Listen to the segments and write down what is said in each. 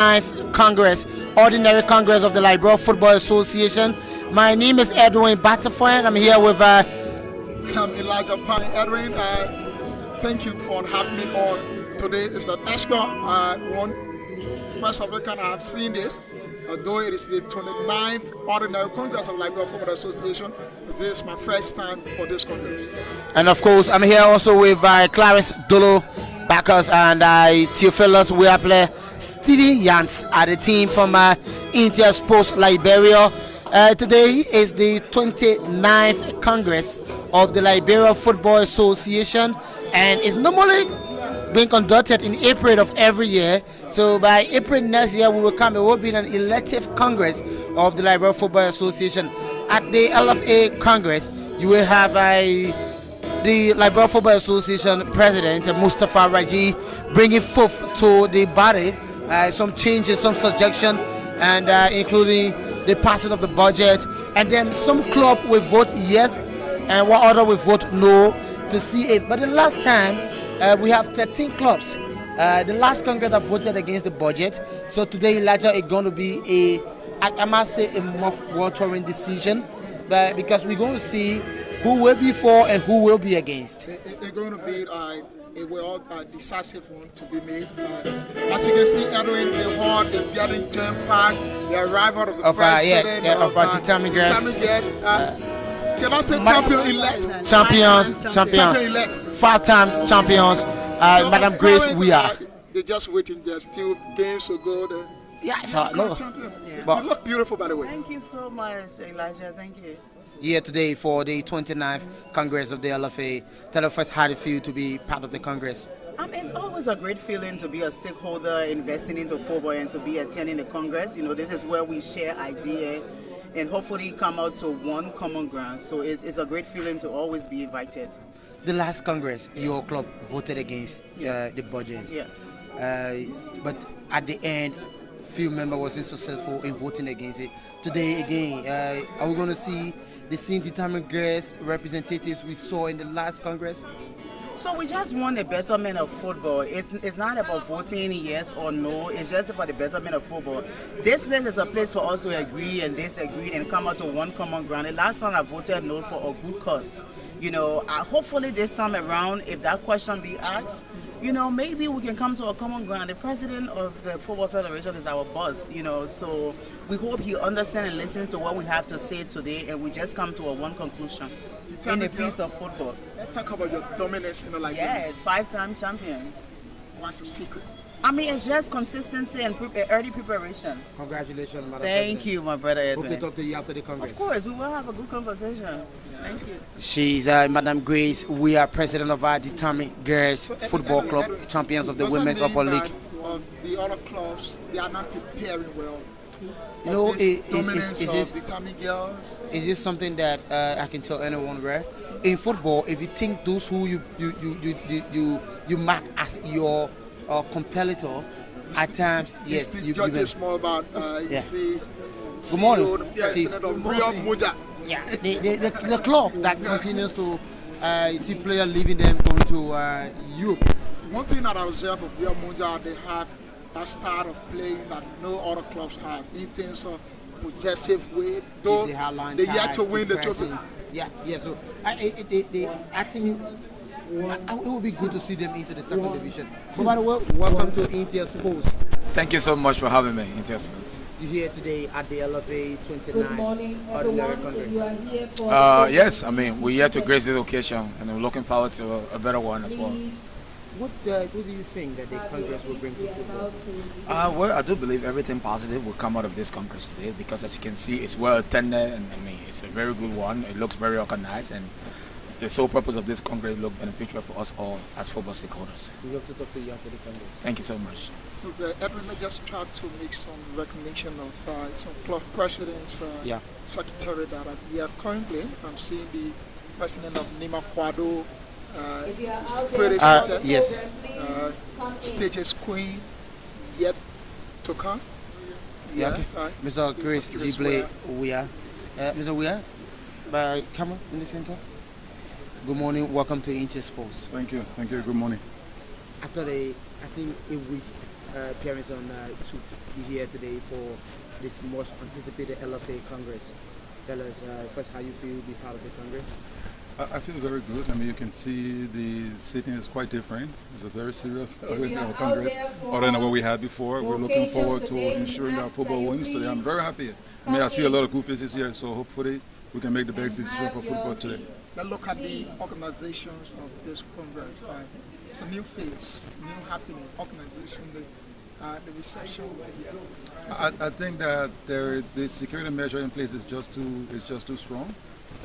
29th Congress, Ordinary Congress of the Liberia Football Association. My name is Edwin Butterfly. I'm here with I'm Elijah Pan. Edwin, thank you for having me on today. It's the extra one. First of all, I have seen this. Although it is the 29th Ordinary Congress of Liberia Football Association, this is my first time for this Congress. and of course, I'm here also with Clarence Dolo Bacchus and Theophilus Weaple, Stevie Yance are the team from Inter Sports Liberia. Today is the 29th Congress of the Liberia Football Association, and it's normally being conducted in April of every year. So by April next year, we will come. It will be an elective Congress of the Liberia Football Association. At the LFA Congress, you will have the Liberia Football Association President Mustafa Raji bringing forth to the body some changes, some suggestion, and including the passing of the budget. And then some club will vote yes, and one other will vote no to see it. But the last time, we have 13 clubs. The last Congress have voted against the budget. So today, Elijah, is going to be I must say, a mouth-watering decision, but because we're going to see who will be for and who will be against. It's going to be a decisive one to be made. As you can see, Edwin, the hall is getting jam-packed. The arrival of the president of our determined guests. Can I say champion-elect? Champions. 5 times champions. Madam Grace, we are. They're just waiting just a few games to go. Yeah, so no. Yeah. But you look beautiful, by the way. Thank you so much, Elijah. Thank you. Here today for the 29th Congress of the LFA. Tell us first how do you feel to be part of the Congress? It's always a great feeling to be a stakeholder investing into football and to be attending the Congress. You know, this is where we share ideas and hopefully come out to one common ground. So it's a great feeling to always be invited. The last Congress, your club voted against the budget. Yeah. But at the end, few members wasn't successful in voting against it. Today again, are we going to see the same determined guests representatives we saw in the last Congress? So we just want the betterment of football. It's not about voting yes or no. It's just about the betterment of football. This place is a place for us to agree and disagree and come out to one common ground. The last time I voted no for a good cause. You know, hopefully this time around, if that question be asked, you know, maybe we can come to a common ground. The president of the Football Federation is our boss, you know, so we hope he understands and listens to what we have to say today, and we just come to a one conclusion in the piece of football. Let's talk about your dominance in the Liberia. Yes, 5-time champion. What's the secret? It's just consistency and early preparation. Congratulations, Madam Thank you, my brother Edwin. Hope to talk to you after the Congress. Of course, we will have a good conversation. Thank you. She's Madam Grace. We are president of our Determined Girls Football Club, champions of the Women's Upper League. The other clubs, they are not preparing well. You know, is Determined Girls. Is this something that I can tell anyone, right? In football, if you think those who you mark as your competitor, at times, yes, you judge a small about. Good morning. President of Rio Muja. Yeah, the club that continues to see players leaving them going to Europe. One thing that I observe of Rio Muja, they have that style of playing that no other clubs have in terms of possessive way. Though they yet to win the trophy. Yeah. So I think it would be good to see them into the second division. So by the way, welcome to Inter Sports. Thank you so much for having me, Inter Sports. You're here today at the LFA 29. Good morning, everyone. If you are here for yes, we're here to grace this occasion, and we're looking forward to a better one as well. What do you think that the Congress will bring to football? Well, I do believe everything positive will come out of this Congress today, because as you can see, it's well attended, and it's a very good one. It looks very organized, and the sole purpose of this Congress looks beneficial for us all as football stakeholders. We love to talk to you after the Congress. Thank you so much. So, Edwin, I just try to make some recognition of some club presidents, secretary that we are currently. I'm seeing the president of Nima Kwado. Yes. Stages Queen yet to come. Yeah, okay. Mr. Chris Gible Weah. Mr. Weah, by camera in the center. Good morning. Welcome to Inter Sports. Thank you. Good morning. After I think a week appearance on to be here today for this most anticipated LFA Congress. Tell us first how you feel to be part of the Congress. I feel very good. I mean, you can see the sitting is quite different. It's a very serious Congress, other than what we had before. We're looking forward to ensuring that football wins today. I'm very happy. I mean, I see a lot of good faces here, so hopefully we can make the best decision for football today. Let's look at the organizations of this Congress. It's a new face, new happening, organization, the reception. I think that the security measure in place is just too strong.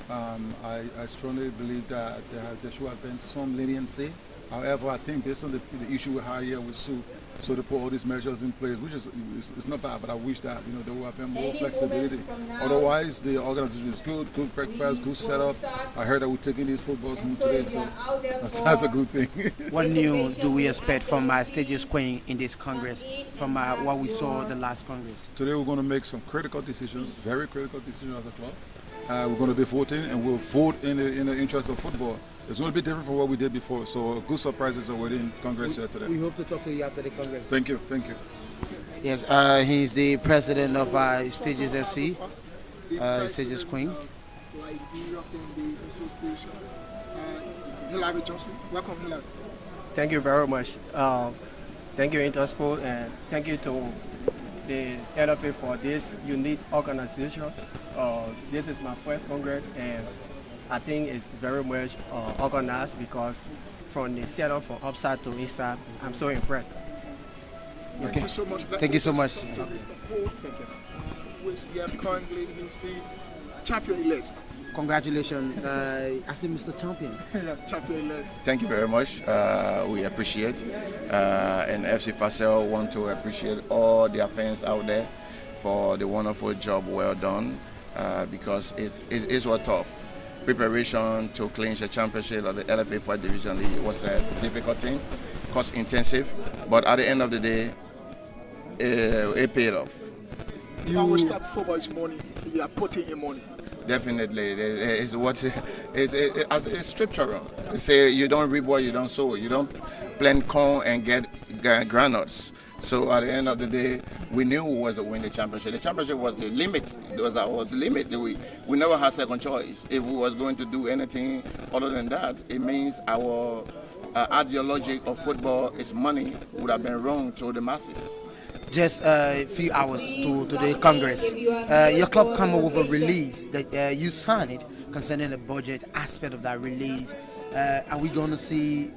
I strongly believe that there should have been some leniency. However, I think based on the issue we had here with Sue, so to put all these measures in place, which is it's not bad, but I wish that there would have been more flexibility. Otherwise, the organization is good breakfast, good setup. I heard that we're taking these footballs home today, so that's a good thing. What new do we expect from Stages Queen in this Congress from what we saw the last Congress? Today we're going to make some critical decisions, very critical decisions as a club. We're going to be voting, and we'll vote in the interest of football. It's going to be different from what we did before, so good surprises are waiting Congress here today. We hope to talk to you after the Congress. Thank you. Yes, he's the president of Stages FC, Stages Queen. Liberia Fan Base Association. Hilary Johnson, welcome Hilary. Thank you very much. Thank you Intersport, and thank you to the LFA for this unique organization. This is my first Congress, and I think it's very much organized because from the setup from upside to inside, I'm so impressed. Thank you so much. Thank you so much. Thank you. Who is here currently? He's the champion elect. Congratulations, I say Mr. Champion. Champion elect. Thank you very much. We appreciate, and FC Facel want to appreciate all their fans out there for the wonderful job well done, because it was tough. Preparation to clinch the championship of the LFA 4th Division League was a difficult thing, cost intensive, but at the end of the day, it paid off. You always start football is money. You are putting in money. Definitely, it's scriptural. They say you don't reap what you don't sow. You don't plant corn and get granules. So at the end of the day, we knew we was to win the championship. The championship was the limit. It was our limit. We never had second choice. If we was going to do anything other than that, it means our ideology of football is money would have been wrong to the masses. Just a few hours to the Congress. Your club come up with a release that you signed it concerning the budget aspect of that release. Are we going to see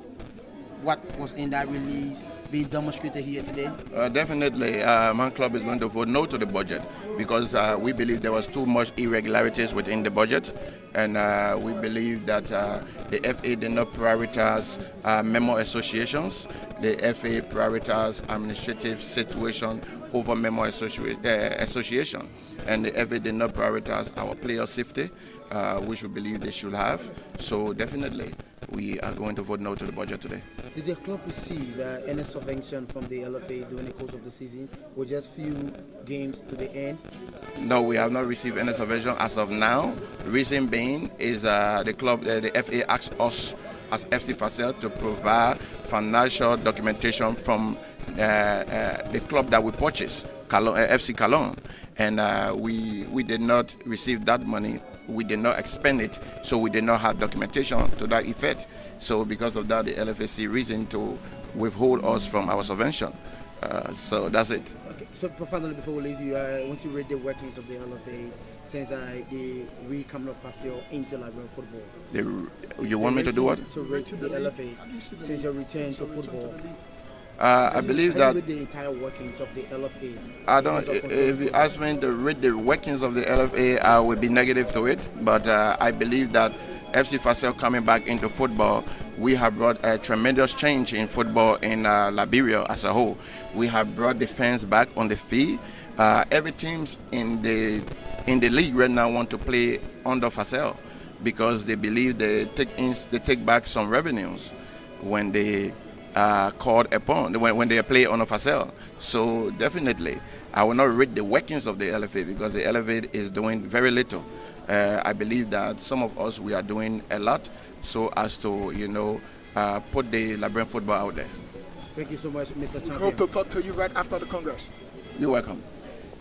what was in that release being demonstrated here today? Definitely, my club is going to vote no to the budget because we believe there was too much irregularities within the budget, and we believe that the FA did not prioritize member associations. The FA prioritized administrative situation over member association, and the FA did not prioritize our player safety, which we believe they should have. So definitely, we are going to vote no to the budget today. Did the club receive any subvention from the LFA during the course of the season, or just few games to the end? No, we have not received any subvention as of now. Reason being is the club, the FA asked us as FC Facel to provide financial documentation from the club that we purchased, FC Cologne, and we did not receive that money. We did not expend it, so we did not have documentation to that effect. So because of that, the LFA see reason to withhold us from our subvention. So that's it. Okay. So finally, before we leave you, once you read the workings of the LFA since the re-coming of Facel into Liberian football. You want me to do what? To rate the LFA since your return to football. I believe that the entire workings of the LFA. I don't. If you ask me to read the workings of the LFA, I will be negative to it. But I believe that FC Facel coming back into football, we have brought a tremendous change in football in Liberia as a whole. We have brought the fans back on the field. Every teams in the league right now want to play under Facel because they believe they take back some revenues when they called upon when they play on a Facel. So definitely, I will not read the workings of the LFA because the LFA is doing very little. I believe that some of us, we are doing a lot so as to, put the Liberian football out there. Thank you so much, Mr. Champion. Hope to talk to you right after the Congress. You're welcome.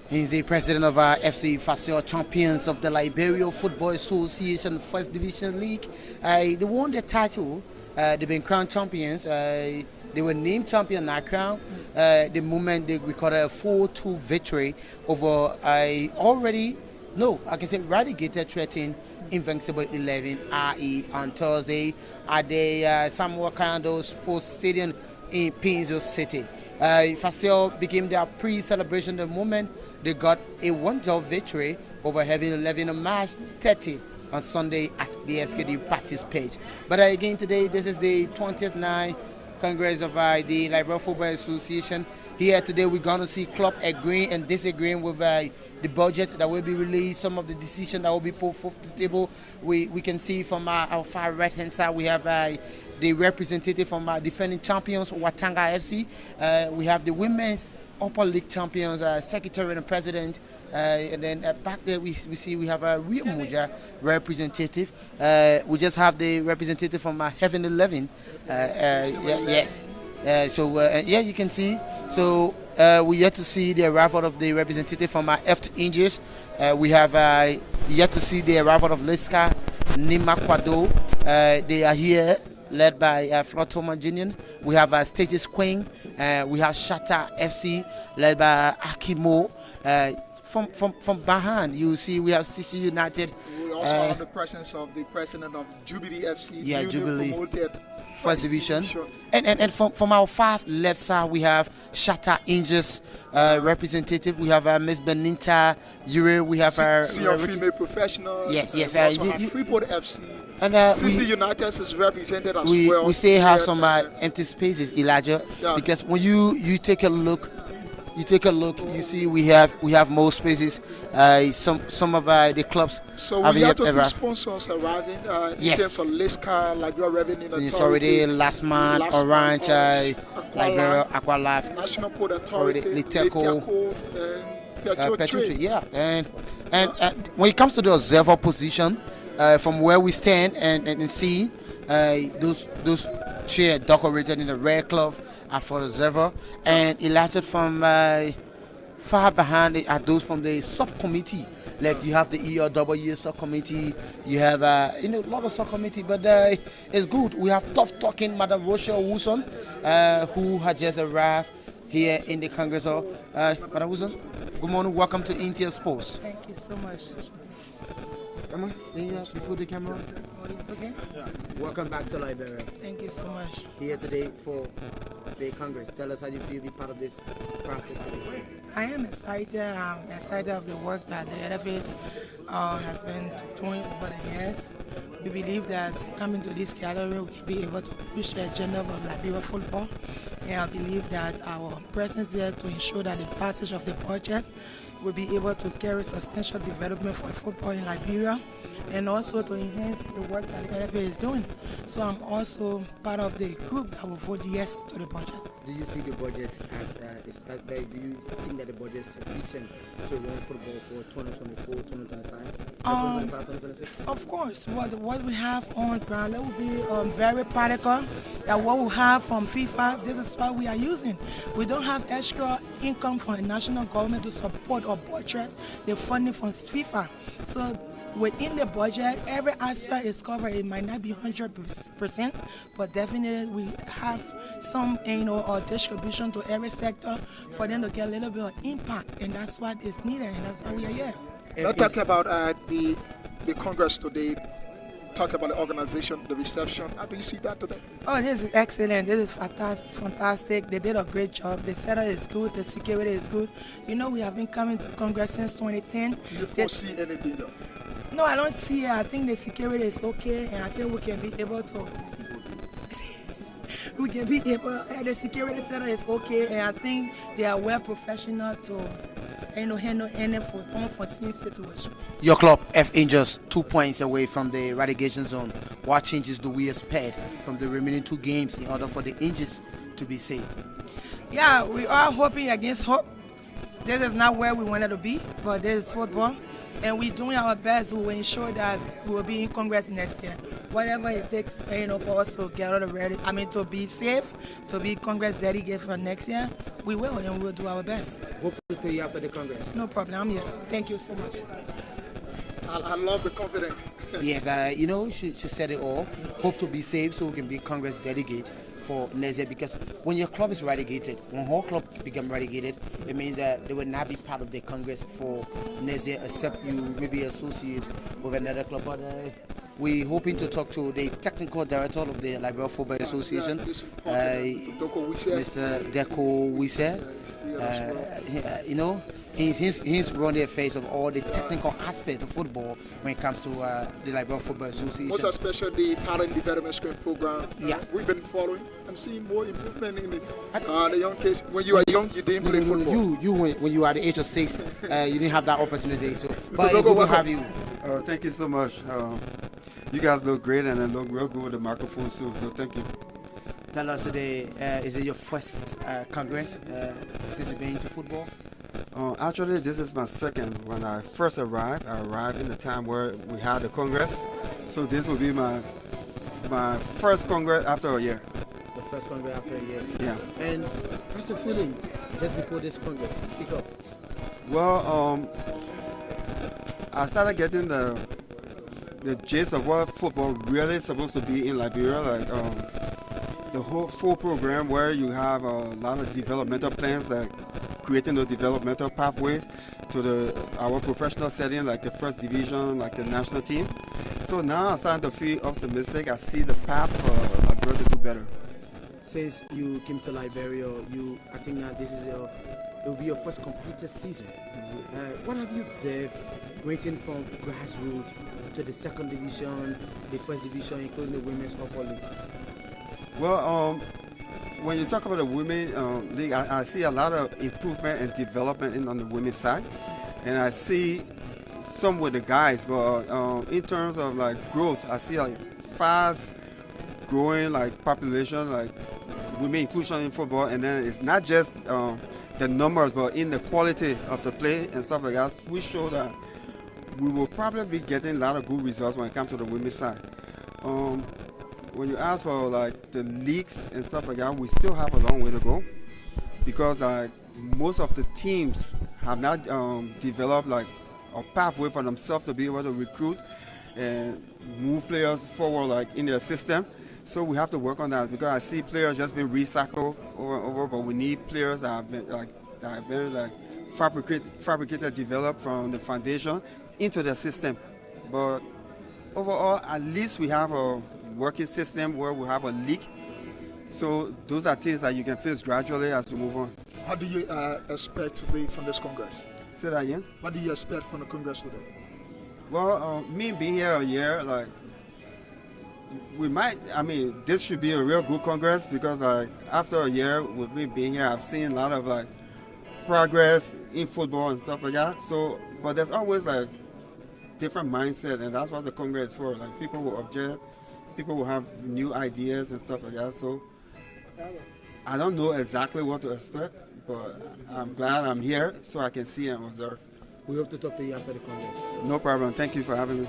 He's the president of FC Fasio, champions of the Liberia Football Association First Division League. They won the title. They've been crowned champions. They were named champion, not crowned. The moment they recorded a 4-2 victory over I can say relegated threatening Invincible 11 RE on Thursday at the Samuel Kando Sports Stadium in Pinzo City. Fasio became their pre-celebration the moment they got a 1-0 victory over Heavy 11 on March 30th on Sunday at the SKD practice pitch. But again today, this is the 29th Congress of the Liberia Football Association. Here today we're going to see club agreeing and disagreeing with the budget that will be released, some of the decisions that will be put forth to the table. We can see from our far right hand side we have the representative from our defending champions, Watanga FC. We have the women's upper league champions, secretary and president. And then back there we see we have a Rio Muja representative. We just have the representative from Heaven 11. Yes. Yeah, you can see. So we yet to see the arrival of the representative from F Angels. We have yet to see the arrival of Liska Nimakwado. They are here, led by Flotoma Junior. We have Stages Queen. We have Shatta FC, led by Akimo. From Bahan, you see we have CC United. We also have the presence of the president of Jubilee FC, Jubilee promoted First Division. And from our far left side, we have Shatta Angels representative. We have Miss Benita Ure. We have our female professional. Yes. We also have Freeport FC. And CC United is represented as well. We still have some empty spaces, Elijah, because when you take a look. You see we have more spaces. Some of the clubs. So we have to see sponsors arriving in terms of Liska, Liberia Revenue Authority. It's already Last Man, Orange, Liberia Aqualife, National Port Authority, Liteco, Petro. Yeah, and when it comes to the observer position, from where we stand and see those chairs decorated in the red cloth are for the observer, and elected from far behind are those from the subcommittee. Like you have the ERW subcommittee, you have a lot of subcommittee, but it's good. We have tough talking Madam Rochelle Wilson, who had just arrived here in the Congress Hall. Madam Wilson, good morning. Welcome to Intia Sports. Thank you so much. Come on, you put the camera. Okay. Yeah. Welcome back to Liberia. Thank you so much. Here today for the Congress. Tell us how you feel to be part of this process today. I am excited. I'm excited of the work that the LFA has been doing over the years. We believe that coming to this gallery, we can be able to push the agenda of Liberia football. And I believe that our presence here to ensure that the passage of the budget will be able to carry substantial development for football in Liberia, and also to enhance the work that the LFA is doing. So I'm also part of the group that will vote yes to the budget. Do you see the budget as do you think that the budget is sufficient to run football for 2024, 2025, 2026? Of course. What we have on ground, that will be very practical. That what we have from FIFA, this is what we are using. We don't have extra income from the national government to support or buttress the funding from FIFA. So within the budget, every aspect is covered. It might not be 100%, but definitely we have some, or distribution to every sector for them to get a little bit of impact, and that's what is needed, and that's why we are here. Let's talk about the Congress today. Talk about the organization, the reception. How do you see that today? Oh, this is excellent. This is fantastic. They did a great job. The setup is good. The security is good. We have been coming to Congress since 2010. Do you foresee anything though? No, I don't see it. I think the security is okay, and I think we can be able to. The security center is okay, and I think they are well professional to handle any unforeseen situation. Your club, F Angels, 2 points away from the relegation zone. What changes do we expect from the remaining 2 games in order for the Angels to be saved? Yeah, we are hoping against hope. This is not where we wanted to be, but this is football. and we're doing our best to ensure that we will be in Congress next year. Whatever it takes, for us to get all ready, to be safe, to be Congress delegate for next year, we will, and we will do our best. Hope to see you after the Congress. No problem, I'm here. Thank you so much. I love the confidence. Yes, she said it all. Hope to be safe so we can be Congress delegate for next year, because when your club is relegated, when whole club become relegated, it means that they will not be part of the Congress for next year except you maybe associate with another club. But we're hoping to talk to the technical director of the Liberia Football Association, Mr. Deco Wise. He's run the affairs of all the technical aspects of football when it comes to the Liberia Football Association. Most especially the talent development screen program. Yeah. We've been following and seeing more improvement in the young kids. When you were young, you didn't play football. When you were at the age of 6, you didn't have that opportunity. So, but it's good to have you. Thank you so much. You guys look great and it look real good with the microphone too. So thank you. Tell us today, is it your first Congress since you've been into football? Actually, this is my second. When I first arrived, I arrived in the time where we had the Congress. So this will be my first Congress after a year. The first Congress after a year? Yeah. And what's the feeling just before this Congress kick off? Well, I started getting the gist of what football really is supposed to be in Liberia, like the whole full program where you have a lot of developmental plans, like creating those developmental pathways to our professional setting, like the first division, like the national team. So now I'm starting to feel optimistic. I see the path for Liberia to do better. Since you came to Liberia, I think that it will be your first completed season. What have you observed ranging from grassroots to the second division, the first division, including the Women's Football League? Well, when you talk about the women league, I see a lot of improvement and development on the women's side, and I see some with the guys. But in terms of like growth, I see like fast growing like population, like women inclusion in football, and then it's not just the numbers, but in the quality of the play and stuff like that. We show that we will probably be getting a lot of good results when it comes to the women's side. When you ask for like the leagues and stuff like that, we still have a long way to go, because like most of the teams have not developed like a pathway for themselves to be able to recruit and move players forward like in their system. So we have to work on that, because I see players just being recycled over and over, but we need players that have been fabricated, developed from the foundation into the system. But overall, at least we have a working system where we have a league. So those are things that you can fix gradually as we move on. How do you expect today from this Congress? Say that again? What do you expect from the Congress today? Well, me being here a year, like, this should be a real good Congress, because like after a year with me being here, I've seen a lot of like progress in football and stuff like that. So, but there's always like different mindset, and that's what the Congress is for. Like people will object, people will have new ideas and stuff like that. So I don't know exactly what to expect, but I'm glad I'm here so I can see and observe. We hope to talk to you after the Congress. No problem. Thank you for having me.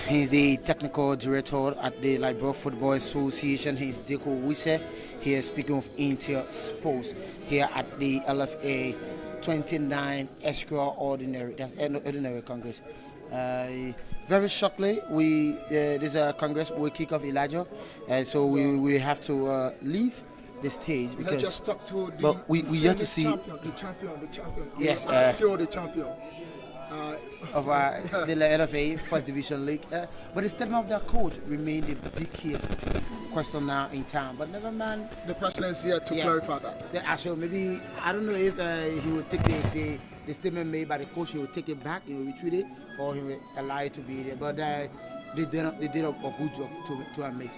He's the technical director at the Liberia Football Association. He's Deco Wise. He is speaking of Inter Sports here at the LFA 29 Extraordinary. That's Ordinary Congress. Very shortly, this Congress will kick off, Elijah, so we have to leave the stage because let's just talk to we have to see the champion. Yes, still the champion. Of the LFA First Division League. But the statement of their coach remained the biggest question now in town. But never mind. The president is here to clarify that. Actually, maybe, I don't know if he will take the statement made by the coach, he will take it back, he will retreat it, or he will allow it to be there. But they did a good job to admit.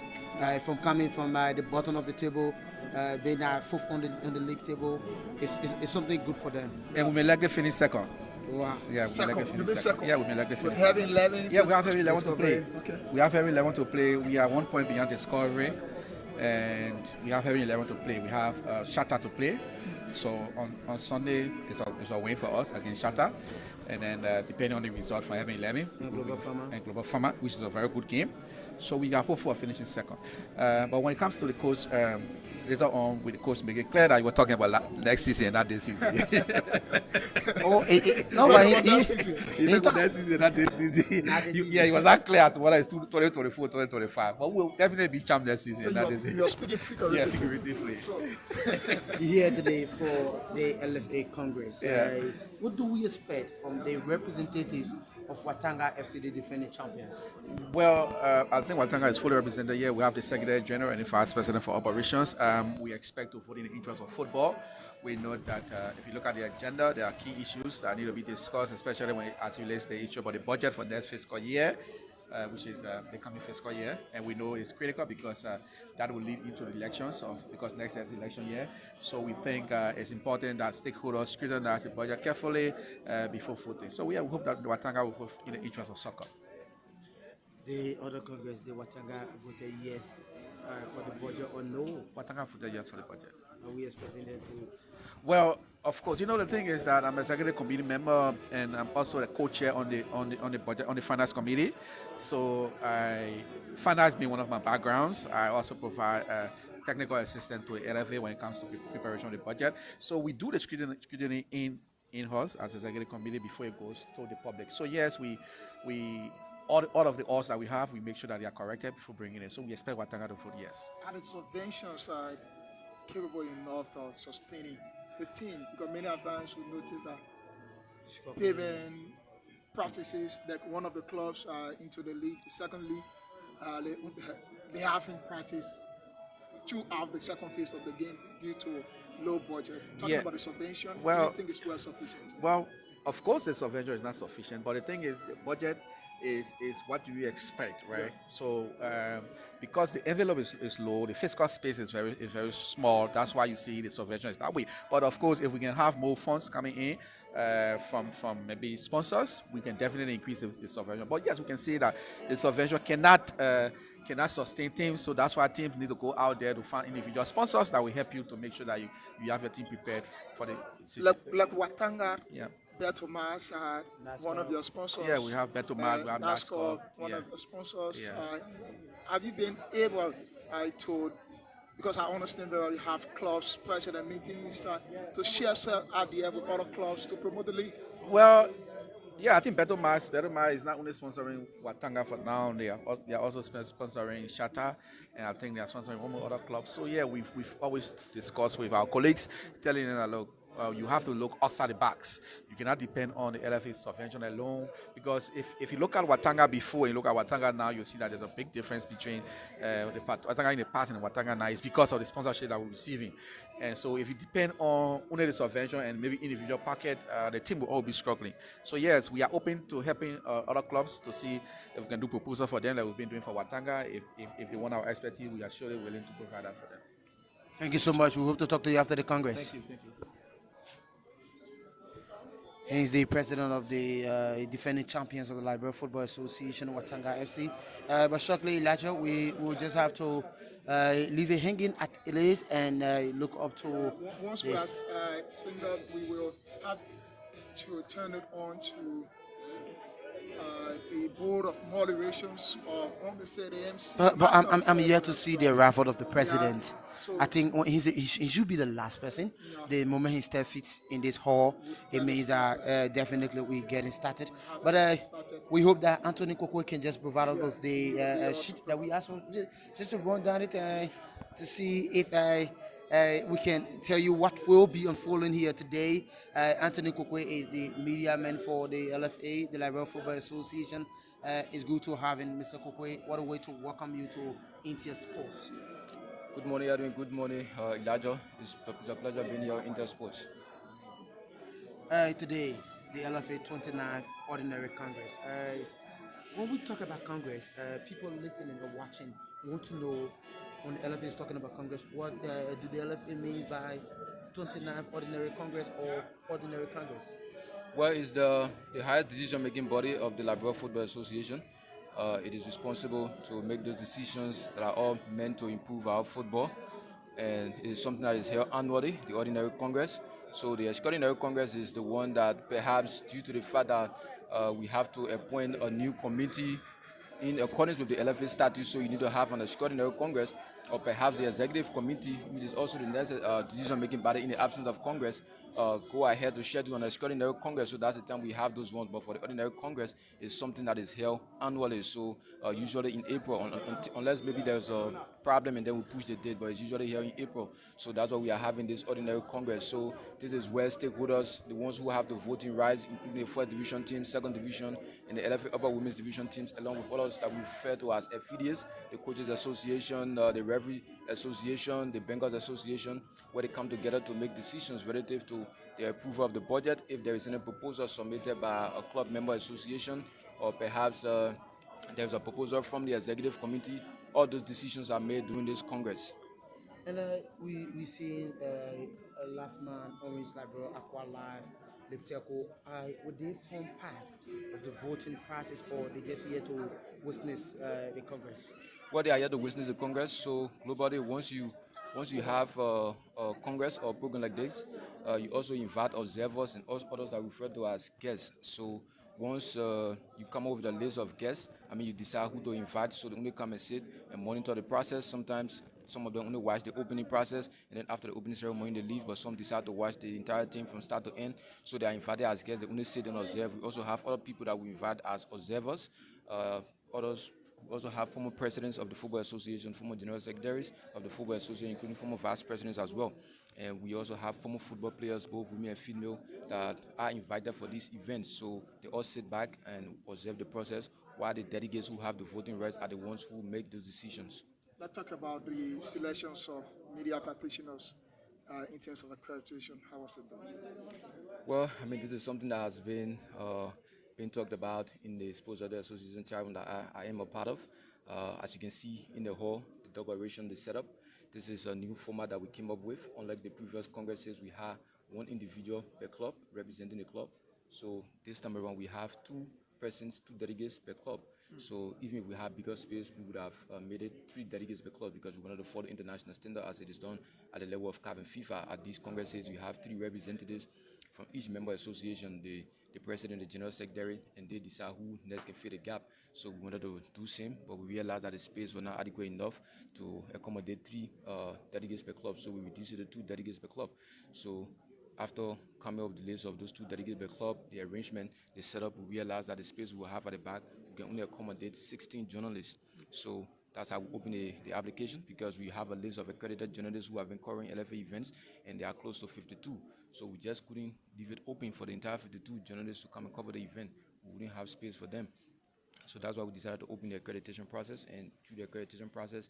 From coming from the bottom of the table, being fourth on the league table, it's something good for them. And we may likely finish second. Wow. Yeah, second. Yeah, we may likely finish. With having 11. Yeah, we have having 11 to play. Okay. We have having 11 to play. We are 1 point behind the scoring. and we have Heaven 11 to play. We have Shatta to play. So on Sunday, it's a win for us against Shatta. And then depending on the result for Heaven 11 And Global Farmer, which is a very good game. So we are hopeful of finishing second. But when it comes to the coach, later on with the coach, make it clear that you were talking about next season, not this season. No, but he next season, not this season. He was not clear as to whether it's 2024, 2025. But we'll definitely be champ next season. So you're speaking figuratively. Yeah, figuratively. So, here today for the LFA Congress. Yeah. What do we expect from the representatives of Watanga FC, the defending champions? Well, I think Watanga is fully represented here. We have the Secretary General and the Vice President for Operations. We expect to vote in the interest of football. We know that if you look at the agenda, there are key issues that need to be discussed, especially when as it relates to the issue about the budget for next fiscal year, which is the coming fiscal year. And we know it's critical because that will lead into the elections because next year is election year. So we think it's important that stakeholders scrutinize the budget carefully before voting. So we hope that Watanga will vote in the interest of soccer. The other Congress, the Watanga voted yes for the budget or no? Watanga voted yes for the budget. Are we expecting them to? Well, of course, the thing is that I'm a executive committee member and I'm also the co-chair on the budget on the finance committee. So finance being one of my backgrounds, I also provide technical assistance to the LFA when it comes to preparation of the budget. So we do the scrutiny in-house as executive committee before it goes to the public. So yes, we all of the odds that we have, we make sure that they are corrected before bringing it. So we expect Watanga to vote yes. are the subventions capable enough of sustaining the team? Because many of times we notice that payment practices, like one of the clubs into the league, the second league, they haven't practiced throughout the second phase of the game due to low budget. Talking about the subvention, do you think it's well sufficient? Well, of course the subvention is not sufficient, but the thing is the budget is what do you expect, right? Yeah. So because the envelope is low, the fiscal space is very small. That's why you see the subvention is that way. But of course, if we can have more funds coming in from maybe sponsors, we can definitely increase the subvention. But yes, we can see that the subvention cannot sustain teams, so that's why teams need to go out there to find individual sponsors that will help you to make sure that you have your team prepared for the season. Like Watanga, Yeah. Beto Mas, one of their sponsors. Yeah, we have Beto Mas, we have NASCO, one of the sponsors. Yeah. Have you been able, because I understand that you have clubs, president meetings, to share ideas with other clubs to promote the league? Well, yeah, I think Beto Mas is not only sponsoring Watanga for now, they are also sponsoring Shatta, and I think they are sponsoring one more other club. So yeah, we've always discussed with our colleagues, telling them that look, you have to look outside the box. You cannot depend on the LFA subvention alone, because if you look at Watanga before and you look at Watanga now, you see that there's a big difference between Watanga in the past and Watanga now. It's because of the sponsorship that we're receiving. And so if you depend on only the subvention and maybe individual pocket, the team will all be struggling. So yes, we are open to helping other clubs to see if we can do proposal for them that we've been doing for Watanga. If they want our expertise, we are surely willing to provide that for them. Thank you so much. We hope to talk to you after the Congress. Thank you. He's the president of the defending champions of the Liberia Football Association, Watanga FC. But shortly, Elijah, we will just have to leave it hanging at Elise and look up to. Once we are seen that, we will have to turn it on to the board of moderations of the MC. But I'm here to see the arrival of the president. Yeah. So I think he should be the last person. Yeah. The moment he steps feet in this hall, it means that definitely we're getting started. But we hope that Anthony Koko can just provide us with the sheet that we asked for, just to run down it to see if we can tell you what will be unfolding here today. Anthony Koko is the media man for the LFA, the Liberia Football Association. It's good to have Mr. Koko. What a way to welcome you to Inter Sports. Good morning, Edwin. Good morning, Elijah. It's a pleasure being here in Inter Sports. Today, the LFA 29th Ordinary Congress. When we talk about Congress, people listening or watching want to know, when the LFA is talking about Congress, what do the LFA mean by 29th Ordinary Congress or Ordinary Congress? Well, it's the highest decision-making body of the Liberia Football Association. it is responsible to make those decisions that are all meant to improve our football. And it is something that is held annually, the Ordinary Congress. So the Extraordinary Congress is the one that perhaps due to the fact that we have to appoint a new committee in accordance with the LFA statute, so you need to have an extraordinary Congress, or perhaps the executive committee, which is also the next decision-making body in the absence of Congress, go ahead to schedule an extraordinary Congress. So that's the time we have those ones. But for the ordinary Congress, it's something that is held annually. So usually in April, unless maybe there's a problem and then we push the date, but it's usually here in April. So that's why we are having this ordinary Congress. So this is where stakeholders, the ones who have the voting rights, including the first division team, second division, and the LFA upper women's division teams, along with others that we refer to as affiliates, the Coaches Association, the Referee Association, the Bengals Association, where they come together to make decisions relative to the approval of the budget, if there is any proposal submitted by a club member association, or perhaps there's a proposal from the executive committee. All those decisions are made during this Congress. And we see last man, Orange Library, Aqualife, Lepteco. Would they form part of the voting process, or they just here to witness the Congress? Well, they are here to witness the Congress. So globally, once you have a Congress or a program like this, you also invite observers and others that are referred to as guests. So once you come up with a list of guests, you decide who to invite, so they only come and sit and monitor the process. Sometimes some of them only watch the opening process, and then after the opening ceremony they leave, but some decide to watch the entire thing from start to end. So they are invited as guests, they only sit and observe. We also have other people that we invite as observers. Others we also have former presidents of the Football Association, former general secretaries of the Football Association, including former vice presidents as well. And we also have former football players, both women and female, that are invited for these events. So they all sit back and observe the process, while the delegates who have the voting rights are the ones who make those decisions. Let's talk about the selections of media practitioners in terms of accreditation. How was it done? Well, this is something that has been talked about in the Sports Other Association chairman that I am a part of. As you can see in the hall, the decoration, the setup, this is a new format that we came up with. Unlike the previous congresses, we had one individual per club representing the club. So this time around, we have 2 persons, 2 delegates per club. So even if we have bigger space, we would have made it 3 delegates per club, because we wanted to follow international standard as it is done at the level of CAF and FIFA. At these congresses, we have 3 representatives from each member association, the president, the general secretary, and they decide who next can fill the gap. So we wanted to do same, but we realized that the space was not adequate enough to accommodate 3 delegates per club. So we reduced it to 2 delegates per club. So after coming up with the list of those 2 delegates per club, the arrangement, the setup, we realized that the space we will have at the back can only accommodate 16 journalists. So that's how we open the application, because we have a list of accredited journalists who have been covering LFA events, and they are close to 52. So we just couldn't leave it open for the entire 52 journalists to come and cover the event. We wouldn't have space for them. So that's why we decided to open the accreditation process, and through the accreditation process,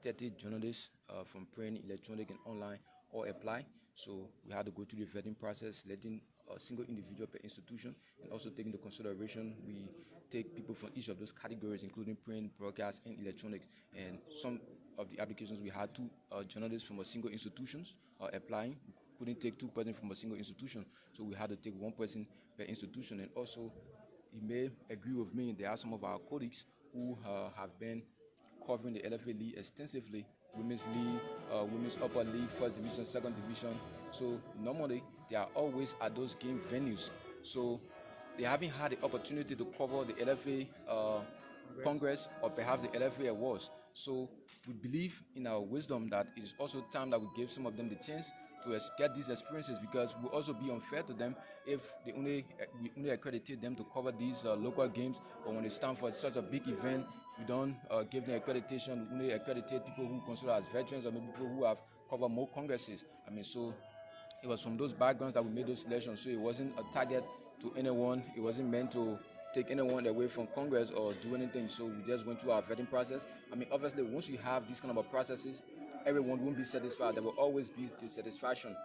30 journalists from print, electronic, and online all apply. So we had to go through the vetting process, letting a single individual per institution, and also taking into consideration we take people from each of those categories, including print, broadcast, and electronics. And some of the applications, we had 2 journalists from a single institutions applying. We couldn't take 2 persons from a single institution, so we had to take 1 person per institution. And also, you may agree with me, there are some of our colleagues who have been covering the LFA league extensively, women's league, women's upper league, first division, second division. So normally they are always at those game venues. So they haven't had the opportunity to cover the LFA Congress, or perhaps the LFA Awards. So we believe in our wisdom that it is also time that we give some of them the chance to get these experiences, because it will also be unfair to them if we only accreditate them to cover these local games, but when it's time for such a big event, we don't give them accreditation. We only accreditate people who consider as veterans, or maybe people who have covered more congresses. So it was from those backgrounds that we made those selections. So it wasn't a target to anyone. It wasn't meant to take anyone away from Congress or do anything. So we just went through our vetting process. Obviously, once you have these kind of processes, everyone won't be satisfied. There will always be dissatisfaction.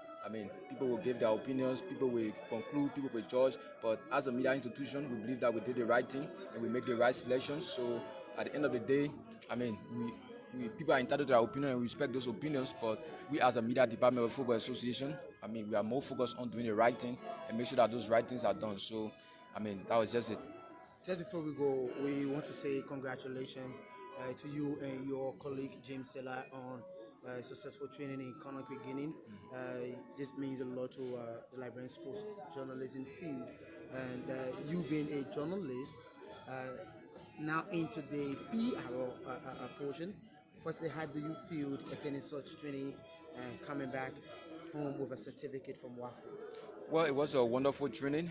People will give their opinions, people will conclude, people will judge. But as a media institution, we believe that we did the right thing and we make the right selections. So at the end of the day, people are entitled to their opinion, and we respect those opinions. But we, as a media department of the Football Association, we are more focused on doing the right thing and make sure that those right things are done. So, that was just it. Just before we go, we want to say congratulations to you and your colleague James Sella on successful training in Conakry, Guinea. This means a lot to the Liberian sports journalism field. And you being a journalist, uh, now into the PR portion, firstly, how do you feel attending such training and coming back home with a certificate from WAFU? Well, it was a wonderful training.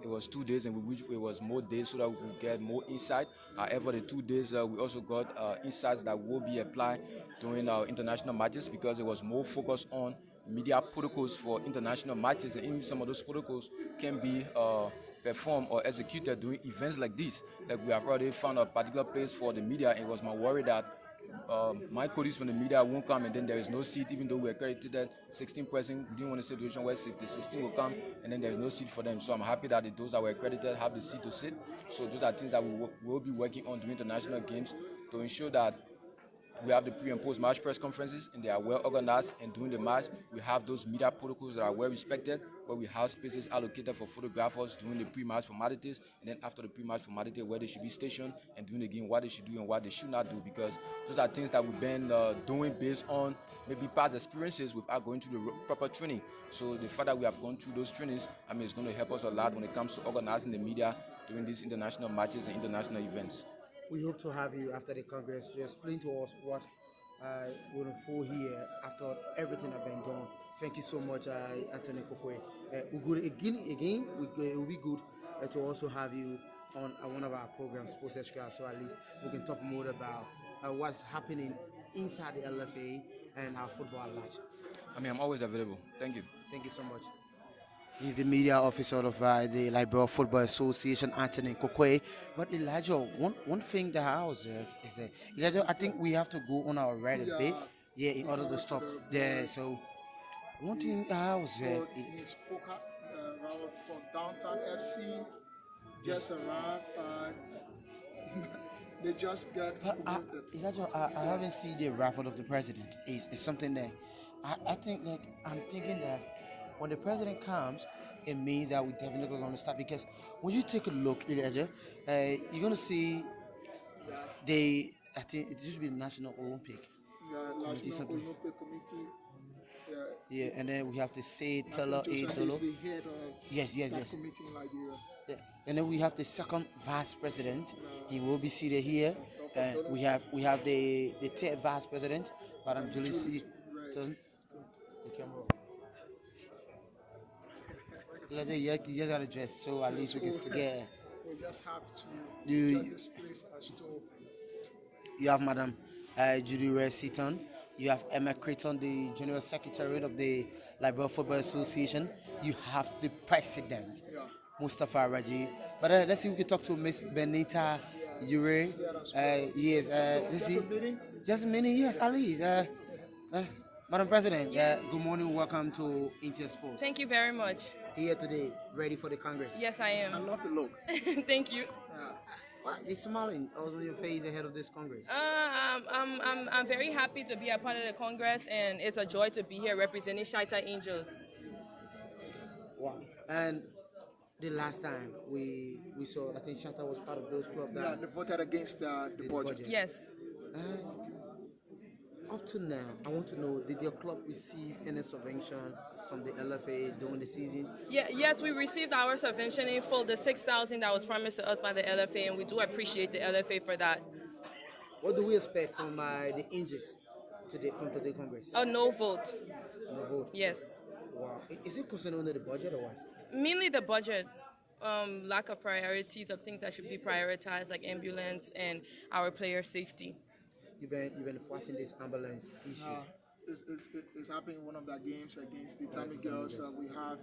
It was 2 days, and we wish it was more days so that we could get more insight. However, the 2 days we also got insights that will be applied during our international matches because it was more focused on media protocols for international matches, and even some of those protocols can be performed or executed during events like this. Like we have already found a particular place for the media, and it was my worry that my colleagues from the media won't come and then there is no seat, even though we're accredited 16 person. We didn't want a situation where the 16 will come and then there is no seat for them. So I'm happy that those that were accredited have the seat to sit. So those are things that we will be working on during international games to ensure that we have the pre and post match press conferences and they are well organized, and during the match we have those media protocols that are well respected, where we have spaces allocated for photographers during the pre-match formalities, and then after the pre-match formality where they should be stationed, and during the game what they should do and what they should not do, because those are things that we've been doing based on maybe past experiences without going through the proper training. So the fact that we have gone through those trainings, I mean, it's going to help us a lot when it comes to organizing the media during these international matches and international events. We hope to have you after the Congress to explain to us what will unfold here after everything has been done. Thank you so much, Anthony Kokwe. We'll go again. It will be good to also have you on one of our programs, Sports Extra, so at least we can talk more about what's happening inside the LFA and our football at large. I mean, I'm always available. Thank you. Thank you so much. He's the media officer of the Liberia Football Association, Anthony Kokwe. But Elijah, one thing that I observe is that Elijah, I think we have to go on our right a bit, in order to stop there. So one thing I observe is poker from downtown FC, just around they just got promoted. Elijah, I haven't seen the raffle of the president. It's something that I think, like, I'm thinking that when the president comes, it means that we definitely going to start, because when you take a look, Elijah, you're going to see I think it used to be the National Olympic National Olympic Committee. Yeah, and then we have to say Teller A. Dolo. The head of yes. committee in Liberia. Yeah. And then we have the second vice president. He will be seated here. We have the third vice president, Madam Julie C. The camera. You just got to dress so at least we can get. We just have to get this place as to. You have Madam Judy Ray Seaton. You have Emma Creighton, the General Secretary of the Liberia Football Association. You have the President, Mustafa Raji. But let's see if we can talk to Miss Benita Ure. Yes, let's see. Just a minute, yes, at least. Madam President, good morning. Welcome to Inter Sports. Thank you very much. Here today, ready for the Congress. Yes, I am. I love the look. Thank you. It's smiling on your face ahead of this Congress. I'm very happy to be a part of the Congress, and it's a joy to be here representing Shaita Angels. Wow. And the last time we saw, I think Shaita was part of those clubs that they voted against the budget. Yes. Up to now, I want to know, did your club receive any subvention from the LFA during the season? Yes, we received our subvention in full, the 6,000 that was promised to us by the LFA, and we do appreciate the LFA for that. What do we expect from the Angels from today's Congress? No vote. No vote? Yes. Wow. Is it concerned only the budget or what? Mainly the budget. Lack of priorities of things that should be prioritized, like ambulance and our player safety. You've been fighting these ambulance issues. It's happening in one of the games against the Tammy girls. We have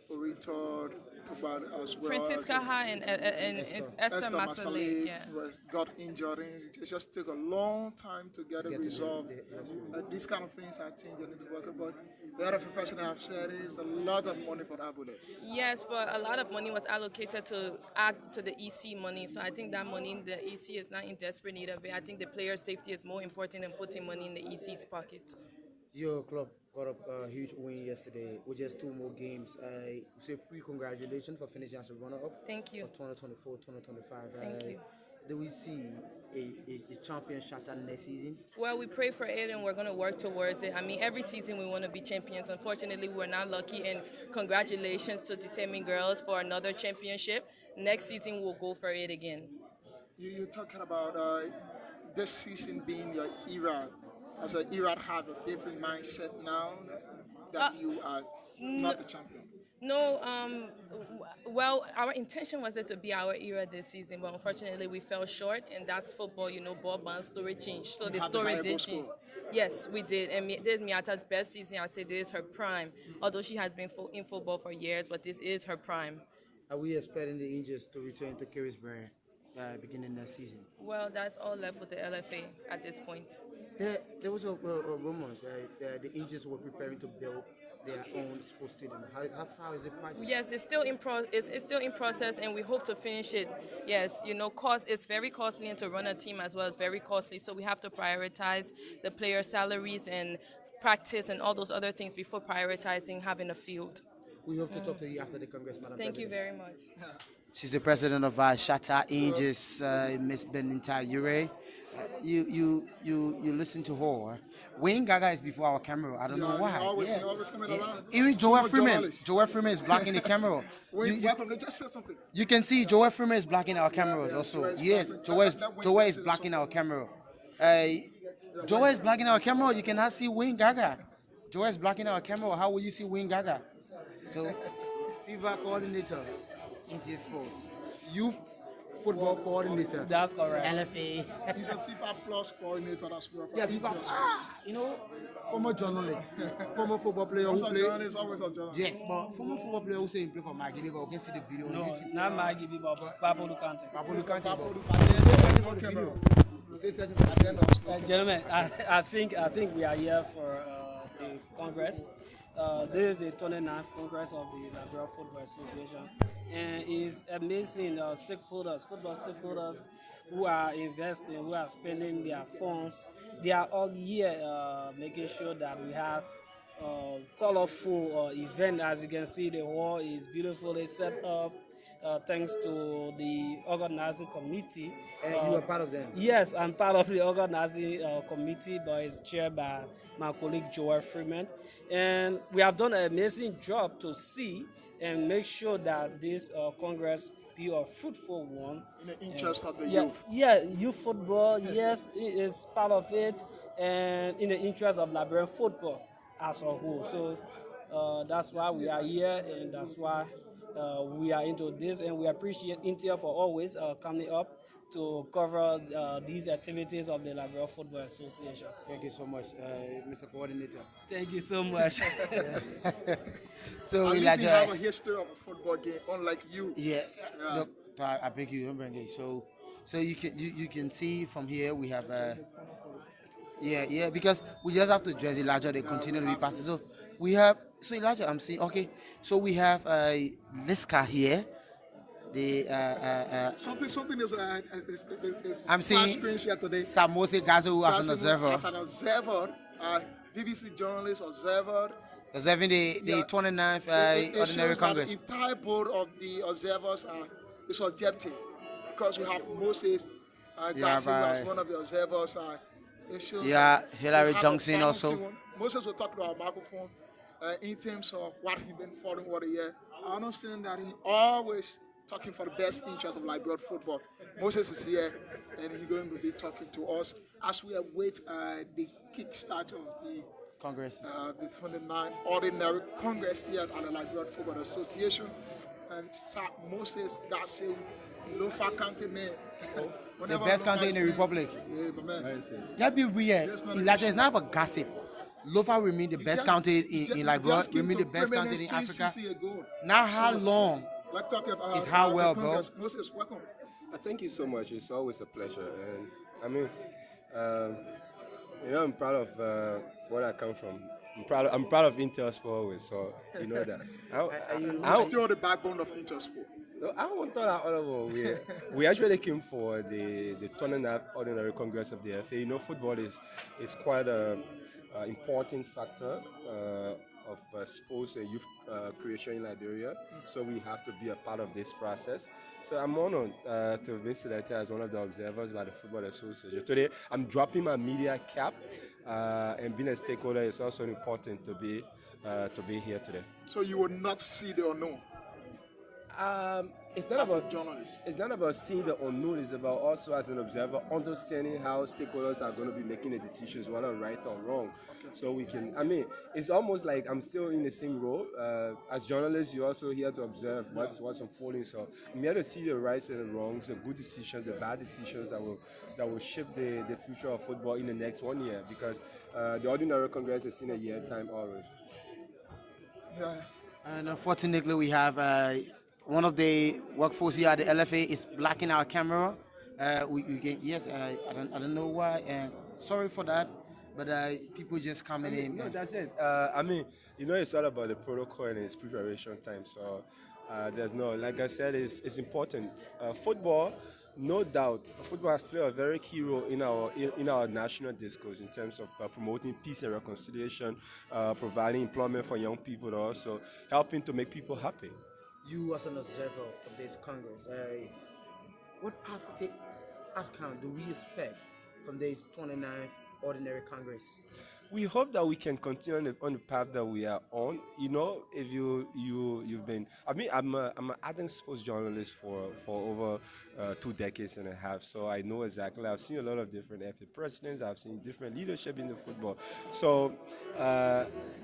Orito Tobad as well. Francisca Ha and Esther Masale got injured. It just took a long time to get it resolved. These kind of things I think they need to work about. The other person I have said is a lot of money for ambulance. Yes, but a lot of money was allocated to add to the EC money. So I think that money, the EC is not in desperate need of it. I think the player safety is more important than putting money in the EC's pocket. Your club got a huge win yesterday with just 2 more games. I say pre-congratulations for finishing as a runner-up. Thank you. For 2024-2025. Thank you. Do we see a champion Shatter next season? Well, we pray for it and we're going to work towards it. I mean, every season we want to be champions. Unfortunately, we're not lucky, and congratulations to Determined Girls for another championship. Next season, we'll go for it again. You're talking about this season being your era. As an era, have a different mindset now that you are not the champion. No, well, our intention was it to be our era this season, but unfortunately we fell short, and that's football, ball bounce, story changed. So the story did change. Yes, we did, and this is Miata's best season. I say this is her prime, although she has been in football for years, but this is her prime. Are we expecting the Angels to return to Carisbrand beginning next season? Well, that's all left with the LFA at this point. There was a rumors that the Angels were preparing to build their own sports stadium. How far is the project? Yes, it's still in process, and we hope to finish it. Yes, it's very costly, and to run a team as well is very costly. So we have to prioritize the players' salaries and practice and all those other things before prioritizing having a field. We hope to talk to you after the Congress, Madam Thank President. you very much. She's the president of Shatter Angels, Miss Benita Ure. You listen to her. Wayne Gaga is before our camera. I don't know why. Always coming around. Even Joel Freeman. Joel Freeman is blocking the camera. Welcome. Just say something. You can see Joel Freeman is blocking our cameras also. Yes, Joel is blocking our camera. Joel is blocking our camera. You cannot see Wayne Gaga. Joel is blocking our camera. How will you see Wayne Gaga? So, FIFA coordinator, Inter Sports, youth football coordinator. That's correct. LFA. He's a FIFA Plus coordinator as well. Yeah, FIFA. Former journalist, former football player who play. Journalist, always a journalist. Yes, but former football player who say he play for Maggie, but we can see the video on YouTube. Not Maggie, but Papo Lucante. Papo Lucante. Gentlemen, I think we are here for the Congress. This is the 29th Congress of the Liberia Football Association, and it's amazing football stakeholders who are investing, who are spending their funds. They are all here making sure that we have colorful event. As you can see, the hall is beautifully set up. Thanks to the organizing committee. You are part of them? Yes, I'm part of the organizing committee, but it's chaired by my colleague Joel Freeman. And we have done an amazing job to see and make sure that this Congress be a fruitful one. In the interest of the youth. Yeah, youth football, yes, it is part of it, and in the interest of Liberian football as a whole. So that's why we are here, and that's why we are into this, and we appreciate Intel for always coming up to cover these activities of the Liberia Football Association. Thank you so much, Mr. Coordinator. Thank you so much. So at least you have a history of a football game, unlike you. Yeah. Look, I beg you, don't bring it. So you can see from here we have because we just have to dress Elijah. They continue to be passes. So we have Elijah. I'm seeing So we have Liska here. Something is I'm seeing Samose Gazo as an observer. As an observer, BBC journalist observer. Observing the 29th Ordinary Congress. The entire board of the observers is objective because we have Moses Gazo as one of the observers. Hillary Johnson also. Moses will talk to our microphone in terms of what he's been following what a year. I understand that he always talking for the best interest of Liberian football. Moses is here, and he's going to be talking to us as we await the kickstart of the Congress, the 29th Ordinary Congress here at the Liberian Football Association. And Moses Gassel, Lofa County man. The best county in the Republic. Yeah, man. That'd be weird. Elijah is not a gossip. Lofa remain the best county in Liberia. Remain the best county in Africa. Not how long. Like talking about it's how well, bro. Moses, welcome. Thank you so much. It's always a pleasure. And I mean, I'm proud of where I come from. I'm proud of Intersport always, so you know that. I'm still the backbone of Intersport. No, I won't tell that all we actually came for the 29th Ordinary Congress of the FA. Football is quite a important factor of sports and youth creation in Liberia. So we have to be a part of this process. So I'm honored to have been selected as one of the observers by the Football Association. Today, I'm dropping my media cap, and being a stakeholder is also important to be here today. So you will not see the unknown. It's not As a about journalist. It's not about seeing the unknown. It's about also as an observer understanding how stakeholders are going to be making the decisions, whether right or wrong. So we can. I mean, it's almost like I'm still in the same role. As journalists, you're also here to observe what's unfolding. So I'm here to see the rights and the wrongs, the good decisions, the bad decisions that will shape the future of football in the next 1 year. Because the ordinary Congress is in a year time always. Yeah. And unfortunately, we have one of the workforce here at the LFA is blocking our camera. We can, yes, I don't know why, and sorry for that, but people just coming in. No, that's it. I mean, it's all about the protocol and its preparation time. So there's no, like I said, it's important. Football, no doubt, football has played a very key role in our national discourse in terms of promoting peace and reconciliation, providing employment for young people, and also helping to make people happy. You as an observer of this Congress, what positive outcome do we expect from this 29th Ordinary Congress? We hope that we can continue on the path that we are on. If you've been, I mean, I'm an ardent sports journalist for over 2 decades and a half, so I know exactly. I've seen a lot of different FA presidents. I've seen different leadership in the football. So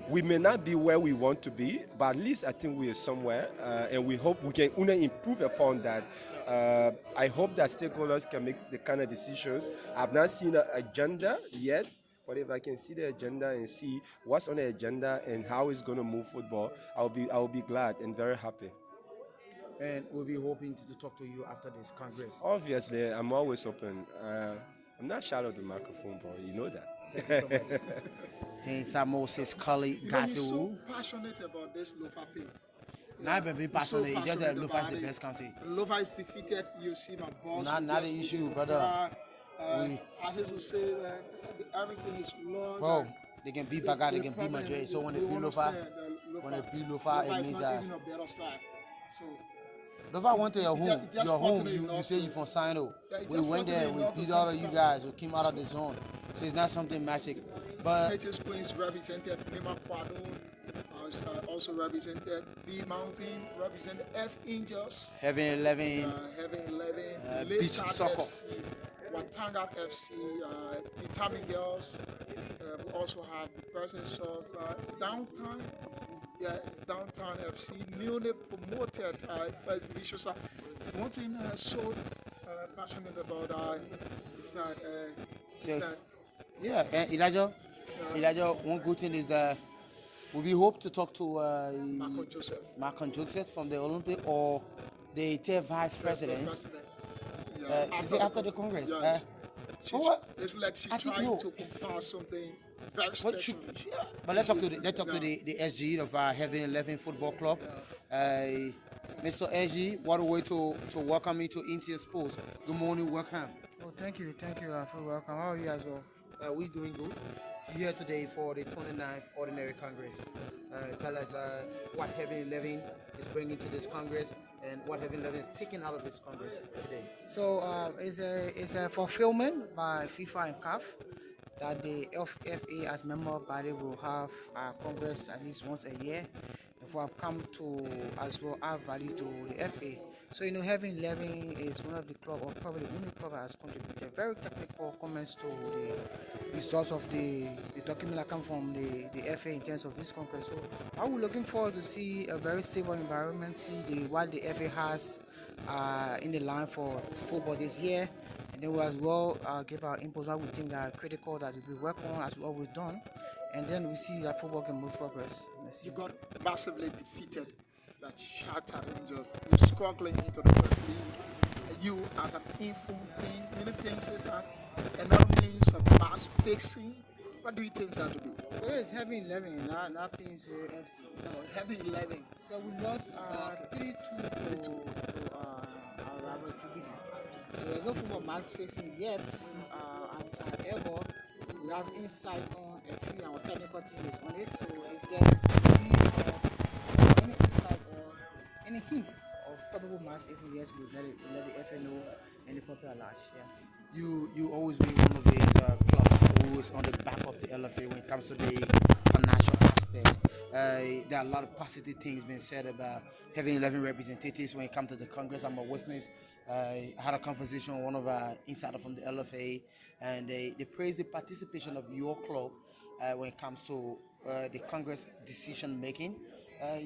we may not be where we want to be, but at least I think we are somewhere, and we hope we can only improve upon that. I hope that stakeholders can make the kind of decisions. I've not seen an agenda yet. But if I can see the agenda and see what's on the agenda and how it's going to move football, I'll be glad and very happy. And we'll be hoping to talk to you after this Congress. Obviously, I'm always open. I'm not shy of the microphone, bro. You know that. Thank you so much. And Sam Moses, Kali, He's so passionate about this Lofa pay. Not even being passionate, it's just that Lofa is the best country. Lofa is defeated. You see my boss. Not the issue, brother. I used to say that everything is lost. Bro, they can beat Baga, they can beat Madrid. So when they beat Lofa, it means that. So Lofa went to your home. You say you're from Sino. We went there, we beat all of you guys. We came out of the zone. So it's not something magic. But Status Queens represented Nima Quadon. Also represented B Mountain, represented F Angels, Heaven 11, Beach Soccer. FC, Watanga FC, the Tammy Girls. We also have the presence of Downtown FC, newly promoted First Division. So one thing I'm so passionate about is that. Yeah, and Elijah, one good thing is that we hope to talk to Marco Joseph from the Olympic or the vice president. After the Congress. It's like she's trying to compile something very special. But let's talk to the SG of Heaven 11 Football Club. Mr. SG, what a way to welcome me to Inter Sports. Good morning, welcome. Oh, thank you for welcome. How are you as well? We're doing good. Here today for the 29th Ordinary Congress. Tell us what Heaven 11 is bringing to this Congress and what Heaven 11 is taking out of this Congress today. So it's a fulfillment by FIFA and CAF that the FA as member body will have a Congress at least once a year. If we have come to as well add value to the FA. So Heaven 11 is one of the club, or probably the only club that has contributed very technical comments to the results of the document that come from the FA in terms of this congress. So are we looking forward to see a very stable environment, see what the FA has in the line for football this year, and then we as well give our inputs what we think that are critical that we work on as we always done, and then we see that football can move progress. You got massively defeated. That Shatter Rangers, you're struggling into the first league. You, as an informed team, many things is another means of match fixing. What do you think that to be? Well, it's Heaven 11, not PNC FC. No, Heaven 11. So we lost 3-2 to our rival Jubilee. So there's no form of match fixing yet. As ever, we have insight on FE, our technical team is on it. So if there is any insight or any hint of probable match, if yes, we'll let the FA know and the proper alert. Yeah. You always be one of these clubs who is on the back of the LFA when it comes to the financial aspect. There are a lot of positive things being said about having 11 representatives when it comes to the Congress. I'm a witness. I had a conversation with one of our insiders from the LFA, and they praised the participation of your club when it comes to the Congress decision making.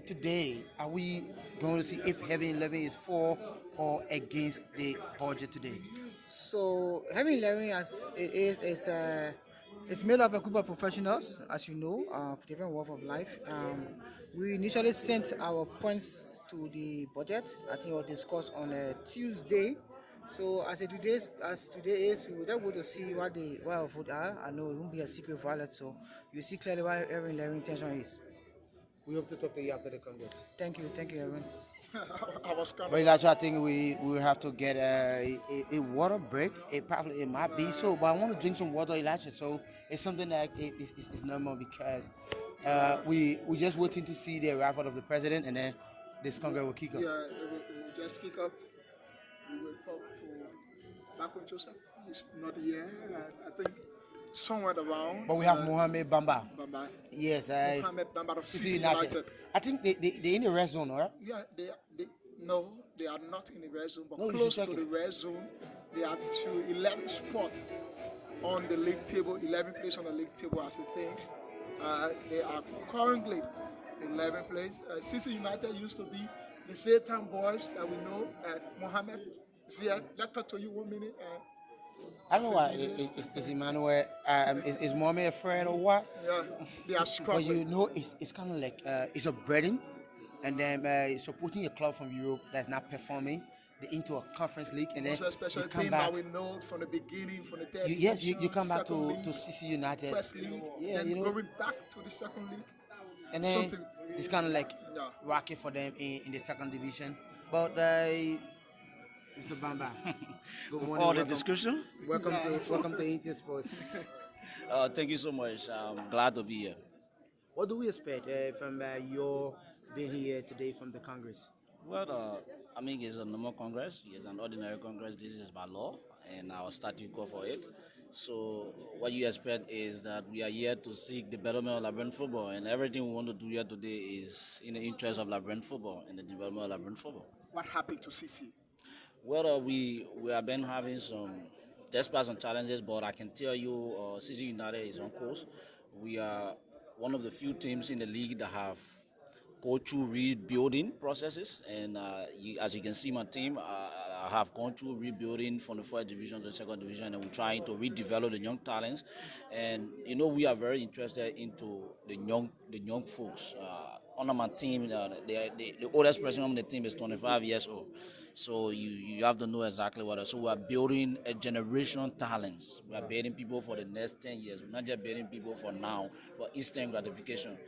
Today, are we going to see if having 11 is for or against the budget today? So having 11 as it is it's made up of a group of professionals, as you know, of different walks of life. We initially sent our points to the budget. I think it was discussed on a Tuesday. So as today is, we will just go to see what our vote are. I know it won't be a secret ballot, so you see clearly what every 11 intention is. We hope to talk to you after the Congress. Thank you, everyone. I was kind But Elijah, I think we will have to get a water break. It might be so, but I want to drink some water, Elijah. So it's something that is normal because we just waiting to see the arrival of the president, and then this Congress will kick off. Yeah, it will just kick off. We will talk to Claco Joseph. He's not here. I think somewhere around. But we have Mohamed Bamba. Bamba. Yes, Mohamed Bamba of CC CC United. I think they in the red zone, right? Yeah, no, they are not in the red zone, but No, close to the red zone. They are to 11 spot on the league table, 11 place on the league table as it thinks. They are currently 11 place. CC United used to be the Satan boys that we know. Mohamed Ziyad, let's talk to you 1 minute. I don't know why. Is Emmanuel, is Mohamed afraid or what? Yeah, they are But struggling. you know, it's kind of like it's a breeding, and then supporting a club from Europe that's not performing into a conference league, and then Also, especially you come team back. that we know from the beginning, from the third Yes, you division, come back second to league, CC United. first league, Yeah, then you know, going back to the second league. and then Something. it's kind of like Yeah. rocky for them in the second division. But Mr. Bamba, good With morning. all the welcome. discussion. Welcome to Inter Sports. Thank you so much. I'm glad to be here. What do we expect from your being here today from the Congress? Well, I mean, it's a normal Congress. It's an ordinary Congress. This is by law, and our statute call for it. So, what you expect is that we are here to seek the betterment of Liberian football, and everything we want to do here today is in the interest of Liberian football and the development of Liberian football. What happened to CC? Well, we have been having some despite some challenges, but I can tell you, CC United is on course. We are one of the few teams in the league that have go through rebuilding processes, and as you can see, my team I have gone through rebuilding from the first division to the second division, and we're trying to redevelop the young talents. And you know, we are very interested into the young folks. On my team, the oldest person on the team is 25 years old. So you have to know exactly what. So we are building a generation talents. We are building people for the next 10 years. We're not just building people for now, for instant gratification.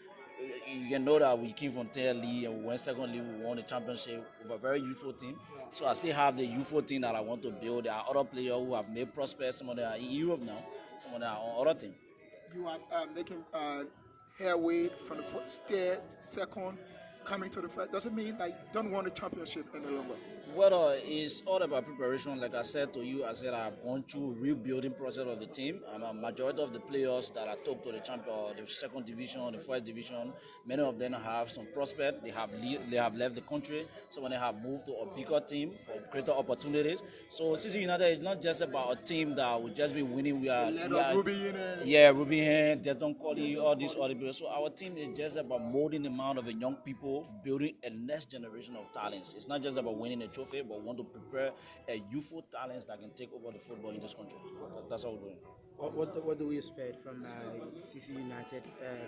You can know that we came from third league and we went second league, we won the championship with a very youthful team. So I still have the youthful team that I want to build. There are other players who have made prospects. Some of them are in Europe now, some of them are on other teams. You are making headway from the first, third, second, coming to the first. Doesn't mean that you don't want the championship any longer. Well, it's all about preparation. Like I said to you, I've gone through rebuilding process of the team. A majority of the players that I took to the champion, the second division, the first division, many of them have some prospect. They have left the country. Some of them have moved to a bigger team for greater opportunities. So CC United is not just about a team that will just be winning. We are Ruby Hen, Deton Colley, all these other people. So our team is just about molding the amount of the young people, building a next generation of talents. It's not just about winning a trophy, but we want to prepare a youthful talents that can take over the football in this country. That's all we're doing. What do we expect from CC United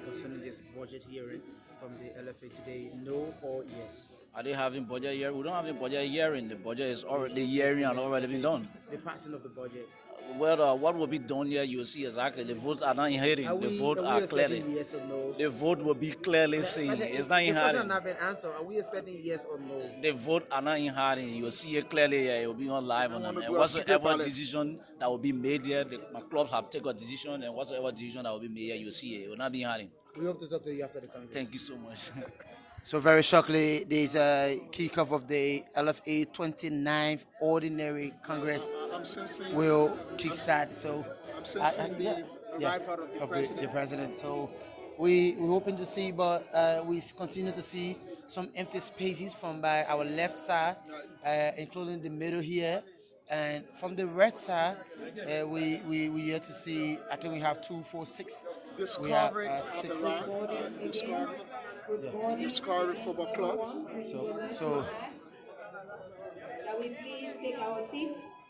concerning this budget hearing from the LFA today? No or yes? Are they having budget year? We don't have a budget hearing. The budget is already hearing and already been done. The passing of the budget. Well, what will be done here, you will see exactly. The votes are not in hearing. The vote are are we clearly. expecting yes or no? The vote will be clearly seen. It's not in The question hearing. has not been answered. Are we expecting yes or no? The vote are not in hearing. You will see it clearly here. It will be on live on them. And do a secret whatsoever ballot. decision that will be made here, my clubs have taken a decision, and whatsoever decision that will be made here, you will see it. It will not be in hearing. We hope to talk to you after the Congress. Thank you so much. So very shortly, there's a kickoff of the LFA 29th Ordinary Congress I'm sensing, will kickstart. So I'm sensing the arrival of the president. So we're hoping to see, but we continue to see some empty spaces from by our left side, including the middle here, and from the right side, we here to see. I think we have 2, 4, 6. Discovery at the right. Discovery Football Club. So That we please take our seats.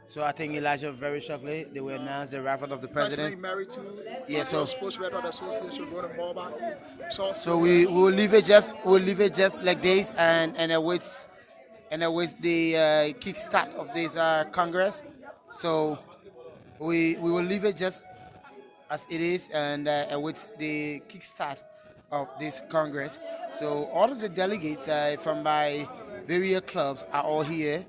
So I think Elijah very shortly they will announce the arrival of the president. Married to Sports Record Association going to Boba. So we will leave it just like this and await the kickstart of this Congress. So we will leave it just as it is and await the kickstart of this Congress. So all of the delegates from my various clubs are all here.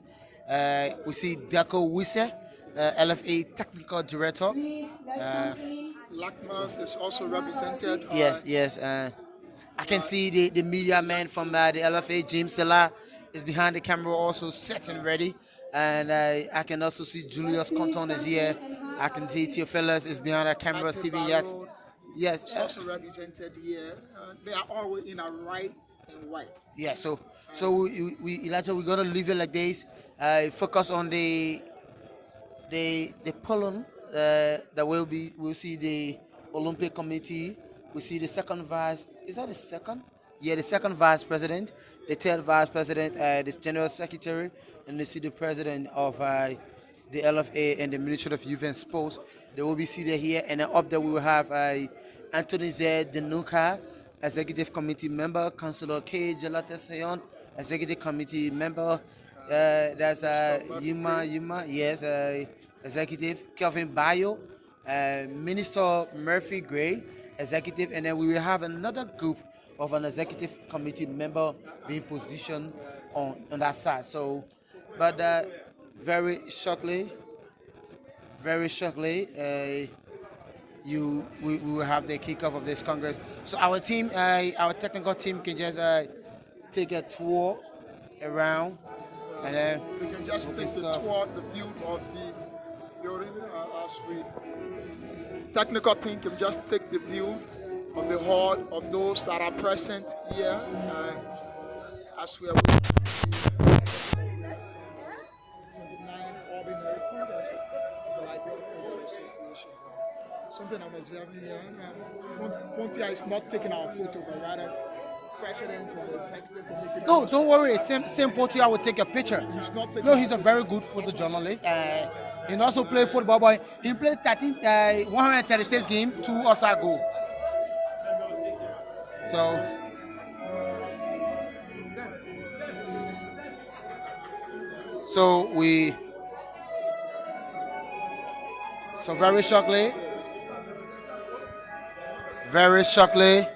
We see Deco Wisse, LFA Technical Director. Lackmans is also represented. Yes. I can see the media man from the LFA, James Silla, is behind the camera also set and ready. And I can also see Julius Conton is here. I can see Theophilus is behind the camera, Stephen Yates. Yes. It's also represented here. They are all in a white and white. Yeah, so Elijah, we're gonna leave it like this. Focus on the pollen that we'll see the Olympic Committee. We see the second vice. Is that the second? Yeah, the second vice president, the third vice president, the general secretary, and they see the president of the LFA and the Ministry of Youth and Sports. They will be seated here, and then up there we will have Anthony Z. Denuka, Executive Committee member, Councillor K. Jalata Sayon, Executive Committee member. There's Yuma, yes, Executive, Kelvin Bayo, Minister Murphy Gray, Executive, and then we will have another group of an Executive Committee member being positioned on that side. So, but very shortly, we will have the kickoff of this Congress. So our team, our technical team can just take a tour around, and then we can just take the tour, the view of the building. As we technical team can just take the view of the hall of those that are present here, as we are. Something I'm observing here. Pontia is not taking our photo, but rather president and the executive committee. No, don't worry. Same Pontia will take a picture. He's not taking. No, he's a very good photojournalist. He also played football, but he played 136 games, 2 also ago. So very shortly, very shortly,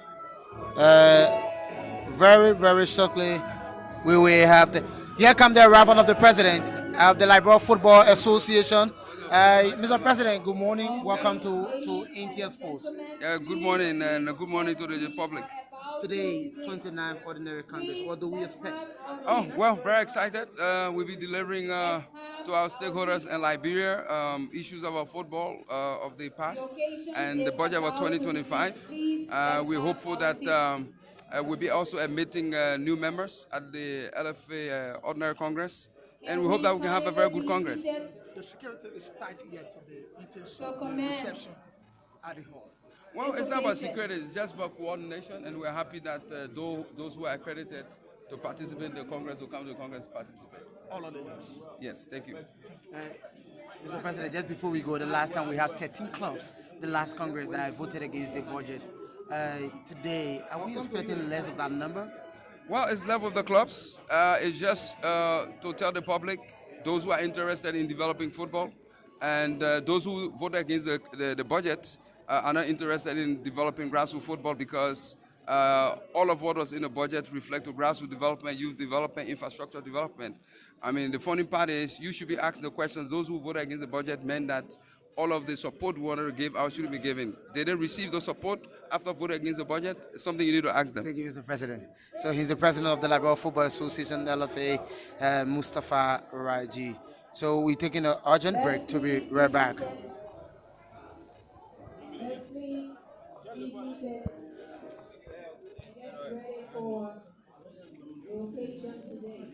we will have the. Here come the arrival of the president of the Liberia Football Association. Mr. President, good morning. Welcome to India Sports. Yeah, good morning and good morning to the public. Today, 29th Ordinary Congress. What do we expect? Oh, well, very excited. We'll be delivering to our stakeholders in Liberia issues of our football of the past and the budget of 2025. We're hopeful that we'll be also admitting new members at the LFA Ordinary Congress. And we hope that we can have a very good Congress. The security is tight here today. It is the reception at the hall. Well, it's not about security, it's just about coordination, and we're happy that those who are accredited to participate in the Congress will come to the Congress to participate. All of the leagues. Yes, thank you. Mr. President, just before we go, the last time we have 13 clubs, the last Congress that voted against the budget. Today, are we expecting less of that number? Well, it's left with the clubs. It's just to tell the public, those who are interested in developing football, and those who vote against the budget are not interested in developing grassroots football because all of what was in the budget reflect to grassroots development, youth development, infrastructure development. I mean, the funny part is you should be asking the questions. Those who voted against the budget meant that all of the support we wanted to give out should be given. They didn't receive the support after voting against the budget. It's something you need to ask them. Thank you, Mr. President. So he's the president of the Liberal Football Association, LFA, Mustafa Raji. So we're taking an urgent break to be right back. Let's please be seated and get ready for the occasion today.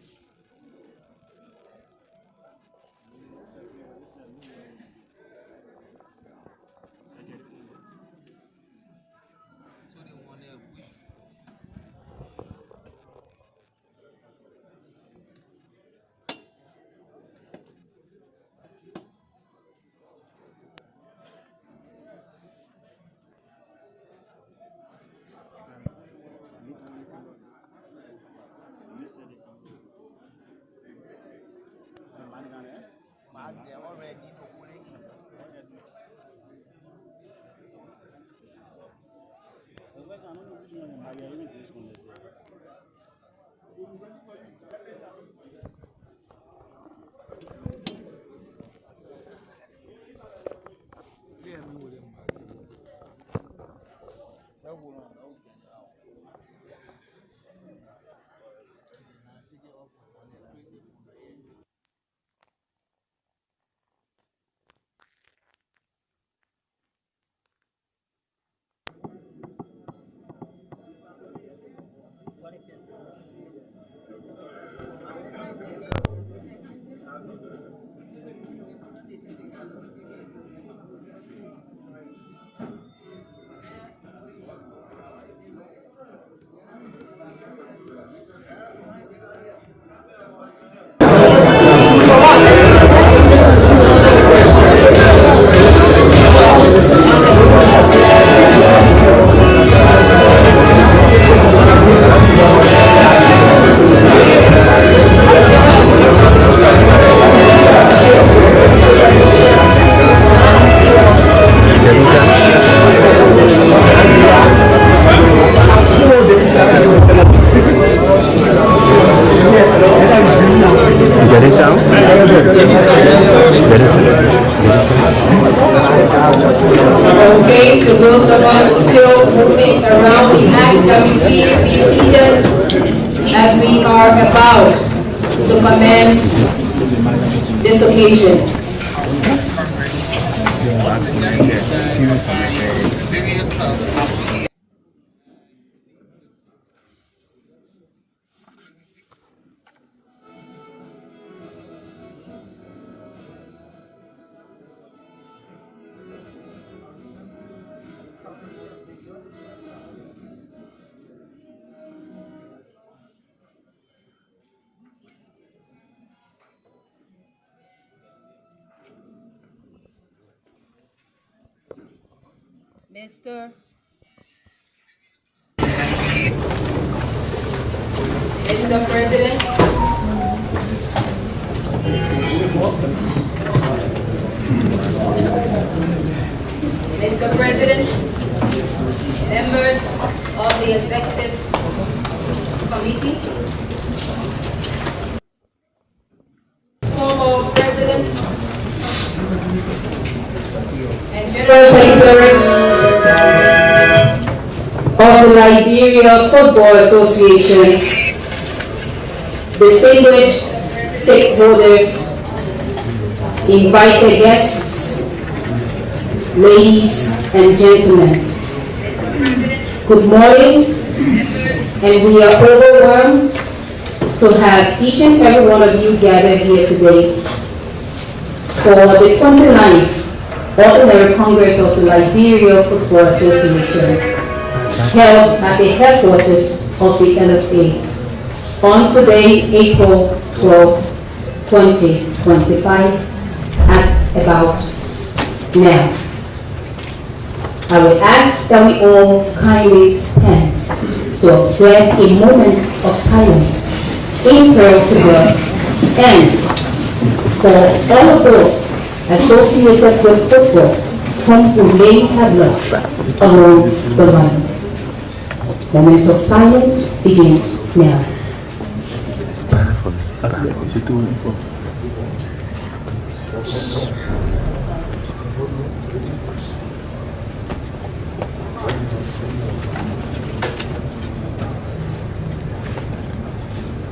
Okay, to those of us still moving around, we ask that we please be seated as we are about to commence this occasion. Mr. President, Mr. President, members of the Executive Committee, former presidents, and general secretaries of the Liberia Football Association, distinguished stakeholders, invited guests, ladies and gentlemen. Good morning, and we are overwhelmed to have each and every one of you gathered here today for the 29th Ordinary Congress of the Liberia Football Association, held at the headquarters of the LFA on today, April 12, 2025, at about now. I will ask that we all kindly stand to observe a moment of silence in prayer to God and for all of those associated with football whom we may have lost along the line. Moment of silence begins now.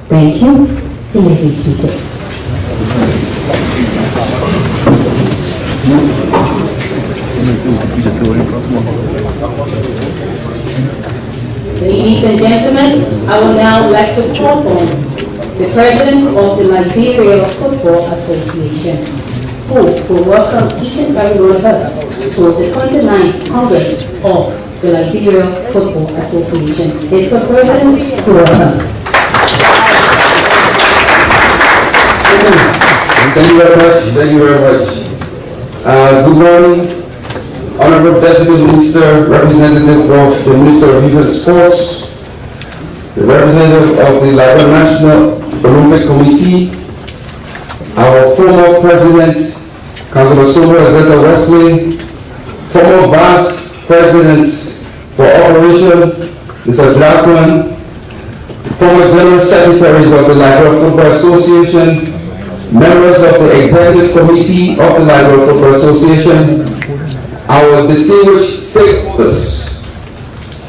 Thank you. You may be seated. Ladies and gentlemen, I would now like to call on the President of the Liberia Football Association, who will welcome each and every one of us to the 29th Congress of the Liberia Football Association. Mr. President, welcome. Thank you very much. Thank you very much. Good morning, Honorable Deputy Minister, representative of the Minister of Youth and Sports, the representative of the Liberia National Olympic Committee, our former President, Councilor Sobo Zeta Wesley, former Vice President for Operation, Mr. Jackman, former General Secretaries of the Liberia Football Association, members of the Executive Committee of the Liberia Football Association, our distinguished stakeholders,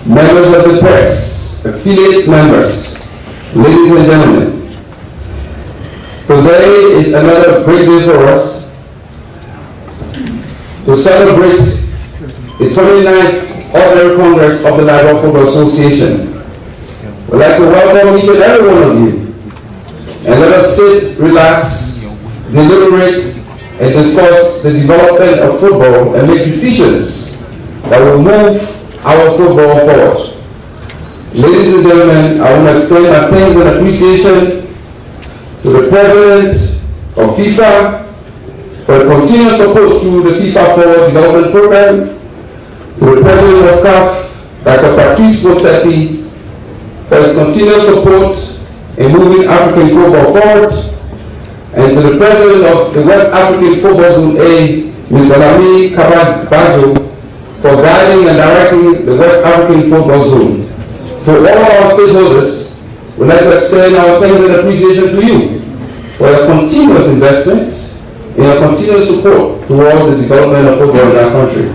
members of the press, affiliate members, ladies and gentlemen. Today is another great day for us to celebrate the 29th Ordinary Congress of the Liberia Football Association. We'd like to welcome each and every one of you, and let us sit, relax, deliberate, and discuss the development of football and make decisions that will move our football forward. Ladies and gentlemen, I want to extend my thanks and appreciation to the President of FIFA for the continuous support through the FIFA Forward Development Program, to the President of CAF, Dr. Patrice Motsepe, for his continuous support in moving African football forward, and to the President of the West African Football Zone A, Mr. Lami Kabajo, for guiding and directing the West African Football Zone. To all our stakeholders, we'd like to extend our thanks and appreciation to you for your continuous investments and your continuous support towards the development of football in our country.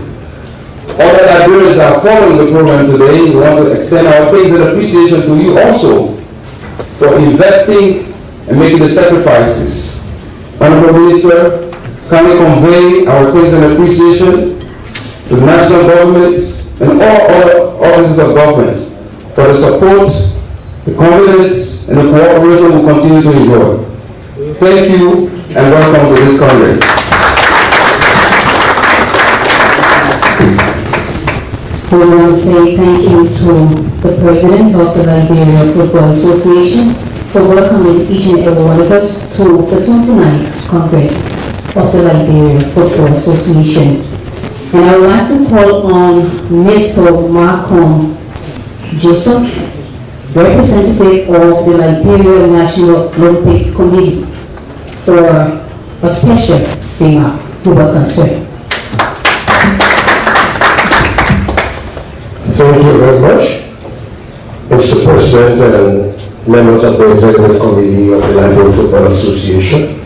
All the Liberians are following the program today. We want to extend our thanks and appreciation to you also for investing and making the sacrifices. Honorable Minister, can we convey our thanks and appreciation to the national government and all other offices of government for the support, the confidence, and the cooperation we continue to enjoy. Thank you and welcome to this Congress. We want to say thank you to the President of the Liberia Football Association for welcoming each and every one of us to the 29th Congress of the Liberia Football Association. And I would like to call on Mr. Malcolm Joseph, representative of the Liberia National Olympic Committee, for a special remark. You're welcome, sir. Thank you very much, Mr. President and members of the Executive Committee of the Liberia Football Association,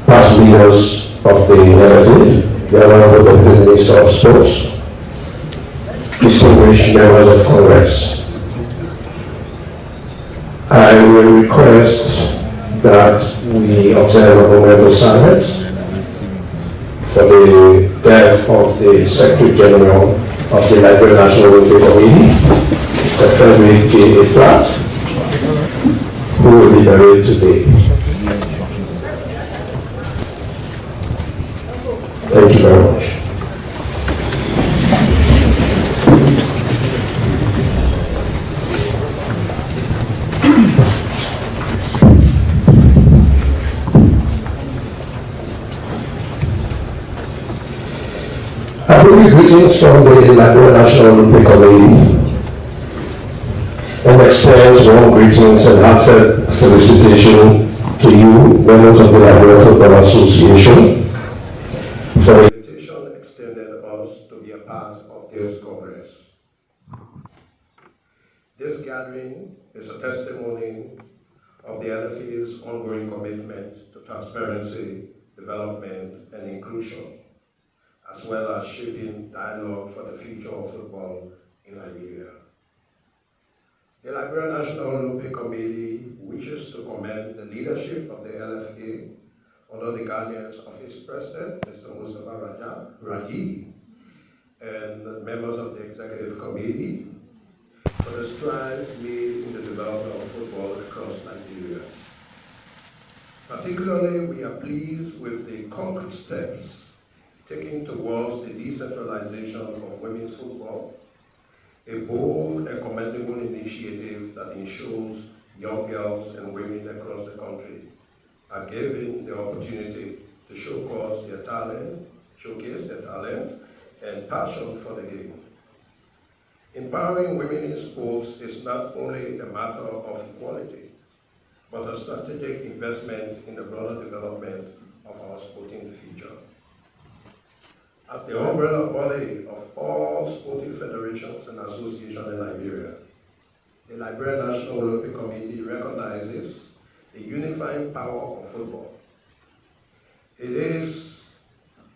past leaders of the LFA, the Honorable Deputy Minister of Sports, distinguished members of Congress. I will request that we observe a moment of silence for the death of the Secretary General of the Liberia National Olympic Committee, Mr. Frederick J. Platt, who will be buried today. Thank you very much. I bring you greetings from the Liberia National Olympic Committee. and extends warm greetings and heartfelt felicitation to you, members of the Liberia Football Association, for the invitation extended us to be a part of this Congress. This gathering is a testimony of the LFA's ongoing commitment to transparency, development, and inclusion, as well as shaping dialogue for the future of football in Liberia. The Liberia National Olympic Committee wishes to commend the leadership of the LFA under the guidance of its president, Mr. Mustafa Raji, and the members of the executive committee for the strides made in the development of football across Nigeria. Particularly, we are pleased with the concrete steps taken towards the decentralization of women's football, a bold and commendable initiative that ensures young girls and women across the country are given the opportunity to showcase their talent and passion for the game. Empowering women in sports is not only a matter of equality, but a strategic investment in the broader development of our sporting future. As the umbrella body of all sporting federations and associations in Liberia, the Liberia National Olympic Committee recognizes the unifying power of football. It is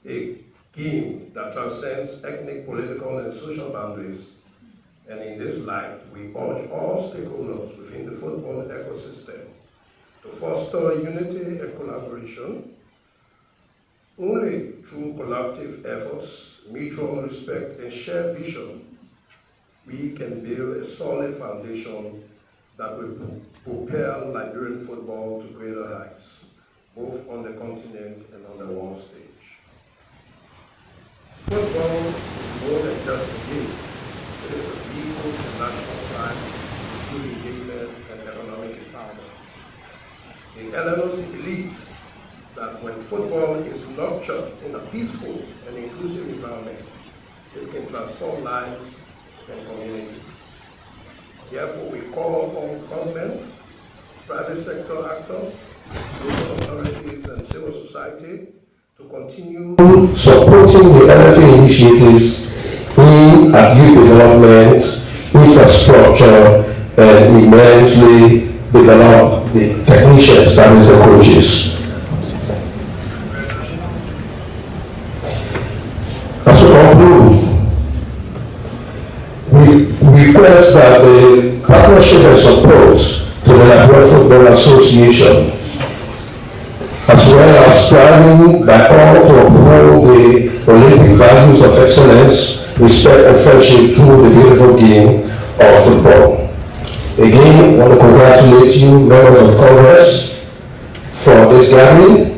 a game that transcends ethnic, political, and social boundaries, and in this light, we urge all stakeholders within the football ecosystem to foster unity and collaboration. Only through collective efforts, mutual respect, and shared vision, we can build a solid foundation that will propel Liberian football to greater heights, both on the continent and on the world stage. Football is more than just a game. It is a vehicle for national pride, through engagement and economic empowerment. The LNOC believes that when football is nurtured in a peaceful and inclusive environment, it can transform lives and communities. Therefore, we call on government, private sector actors, local authorities, and civil society to continue supporting the LFA initiatives in youth development, infrastructure, and immensely develop the technicians, that is the coaches. As we conclude, we request that the partnership and support to the Liberia Football Association, as well as striving by all to uphold the Olympic values of excellence, respect and friendship through the beautiful game of football. Again, I want to congratulate you, members of Congress, for this gathering,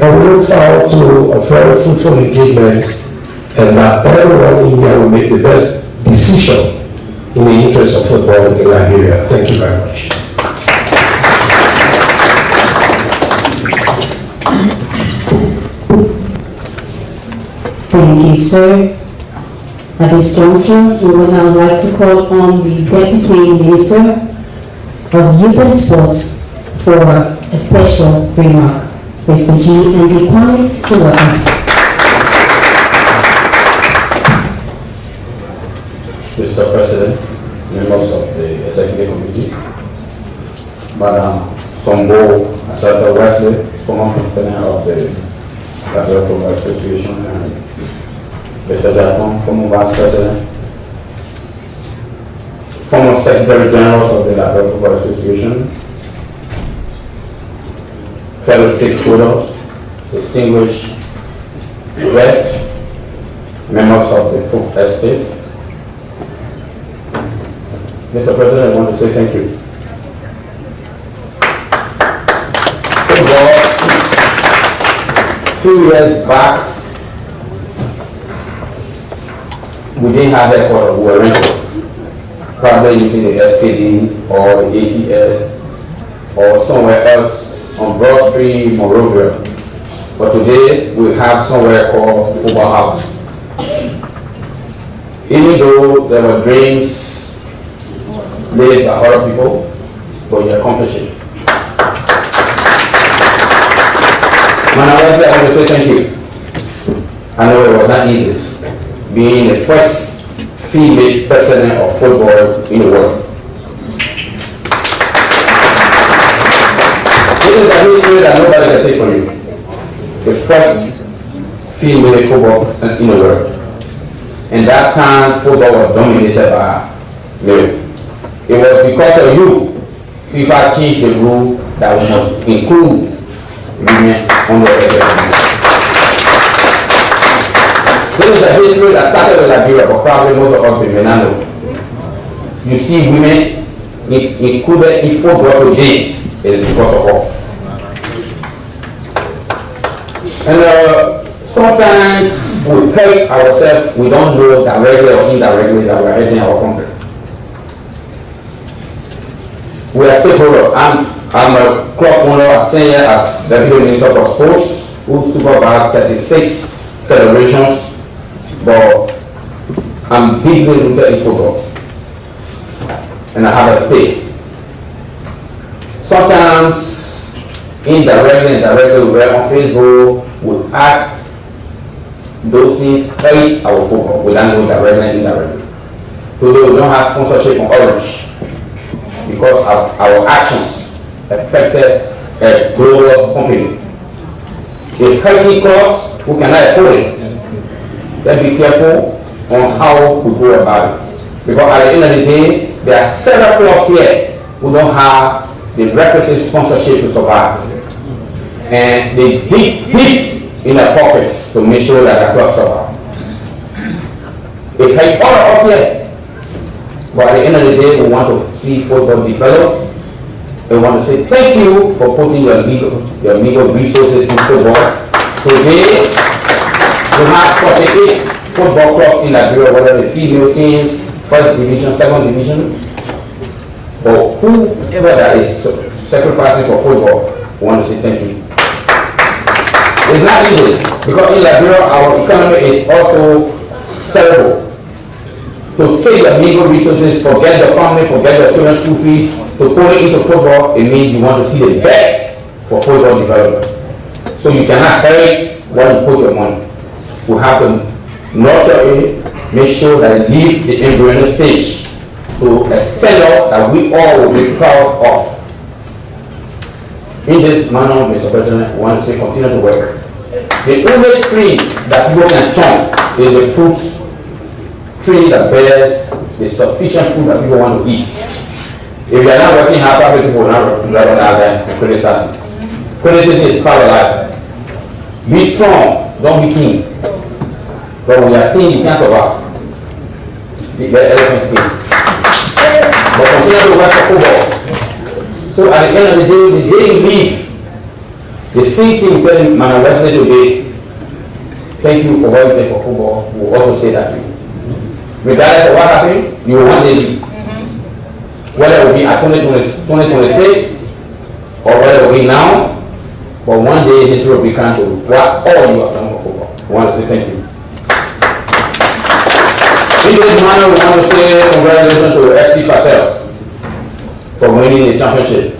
and we look forward to a very fruitful engagement, and that everyone in here will make the best decision in the interest of football in Liberia. Thank you very much. Thank you, sir. At this juncture, we would now like to call on the Deputy Minister of Youth and Sports for a special remark. Mr. G. and D. Kwame, you're welcome. Mr. President, members of the Executive Committee, Madam Sombo Asata Wesley, former commissioner of the Liberia Football Association, and Mr. Jackson, former Vice President, former Secretary General of the Liberia Football Association, fellow stakeholders, distinguished guests, members of the Food Estate. Mr. President, I want to say thank you. Football, 2 years back, we didn't have headquarters, we were rented. Probably using the SKD or the ATS or somewhere else on Broad Street, Monrovia. But today, we have somewhere called Football House. Even though there were dreams led by other people, but you accomplished it. Honestly, I want to say thank you. I know it was not easy being the first female president of football in the world. This is a history that nobody can take from you. The first female football in the world. And that time, football was dominated by male. It was because of you, FIFA changed the rule that we must include women on the second. This is a history that started with Liberia, but probably most of us may not know. You see women included in football today is because of her. And sometimes we hurt ourselves, we don't know directly or indirectly that we are hurting our country. We are stakeholders. I'm a club owner, I stay here as Deputy Minister for Sports, who supervise 36 federations, but I'm deeply rooted in football. And I have a stake. Sometimes, indirectly and directly, we were on Facebook, we act those things hurt our football without knowing directly and indirectly. Today, we don't have sponsorship from Orange because our actions affected a global company. The hurting clubs who cannot afford it, let's be careful on how we go about it. Because at the end of the day, there are several clubs here who don't have the requisite sponsorship to survive. And they dig deep in their pockets to make sure that the clubs survive. It hurts all of us here. But at the end of the day, we want to see football develop. We want to say thank you for putting your legal resources in football. Today, we have 48 football clubs in Liberia, whether the female teams, first division, second division, or whoever that is sacrificing for football, we want to say thank you. It's not easy, because in Liberia, our economy is also terrible. To take your legal resources, forget your family, forget your children's school fees, to put it into football, it means you want to see the best for football development. So you cannot hurt where you put your money. We have to nurture it, make sure that it leaves the embryonic stage to a standard that we all will be proud of. In this manner, Mr. President, I want to say continue to work. The only tree that people can chomp is the fruits tree that bears the sufficient food that people want to eat. If you are not working hard, probably people will not run out there and criticize you. Criticism is part of life. Be strong, don't be team. But when you are team, you can't survive. The elephant skin. But continue to work for football. So at the end of the day you leave, the same team telling Man Wesley today, thank you for what you did for football, we will also say that. Regardless of what happened, you will one day leave. Whether it will be at 2026 or whether it will be now, but one day this will become to what all you have done for football. We want to say thank you. In this manner, we want to say congratulations to FC Facel for winning the championship.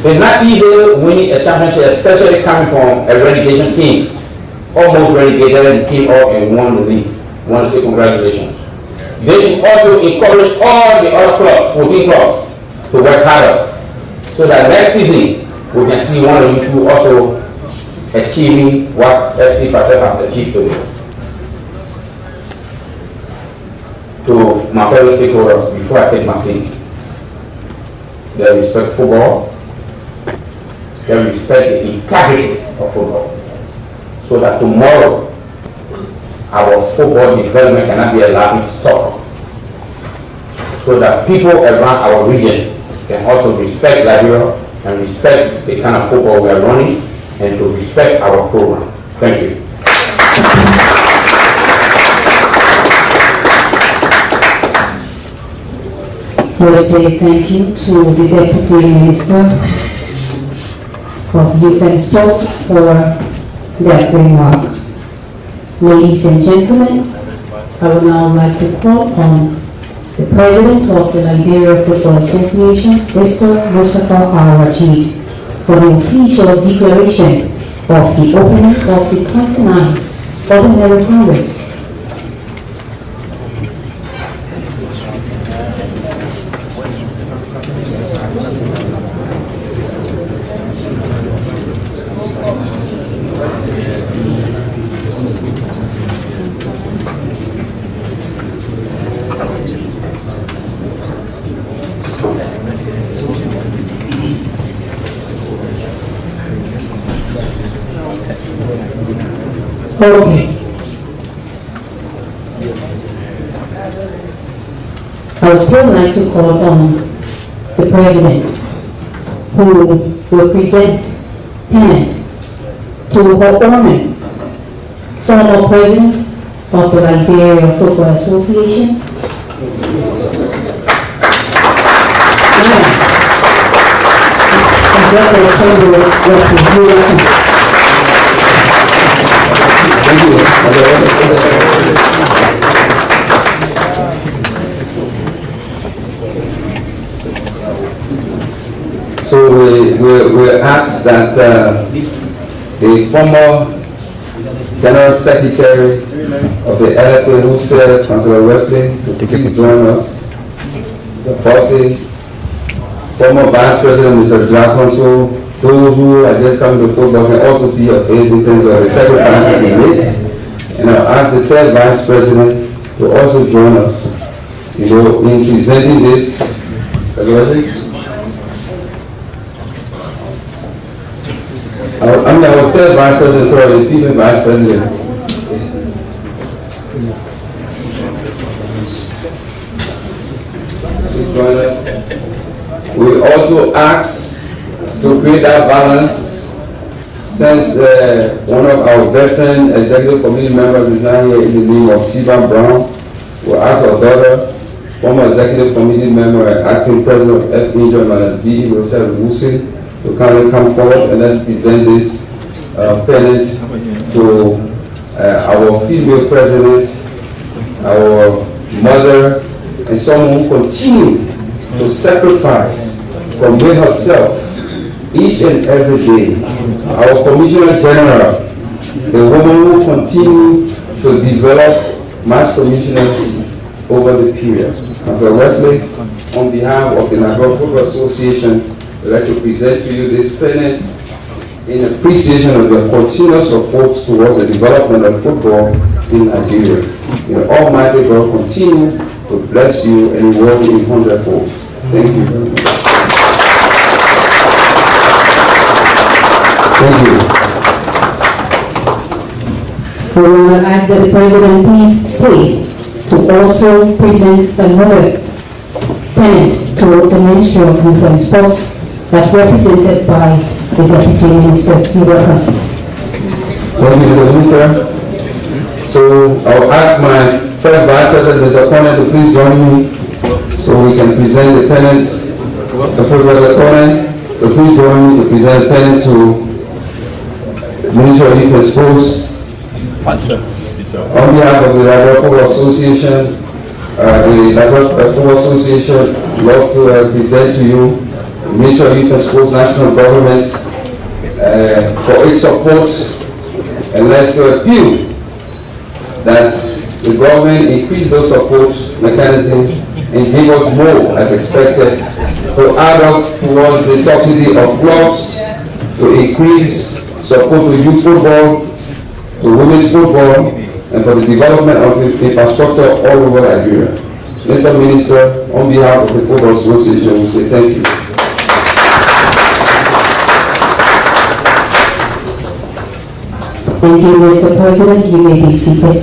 It's not easy winning a championship, especially coming from a relegation team. Almost relegated and came up and won the league. I want to say congratulations. They should also encourage all the other clubs, 14 clubs, to work harder so that next season we can see one of you two also achieving what FC Facel have achieved today. To my fellow stakeholders, before I take my seat, they respect football, they respect the integrity of football. So that tomorrow our football development cannot be a laughing stock. So that people around our region can also respect Liberia and respect the kind of football we are running and to respect our program. Thank you. We say thank you to the Deputy Minister of Youth and Sports for that remark. Ladies and gentlemen, I would now like to call on the President of the Liberia Football Association, Mr. Mustafa Al-Rajid, for the official declaration of the opening of the 29th Ordinary Congress. Okay. I would still like to call on the President, who will present pennant to her honor, former President of the Liberia Football Association, Executive Assembly, Wesley. Thank you. So we ask that the former General Secretary of the LFA who served Councilor Wesley to please join us. Mr. Bossy, former Vice President Mr. Draconso, those who are just coming to football can also see your face in terms of the sacrifices you made. And I'll ask the third Vice President to also join us, in presenting this. Our third Vice President, sorry, the female Vice President. Please join us. We also ask to create that balance, since one of our veteran executive committee members is not here in the name of Sivan Brown, we'll ask our daughter, former executive committee member and acting president of FNJ Manaji, Rosel Wusin, to kindly come forward and let's present this pennant to our female president, our mother, and someone who continue to sacrifice from within herself each and every day. Our Commissioner General, the woman who continue to develop mass commissioners over the period. Councilor Wesley, on behalf of the Liberia Football Association, I'd like to present to you this pennant in appreciation of your continuous support towards the development of football in Liberia. May Almighty God continue to bless you and reward you in hundredfold. Thank you very much. Thank you. We will ask that the President please stay to also present another pennant to the Ministry of Youth and Sports, as represented by the Deputy Minister. You're welcome. Thank you, Mr. Minister. So I'll ask my first Vice President, Mr. Conan, to please join me so we can present the pennant. Professor Conan, to please join me to present the pennant to Ministry of Youth and Sports. On behalf of the Liberia Football Association, love to present to you the Ministry of Youth and Sports National Government for its support, and let's appeal that the government increase those support mechanisms and give us more as expected to add up towards the subsidy of clubs, to increase support to youth football, to women's football, and for the development of the infrastructure all over Liberia. Mr. Minister, on behalf of the Football Association, we say thank you. Thank you, Mr. President. You may be seated.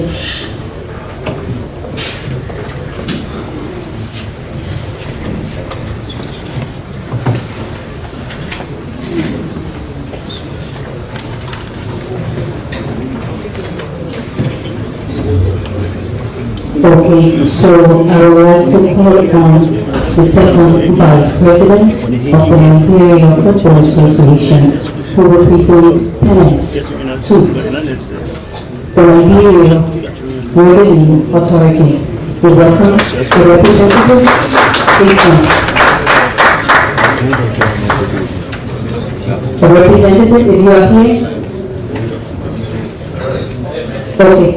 Okay, so I would like to call on the second Vice President of the Liberia Football Association, who will present pennants to the Liberia Revenue Authority. We welcome the representative. Please come. The representative, if you are here. Okay.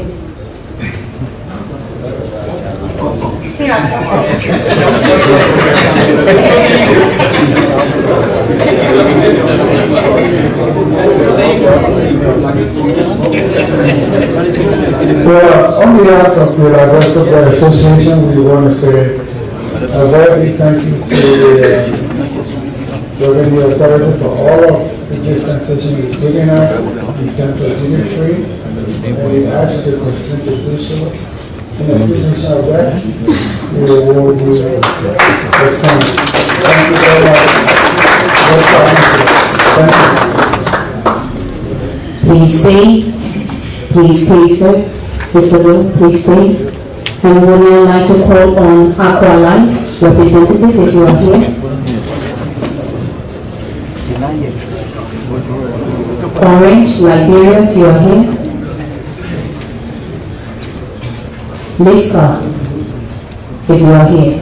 Well, on behalf of the Liberia Football Association, we want to say a very big thank you to the Revenue Authority for all of the dispensation you've given us in terms of duty free, and we ask you to continue to do so. In appreciation of that, we award you this point. Thank you very much. Thank you. Please stay. Please stay, sir. Mr. Will, please stay. And we would now like to call on Aqua Life representative, if you are here. Orange, Liberia, if you are here. Liska, if you are here.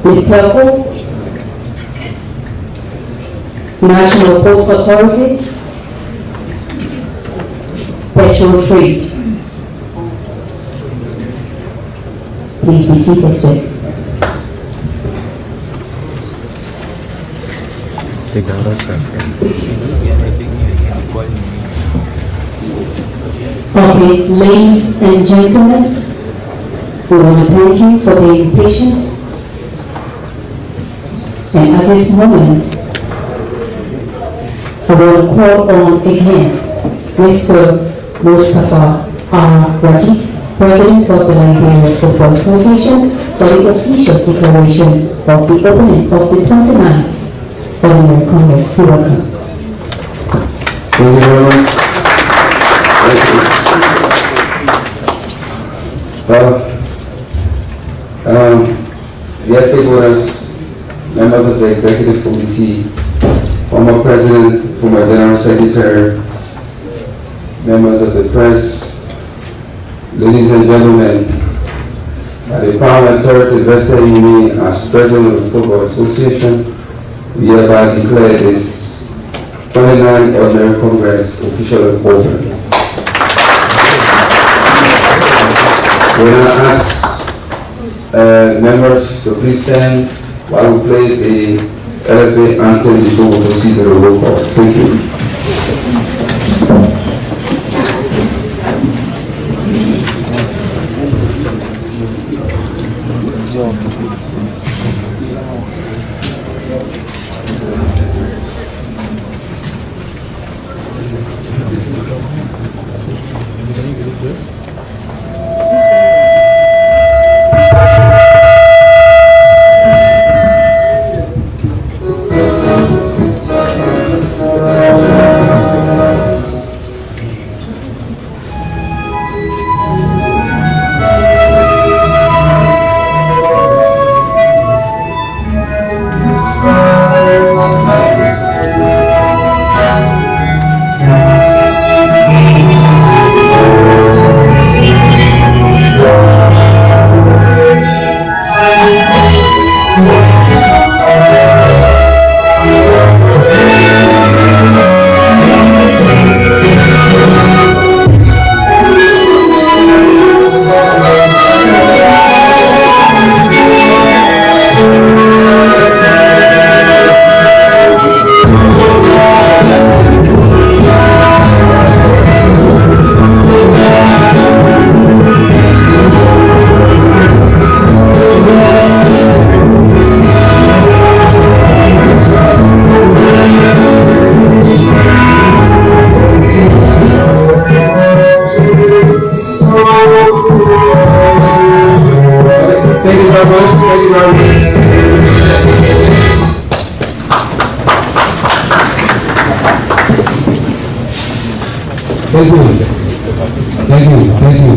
Litaco, National Port Authority, Petrol Trade. Please be seated, sir. Okay, ladies and gentlemen, we want to thank you for being patient. And at this moment, I will call on again Mr. Mustafa R. Rajit, President of the Liberia Football Association, for the official declaration of the opening of the 29th Ordinary Congress. You're welcome. Thank you very much. Thank you. Well, dear stakeholders, members of the Executive Committee, former President, former General Secretary, members of the press, ladies and gentlemen, by the power and authority vested in me as President of the Football Association, we hereby declare this 29th Ordinary Congress officially open. We now ask members to please stand while we play the LFA anthem before we proceed to the roll call. Thank you. Thank you. Thank you. Thank you.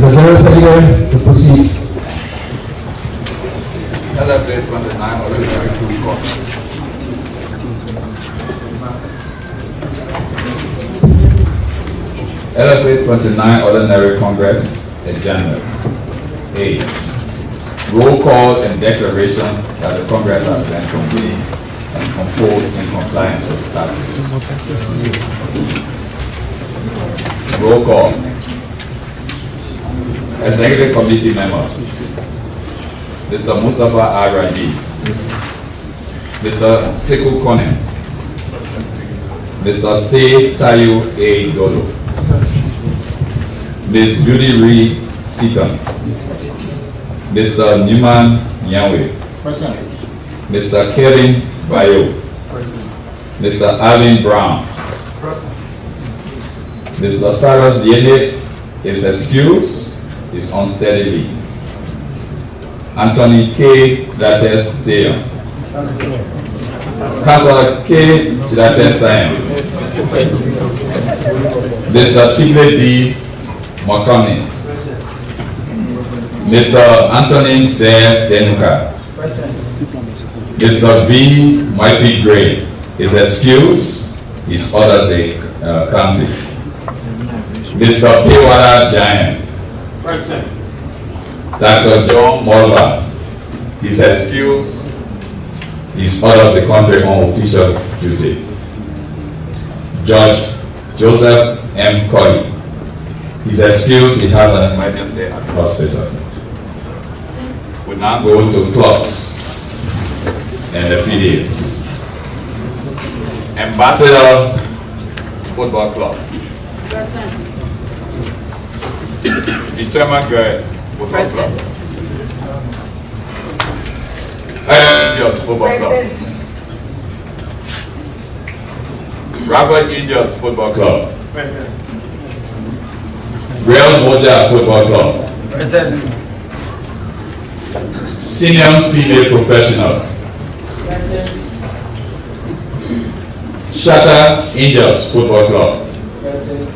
The General Secretary to proceed. LFA 29 already having to record. LFA 29 Ordinary Congress adjourned. A. Roll call and declaration that the Congress has been convened and composed in compliance with statutes. Roll call. Executive Committee members. Mr. Mustafa R. Raji. Mr. Sekou Kone. Mr. C. Tayo A. Dolo. Ms. Judy Reed Seaton. Mr. Newman Nyawe. Present. Mr. Kevin Bayo. Mr. Alvin Brown. Present. Mr. Cyrus Diene is excused, is on steady leave. Anthony K. Chidates Sayon. Councilor K. Chidates Sayon. Mr. Tible D. Makoni. Mr. Anthony C. Denuka. Present. Mr. V. Mikey Gray is excused, is ordered the council. Mr. Pewara Giant. Present. Dr. John Molva is excused, is ordered the country on official duty. Judge Joseph M. Colley is excused, he has an emergency at the hospital. We now go to clubs and affiliates. Ambassador Football Club. Determined Girls Football Club. Angels Football Club. Rabbit Angels Football Club. Present. Real Moja Football Club. Present. Senior Female Professionals. Present. Shatter Angels Football Club. Present.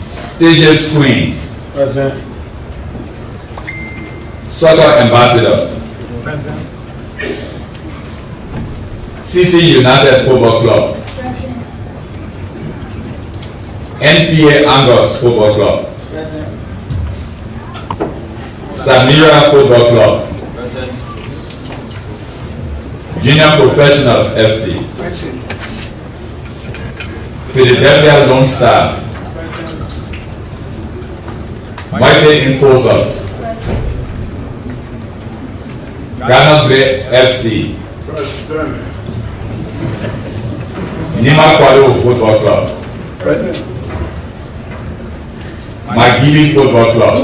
Stages Queens. Present. Soccer Ambassadors. Present. CC United Football Club. NPA Angus Football Club. Present. Samira Football Club. Present. Junior Professionals FC. Present. Philadelphia Lone Star. Mighty Enforcers. Ghana's Bay FC. Nima Kwado Football Club. Present. Magili Football Club.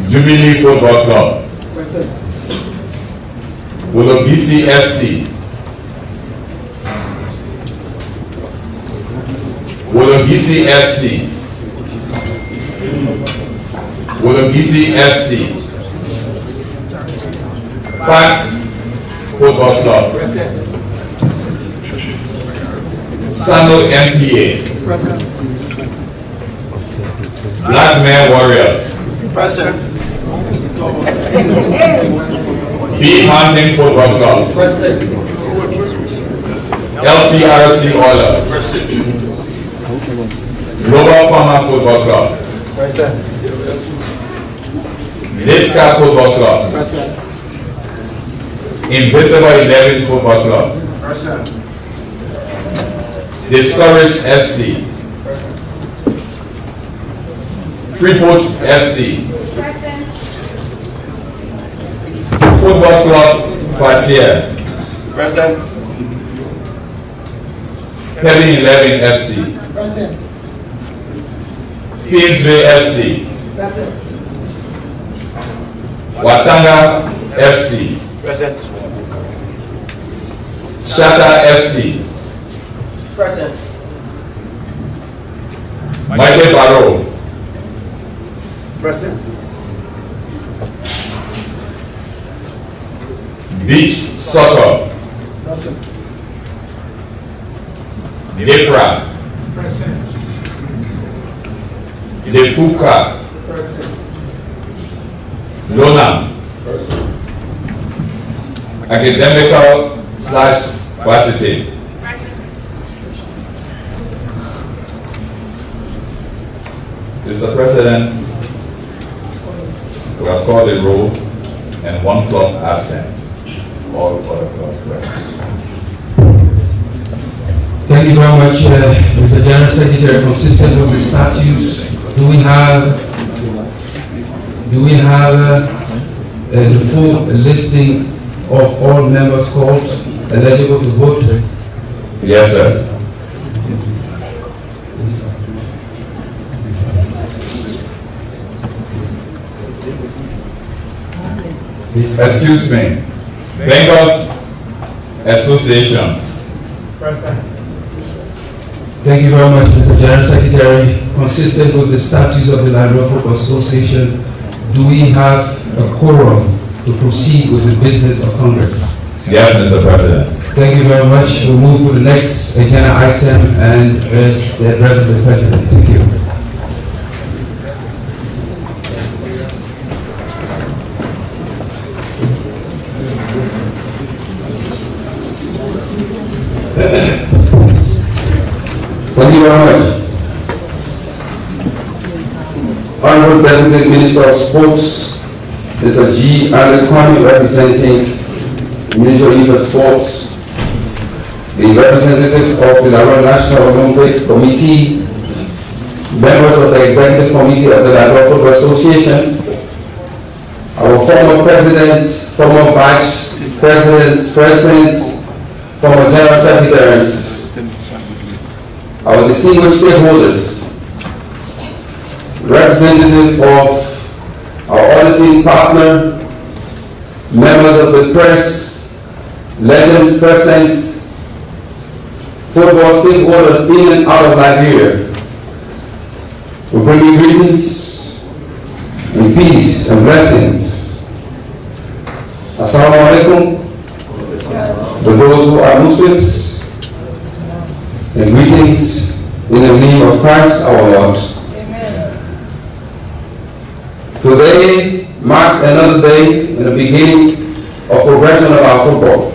Jubilee Football Club. Present. Wolobisi FC. Wolobisi FC. Wolobisi FC. Pax Football Club. Sano MPA. Black Man Warriors. Present. B Mountain Football Club. Present. LPRC Oilers. Global Farmer Football Club. Present. Liska Football Club. Present. Invisible 11 Football Club. Present. Discouraged FC. Freeport FC. Football Club Fassier. Present. Heavy 11 FC. Present. Queensway FC. Present. Watanga FC. Present. Shatter FC. Present. Michael Barrow. Present. Beach Soccer. Present. Nefra. Present. Lefuka. Present. Lona. Academical / Varsity. Mr. President, we have called the roll and one club absent. All other clubs present. Thank you very much, Mr. General Secretary. Consistent with the statutes, do we have the full listing of all members called eligible to vote? Yes, sir. Excuse me. Bengals Association. Thank you very much, Mr. General Secretary. Consistent with the statutes of the Liberia Football Association, do we have a quorum to proceed with the business of Congress? Yes, Mr. President. Thank you very much. We'll move to the next agenda item, and there's the address of the President. Thank you. Thank you very much. Honorable Deputy Minister of Sports, Mr. G. Allen Kwame, representing Ministry of Youth and Sports, the representative of the Liberia National Olympic Committee, members of the Executive Committee of the Liberia Football Association, our former President, former Vice Presidents, Presidents, former General Secretaries, our distinguished stakeholders, representative of our auditing partner, members of the press, legends present, football stakeholders in and out of Liberia. We bring you greetings and peace and blessings. Assalamu alaikum to those who are Muslims, and greetings in the name of Christ our Lord. Amen. Today marks another day in the beginning of progression of our football.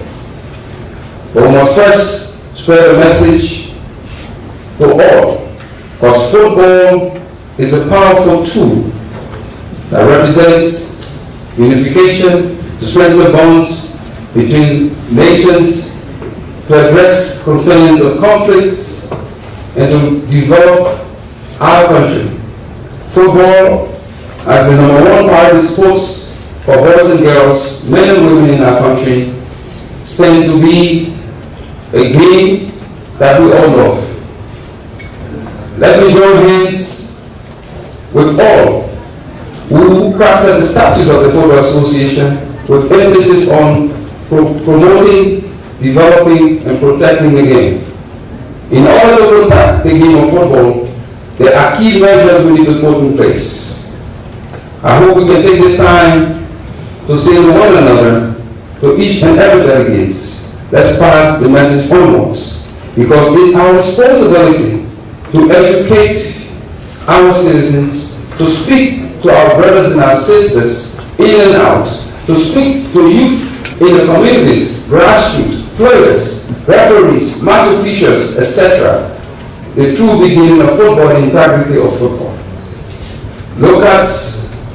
But we must first spread a message to all, because football is a powerful tool that represents unification, to strengthen the bonds between nations, to address concerns of conflicts, and to develop our country. Football, as the #1 priority sports for boys and girls, men and women in our country, stand to be a game that we all love. Let me join hands with all who crafted the statutes of the Football Association with emphasis on promoting, developing, and protecting the game. In order to protect the game of football, there are key measures we need to put in place. I hope we can take this time to say to one another, to each and every delegates, let's pass the message onwards, because it's our responsibility to educate our citizens, to speak to our brothers and our sisters in and out, to speak to youth in the communities, grassroots, players, referees, match officials, etc. The true beginning of football, the integrity of football. Look at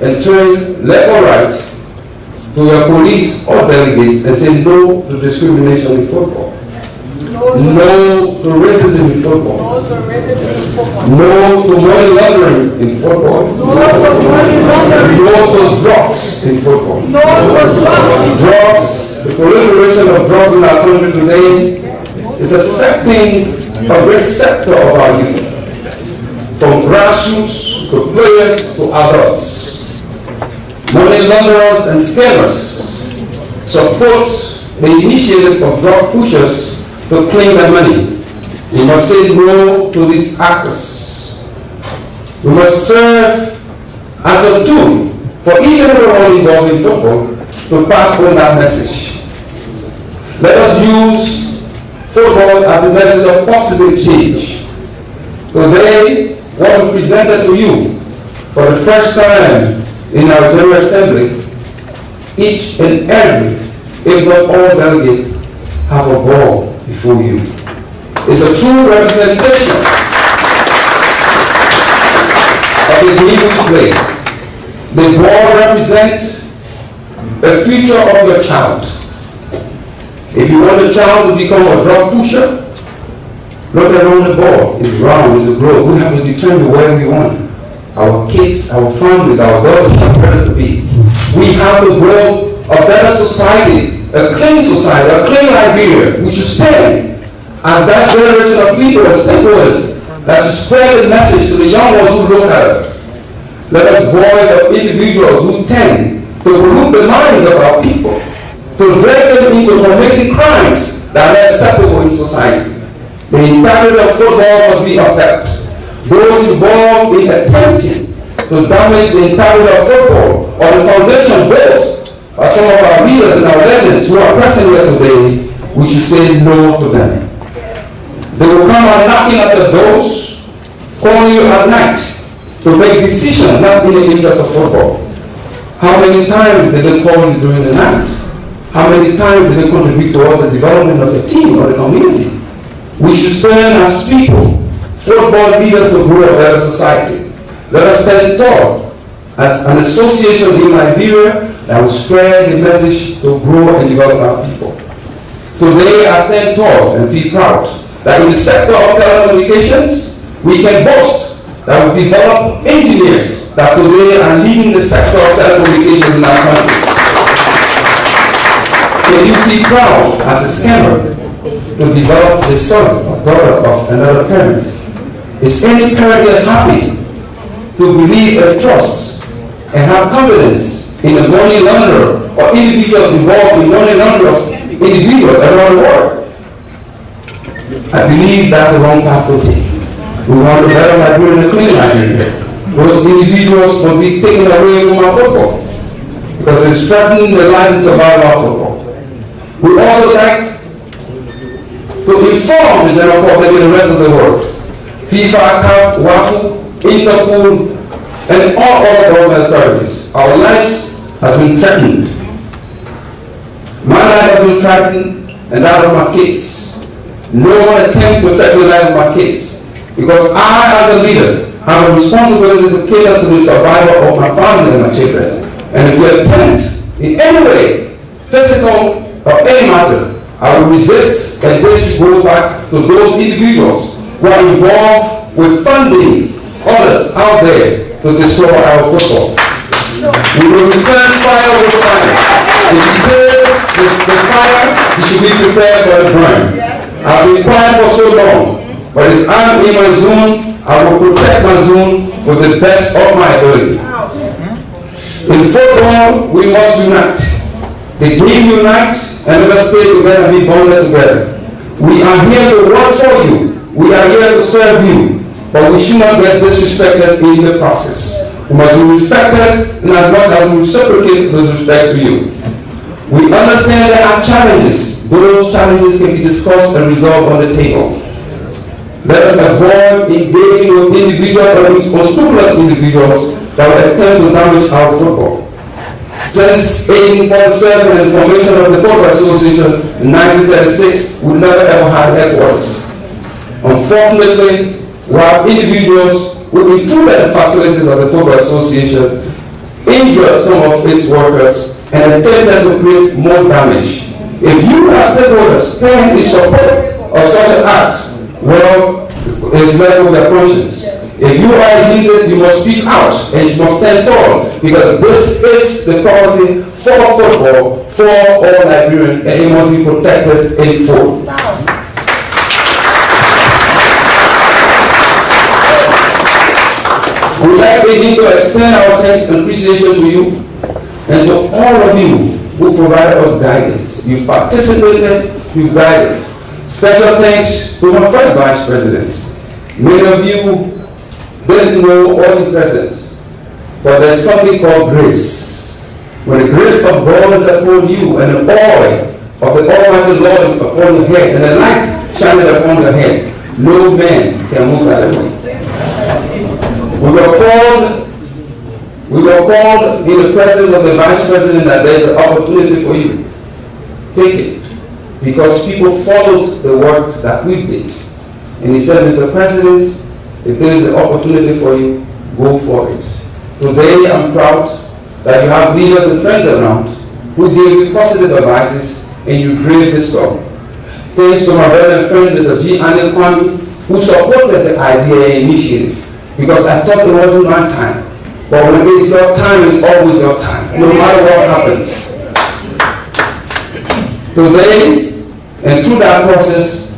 and turn left or right to your colleagues or delegates and say no to discrimination in football. No to racism in football. No to money laundering in football. No to drugs in football. Drugs, the proliferation of drugs in our country today is affecting a great sector of our youth, from grassroots to players to adults. Money launderers and scammers support the initiative of drug pushers to claim their money. We must say no to these actors. We must serve as a tool for each and everyone involved in football to pass on that message. Let us use football as a message of positive change. Today, what we presented to you for the first time in our General Assembly, each and every, if not all delegates, have a ball before you. It's a true representation of the game we play. The ball represents the future of your child. If you want the child to become a drug pusher, look around the ball. It's round, it's a globe. We have to determine where we want our kids, our families, our daughters, our parents to be. We have to grow a better society, a clean society, a clean Liberia. We should stand as that generation of people and stakeholders that should spread the message to the young ones who look at us. Let us avoid of individuals who tend to pollute the minds of our people, to drag them into committing crimes that are acceptable in society. The integrity of football must be upheld. Those involved in attempting to damage the integrity of football or the foundation built by some of our leaders and our legends who are present here today, we should say no to them. They will come out knocking at the doors, calling you at night to make decisions not in the interest of football. How many times did they call you during the night? How many times did they contribute towards the development of the team or the community? We should stand as people, football leaders, to grow a better society. Let us stand tall as an association in Liberia that will spread the message to grow and develop our people. Today I stand tall and feel proud that in the sector of telecommunications, we can boast that we develop engineers that today are leading the sector of telecommunications in our country. Can you feel proud as a scammer to develop the son or daughter of another parent? Is any parent yet happy to believe and trust and have confidence in a money launderer or individuals involved in money launderers, individuals around the world? I believe that's the wrong path to take. We want a better Liberia and a clean Liberia. Those individuals must be taken away from our football because it's threatening the life and survival of football. We also like to inform the general public and the rest of the world. FIFA, CAF, WAFU, Interpol, and all other government authorities. Our lives has been threatened. My life has been threatened and that of my kids. No one attempt to threaten the life of my kids because I, as a leader, have a responsibility to cater to the survival of my family and my children. And if you attempt in any way, physical or any matter, I will resist, and this should go back to those individuals who are involved with funding others out there to destroy our football. We will return fire with fire. If you prepare the fire, you should be prepared for the burn. I've been quiet for so long, but if I'm in my zone, I will protect my zone with the best of my ability. In football, we must unite. The game unites and let us stay together and be bonded together. We are here to work for you. We are here to serve you. But we should not get disrespected in the process. We must be respected in as much as we reciprocate with respect to you. We understand there are challenges. Those challenges can be discussed and resolved on the table. Let us avoid engaging with individuals or unscrupulous individuals that will attempt to damage our football. Since 1847 and the formation of the Football Association in 1936, we never ever had headquarters. Unfortunately, we have individuals who intruded the facilities of the Football Association, injured some of its workers, and attempted to create more damage. If you as stakeholders stand in support of such an act, well, it's left with your conscience. If you are innocent, you must speak out and you must stand tall because this is the property for football, for all Liberians, and it must be protected in full. We would like to extend our thanks and appreciation to you and to all of you who provided us guidance. You've participated, you've guided. Special thanks to my first Vice President. Many of you didn't know or wasn't present, but there's something called grace. When the grace of God is upon you and the oil of the Almighty Lord is upon your head and the light shining upon your head, no man can move that away. We were called in the presence of the Vice President that there is an opportunity for you. Take it. because people followed the work that we did. And he said, Mr. President, if there is an opportunity for you, go for it. Today, I'm proud that you have leaders and friends around who gave you positive advices and you braved the storm. Thanks to my brother and friend, Mr. G. Anil Kwame, who supported the idea initiative, because I thought it wasn't my time. But when it's your time, it's always your time, no matter what happens. Today, and through that process,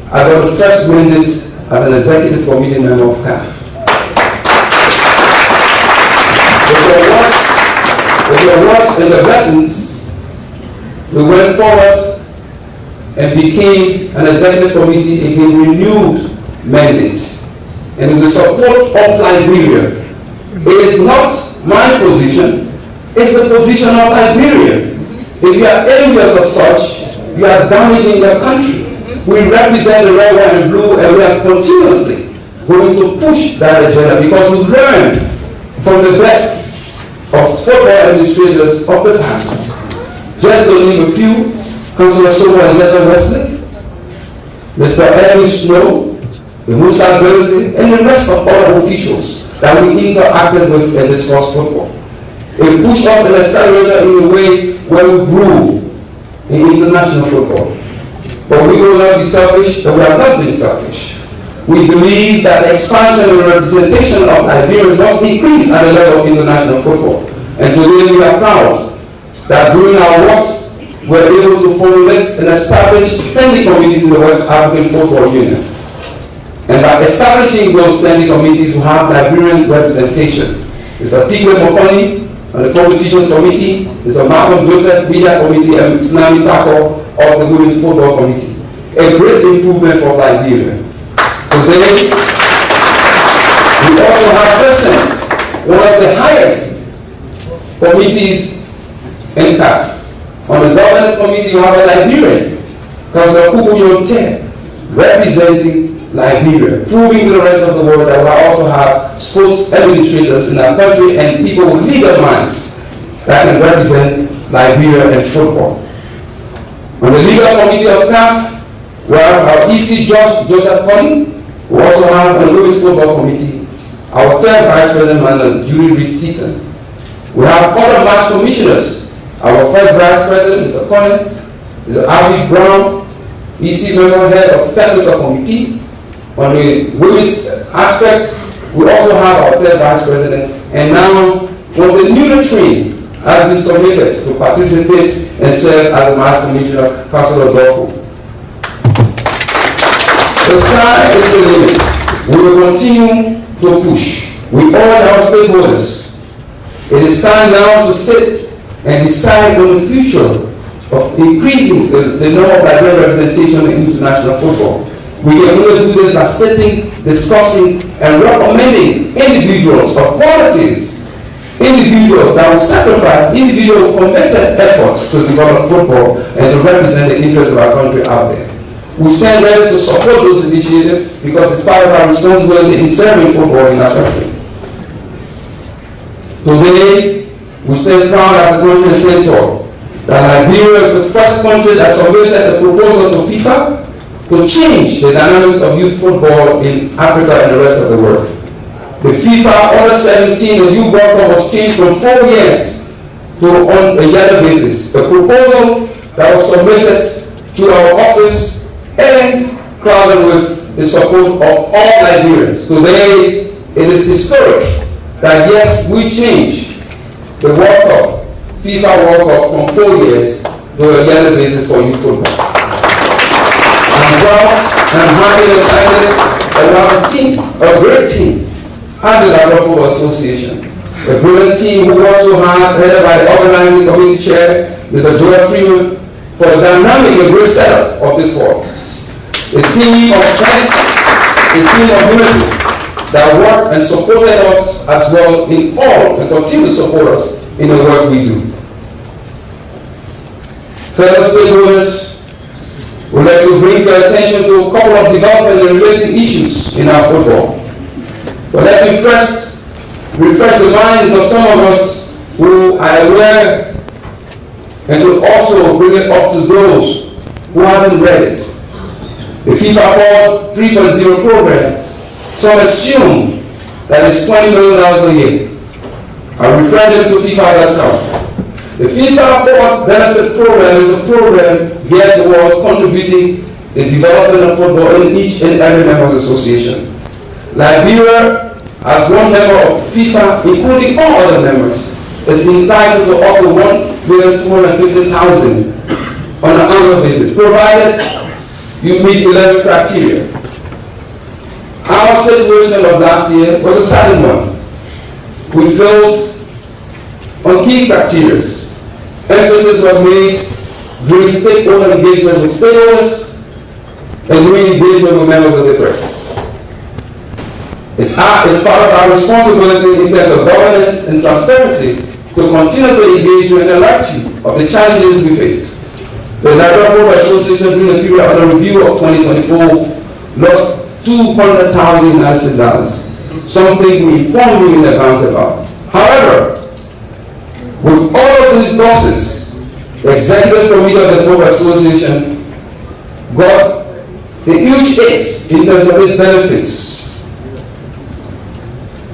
I got the first mandate as an executive committee member of CAF. With your works and the blessings, we went forward and became an executive committee again, renewed mandate. And with the support of Liberia, it is not my position, it's the position of Liberia. If you are envious of such, you are damaging your country. We represent the red, white, and blue, and we are continuously going to push that agenda because we've learned from the best of football administrators of the past. Just to name a few, Councillor Soma Zeta Wesley, Mr. Edwin Snow, the Musa Ability, and the rest of all officials that we interacted with and discussed football. It pushed us and accelerated in a way where we grew in international football. But we will not be selfish, and we have not been selfish. We believe that the expansion and representation of Liberians must increase at the level of international football. And today we are proud that during our works, we are able to formulate and establish standing committees in the West African Football Union. And by establishing those standing committees, we have Liberian representation. Mr. Tigwe Mokoni on the competitions committee, Mr. Malcolm Joseph Media Committee, and Mr. Nami Tako of the Women's Football Committee. A great improvement for Liberia. Today, we also have present one of the highest committees in CAF. On the governance committee, you have a Liberian, Councillor Kubuyonte, representing Liberia, proving to the rest of the world that we also have sports administrators in our country and people with legal minds that can represent Liberia and football. On the legal committee of CAF, we have our EC Joseph Collin. We also have on the Women's Football Committee our third Vice President, Madam Judy Reed Seaton. We have other match commissioners. Our first Vice President, Mr. Collin, Mr. Abby Brown, EC member head of Technical Committee. On the women's aspect, we also have our third Vice President. And now, when the newly trained has been submitted to participate and serve as a match commissioner, Councillor Dorko. The sky is the limit. We will continue to push. We urge our stakeholders. It is time now to sit and decide on the future of increasing the number of Liberian representation in international football. We can only do this by sitting, discussing, and recommending individuals of qualities, individuals that will sacrifice individual committed efforts to develop football and to represent the interests of our country out there. We stand ready to support those initiatives because it's part of our responsibility in serving football in our country. Today, we stand proud as a country and stand tall that Liberia is the first country that submitted a proposal to FIFA to change the dynamics of youth football in Africa and the rest of the world. The FIFA Under 17 and Youth World Cup was changed from 4 years to on a yearly basis. The proposal that was submitted through our office and crowded with the support of all Liberians. Today, it is historic that yes, we changed the World Cup, FIFA World Cup from 4 years to a yearly basis for youth football. I'm proud and I'm happy and excited that we have a team, a great team, at the Liberia Football Association. A brilliant team who works so hard, headed by the organizing committee chair, Mr. Joel Freeman, for the dynamic and great setup of this sport. A team of strength, a team of unity that worked and supported us as well in all and continue to support us in the work we do. Fellow stakeholders, we'd like to bring your attention to a couple of development and related issues in our football. But let me first refresh the minds of some of us who are aware and to also bring it up to those who haven't read it. The FIFA 3.0 program, some assume that it's $20 million a year. I refer them to FIFA.com. The FIFA 4 benefit program is a program geared towards contributing the development of football in each and every members association. Liberia, as one member of FIFA, including all other members, is entitled to up to $1,250,000 on an annual basis, provided you meet 11 criteria. Our situation of last year was a certain one. We failed on key criteria. Emphasis was made during stakeholder engagement with stakeholders and during engagement with members of the press. It's part of our responsibility in terms of governance and transparency to continuously engage you and alert you of the challenges we faced. The Liberia Football Association during the period under review of 2024 lost $200,000 analysis dollars, something we informed you in advance about. However, with all of these losses, the executive committee of the Football Association got a huge hit in terms of its benefits.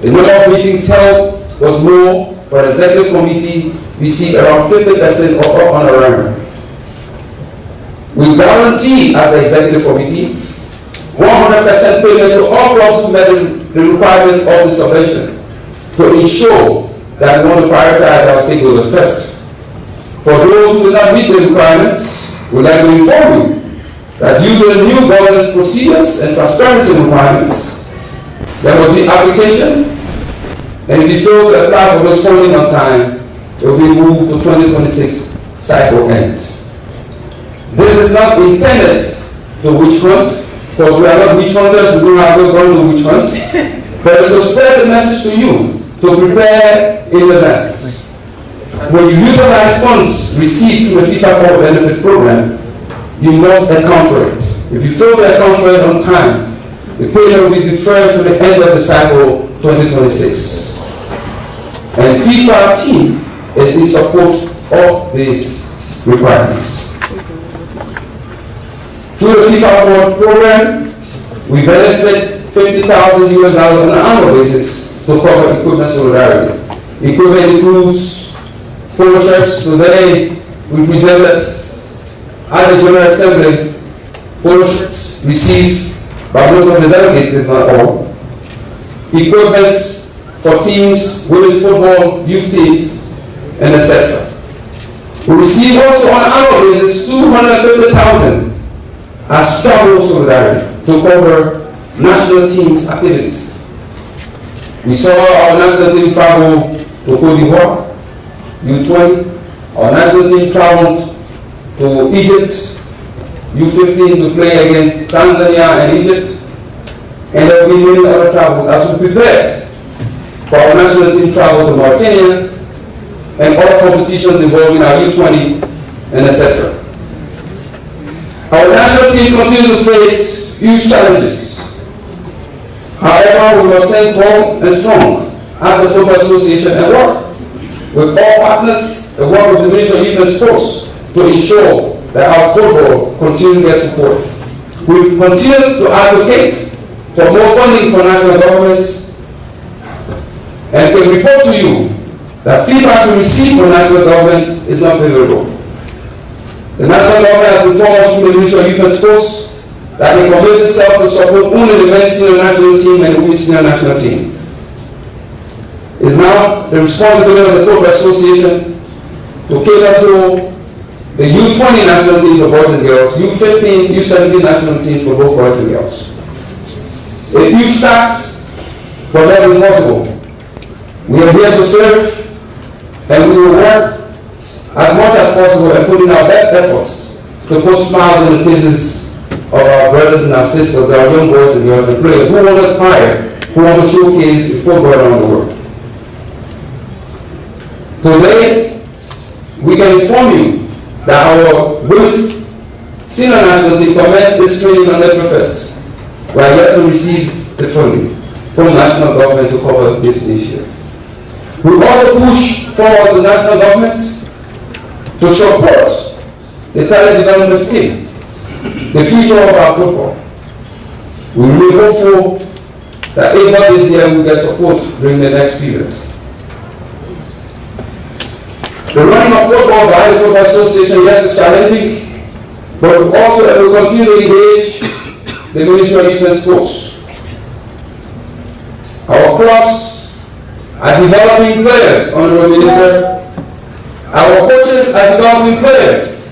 The number of meetings held was more, but the executive committee received around 50% of our honorarium. We guarantee as the executive committee 100% payment to all clubs who met the requirements of the subvention to ensure that we want to prioritize our stakeholders first. For those who did not meet the requirements, we'd like to inform you that due to the new governance procedures and transparency requirements, there must be application, and if you fail to apply for those funding on time, it will be moved to 2026 cycle end. This is not intended to witch hunt, because we are not witch hunters, we don't have no going to witch hunt, but it's to spread the message to you to prepare in advance. When you utilize funds received through the FIFA 4 benefit program, you must account for it. If you fail to account for it on time, the payment will be deferred to the end of the cycle 2026. And FIFA team is in support of these requirements. Through the FIFA 4 program, we benefit $50,000 on an annual basis to cover equipment solidarity. Equipment includes polo shirts. Today, we presented at the General Assembly polo shirts received by most of the delegates, if not all. Equipment for teams, women's football, youth teams, and etc. We receive also on an annual basis $250,000 as travel solidarity to cover national teams' activities. We saw our national team travel to Cote d'Ivoire, U20. Our national team traveled to Egypt, U15 to play against Tanzania and Egypt. And there will be many other travels as we prepared for our national team travel to Mauritania and other competitions involving our U20 and etc. Our national team continues to face huge challenges. However, we must stand tall and strong as the Football Association and work with all partners and work with the Ministry of Youth and Sports to ensure that our football continues to get support. We continue to advocate for more funding for national governments and can report to you that feedback we receive from national governments is not favorable. The national government has informed us through the Ministry of Youth and Sports that it commits itself to support only the men's senior national team and the women's senior national team. It is now the responsibility of the Football Association to cater to the U20 national team for boys and girls, U15, U17 national team for both boys and girls. A huge task, but that is possible. We are here to serve, and we will work as much as possible and put in our best efforts to put smiles on the faces of our brothers and our sisters, our young boys and girls and players who want to aspire, who want to showcase football around the world. Today, we can inform you that our women's senior national team commenced its training on April 1st. We are yet to receive the funding from national government to cover this initiative. We also push forward to national government to support the talent development scheme the future of our football. We remain hopeful that if not this year, we get support during the next period. The running of football by the Football Association, yes, is challenging, but we also will continue to engage the Ministry of Youth and Sports. Our clubs are developing players, Honorable Minister. Our coaches are developing players.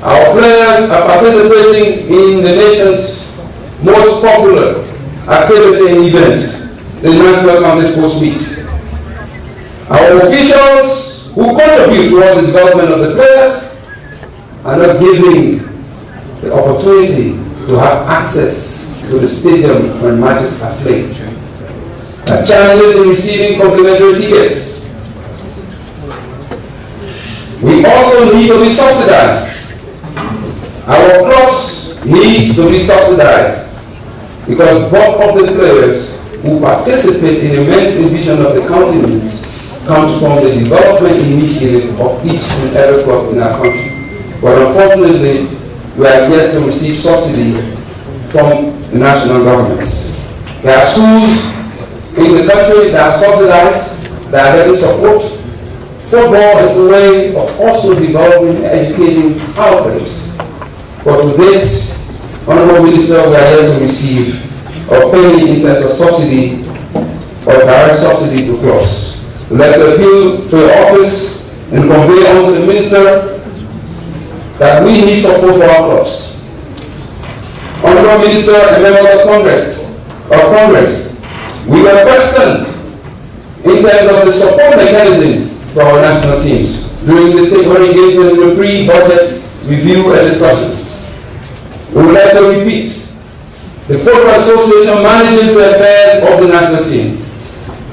Our players are participating in the nation's most popular activity and events, the National County Sports Meet. Our officials who contribute towards the development of the players are not giving the opportunity to have access to the stadium when matches are played. There are challenges in receiving complimentary tickets. We also need to be subsidized. Our clubs need to be subsidized because bulk of the players who participate in the men's division of the county leagues comes from the development initiative of each and every club in our country. But unfortunately, we are yet to receive subsidy from the national governments. There are schools in the country that are subsidized, that are getting support. Football is a way of also developing and educating our players. But to date, Honorable Minister, we are yet to receive or pay in terms of subsidy or direct subsidy to clubs. We'd like to appeal to your office and convey on to the Minister that we need support for our clubs. Honorable Minister and members of Congress, we were questioned in terms of the support mechanism for our national teams during the stakeholder engagement in the pre-budget review and discussions. We would like to repeat, the Football Association manages the affairs of the national team.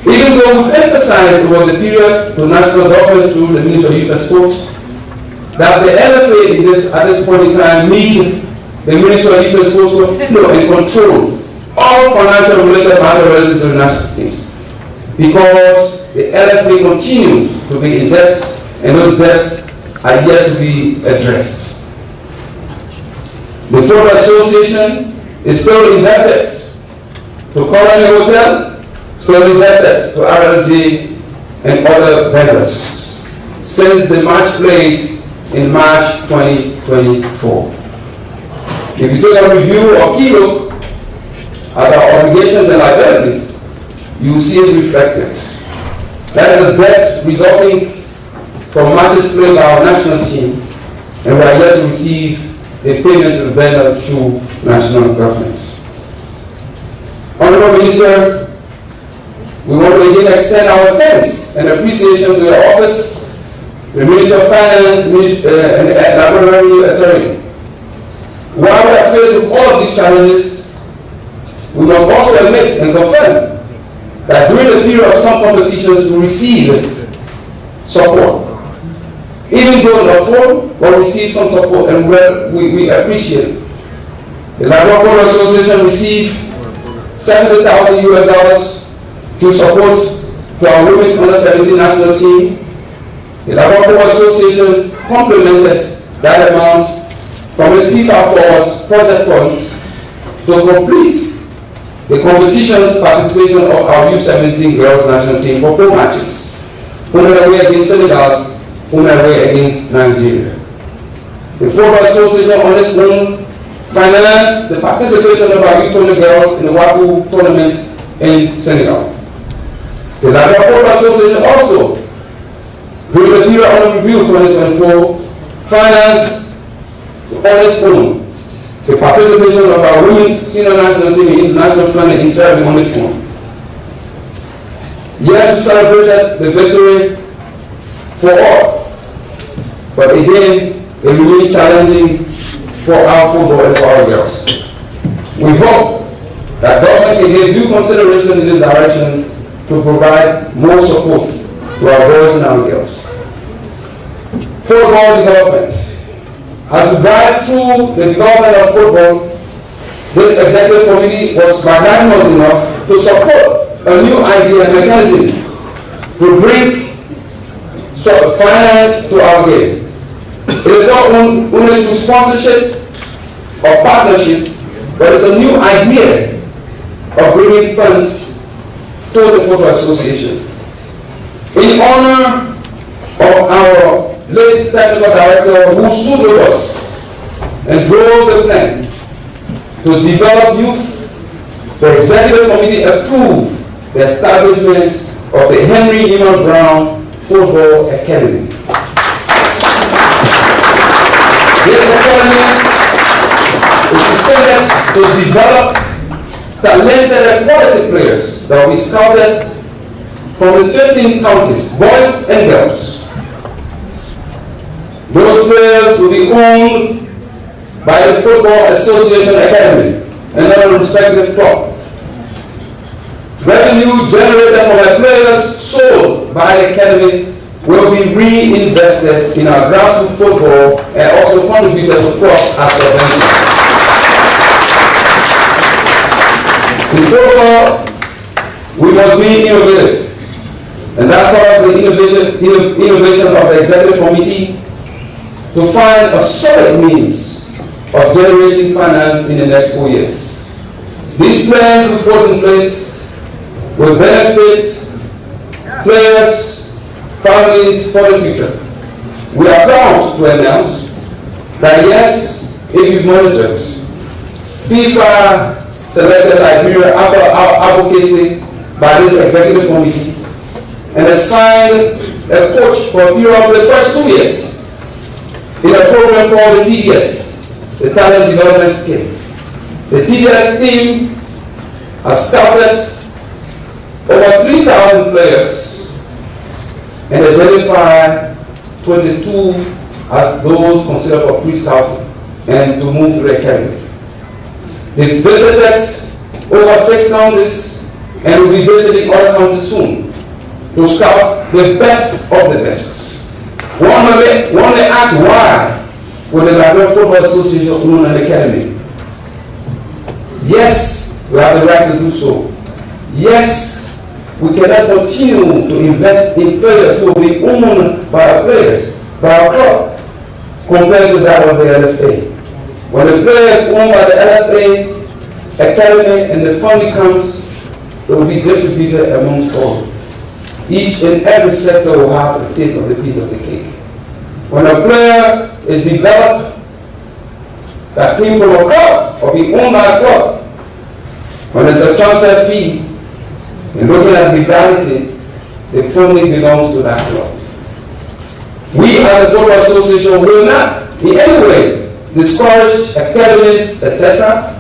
Even though we've emphasized over the period to national government, to the Ministry of Youth and Sports, that the LFA at this point in time need the Ministry of Youth and Sports to handle and control all financial related matters related to the national teams. Because the LFA continues to be in debt and those debts are yet to be addressed. The Football Association is still indebted to Colony Hotel, still indebted to RLG and other vendors since the match played in March 2024. If you take a review or key look at our obligations and liabilities, you will see it reflected. That is a debt resulting from matches played by our national team, and we are yet to receive the payment to the vendor through national government. Honorable Minister, we want to again extend our thanks and appreciation to your office, the Ministry of Finance, and the Laboratory Attorney. While we are faced with all of these challenges, we must also admit and confirm that during the period of some competitions we received support. Even though not full, but receive some support, and we appreciate it. The Nigerian Football Association received $70,000 to support to our women's under-17 national team. The Nigerian Football Association complemented that amount from its FIFA Forward project funds to complete the competition's participation of our U17 girls national team for 4 matches. Home and away against Senegal, home and away against Nigeria. The Football Association on its own financed the participation of our U20 girls in the WAFU tournament in Senegal. The Nigerian Football Association also, during the period under review 2024, financed on its own the participation of our women's senior national team in international friendly in Israel on its own. Yes, we celebrated the victory for all, but again, it remains challenging for our football and for our girls. We hope that government can give due consideration in this direction to provide more support to our boys and our girls. Football development. As we drive through the development of football, this executive committee was magnanimous enough to support a new idea and mechanism to bring finance to our game. It is not only through sponsorship, or partnership, but it's a new idea of bringing funds to the Football Association. In honor of our late technical director who stood with us and drove the plan to develop youth, the executive committee approved the establishment of the Henry Eman Brown Football Academy. This academy is intended to develop talented and quality players that will be scouted from the 15 counties, boys and girls. Those players will be owned by the Football Association Academy and other respective club. Revenue generated from the players sold by the academy will be reinvested in our grassroots football and also contributed to clubs as subvention. In football, we must be innovative, and that's part of the innovation of the executive committee to find a solid means of generating finance in the next 4 years. These plans we put in place will benefit players, families for the future. We are proud to announce that yes, if you've monitored, FIFA selected Liberia after our advocacy by this executive committee and assigned a coach for a period of the first 2 years in a program called the TDS, the Talent Development Scheme. The TDS team has scouted over 3,000 players and identified 22 as those considered for pre-scouting and to move to the academy. They visited over 6 counties and will be visiting other counties soon to scout the best of the best. One may ask why would the Liberia Football Association own an academy? Yes, we have the right to do so. Yes, we cannot continue to invest in players who will be owned by our players, by our club, compared to that of the LFA. When the players owned by the LFA academy and the funding comes, it will be distributed amongst all. Each and every sector will have a taste of the piece of the cake. When a player is developed that came from a club or be owned by a club, when there's a transfer fee, and looking at legality, the funding belongs to that club. We as the Football Association will not in any way discourage academies, etc.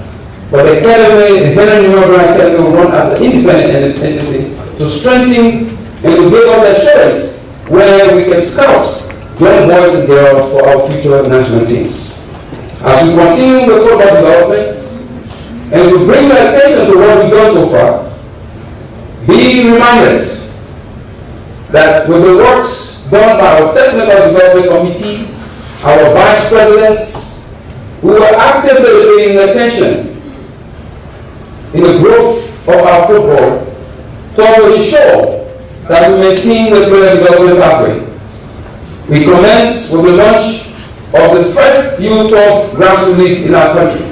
But the academy, the Henry Eman Brown Academy, will run as an independent entity to strengthen and to give us assurance where we can scout young boys and girls for our future national teams. As we continue the football development and to bring the attention to what we've done so far, be reminded that with the works done by our technical development committee, our vice presidents, we were actively paying attention in the growth of our football to ensure that we maintain the player development pathway. We commence with the launch of the first U12 grassroots league in our country.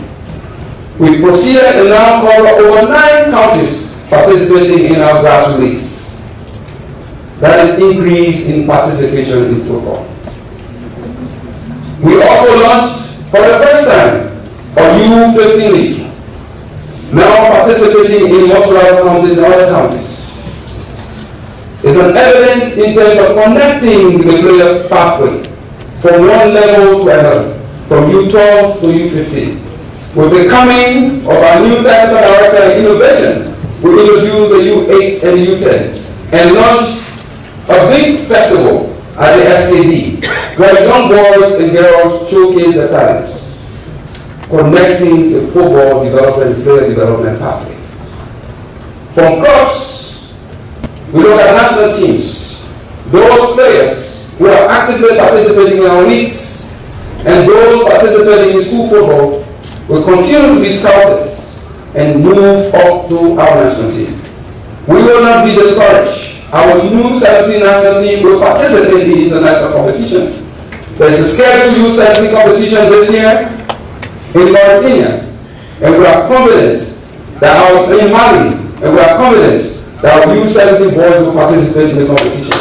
We proceeded and now cover over 9 counties participating in our grassroots leagues. That is increase in participation in football. We also launched for the first time a U15 league, now participating in most other counties and other counties. It's an evidence in terms of connecting the player pathway from one level to another, from U12 to U15. With the coming of our new technical director in innovation, we introduced the U8 and U10 and launched a big festival at the SKD where young boys and girls showcase their talents, connecting the football development and player development pathway. From clubs, we look at national teams, those players who are actively participating in our leagues and those participating in school football will continue to be scouted and move up to our national team. We will not be discouraged. Our new 17 national team will participate in international competition. There is a scheduled U17 competition this year in Mauritania, and we are confident that in Mali, and we are confident that our U17 boys will participate in the competition.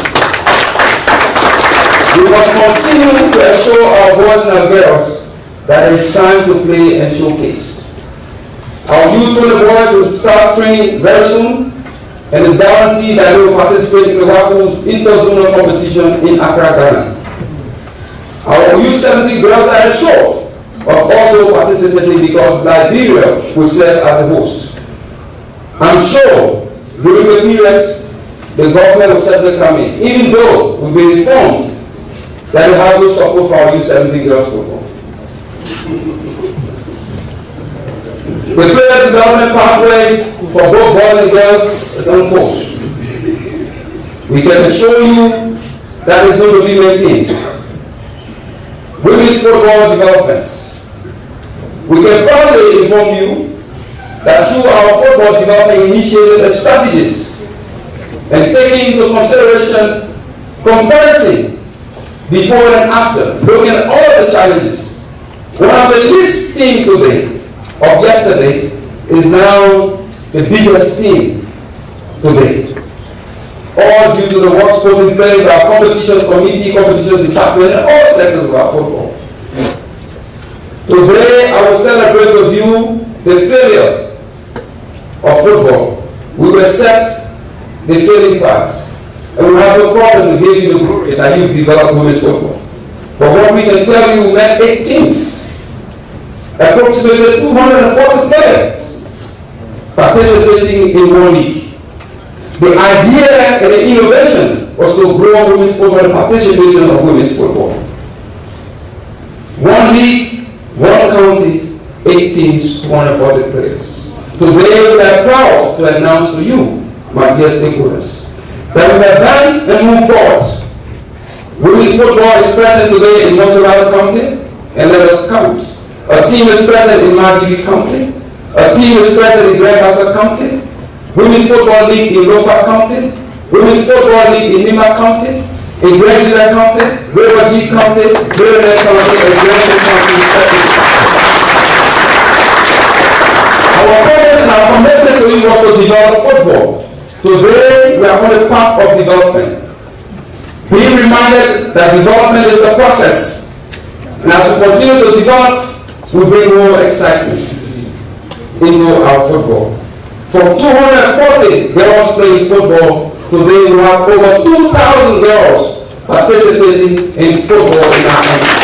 We must continue to assure our boys and our girls that it is time to play and showcase. Our U20 boys will start training very soon, and it's guaranteed that they will participate in the WAFU inter-zonal competition in Accra, Ghana. Our U17 girls are assured of also participating because Liberia will serve as a host. I'm sure during the period the government will certainly come in, even though we've been informed that we have no support for our U17 girls football. The player development pathway for both boys and girls is on course. We can assure you that is going to be maintained. Women's football development. We can proudly inform you that through our football development initiative strategies and taking into consideration comparison before and after, looking at all the challenges, one of the least team today of yesterday is now the biggest team today. All due to the work sporting players, our competitions committee, competitions department, and all sectors of our football. Today, I will celebrate with you the failure of football. We will accept the failing parts, and we have no problem to give you the glory that you've developed women's football. But what we can tell you, we met 8 teams, approximately 240 players participating in one league. The idea and the innovation was to grow women's football and participation of women's football. One league, one county, 8 teams, 240 players. Today we are proud to announce to you, my dear stakeholders, that we advance and move forward. Women's football is present today in Montserrat County, and let us count. A team is present in Margibi County. A team is present in Grand Bassa County. Women's Football League in Lofa County. Women's Football League in Nima County. In Grand Jura County, River G County, River County, and Grand County respectively. Our purpose and our commitment to you was to develop football. Today, we are on the path of development. Being reminded that development is a process. And as we continue to develop, we bring more excitement into our football. From 240 girls playing football, today we have over 2,000 girls participating in football in our country.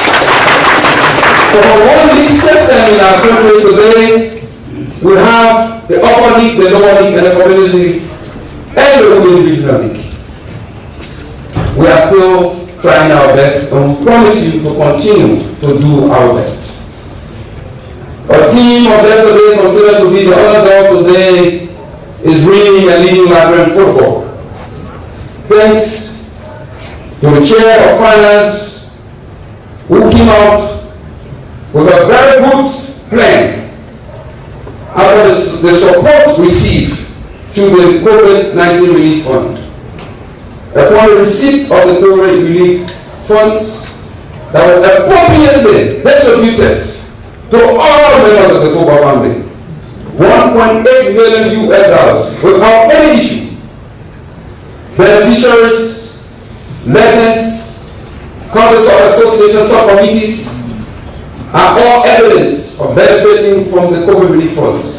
From a one-league system in our country today, we have the upper league, the lower league, and the community league, and the women's regional league. We are still trying our best, and we promise you to continue to do our best. A team of yesterday considered to be the underdog today is winning and leading Liberian football. Thanks to the chair of finance who came out with a very good plan after the support received through the COVID-19 relief fund. Upon the receipt of the COVID relief funds that was appropriately distributed to all members of the football family, $1.8 million without any issue. Beneficiaries, legends, councils of association subcommittees are all evidence of benefiting from the COVID relief funds.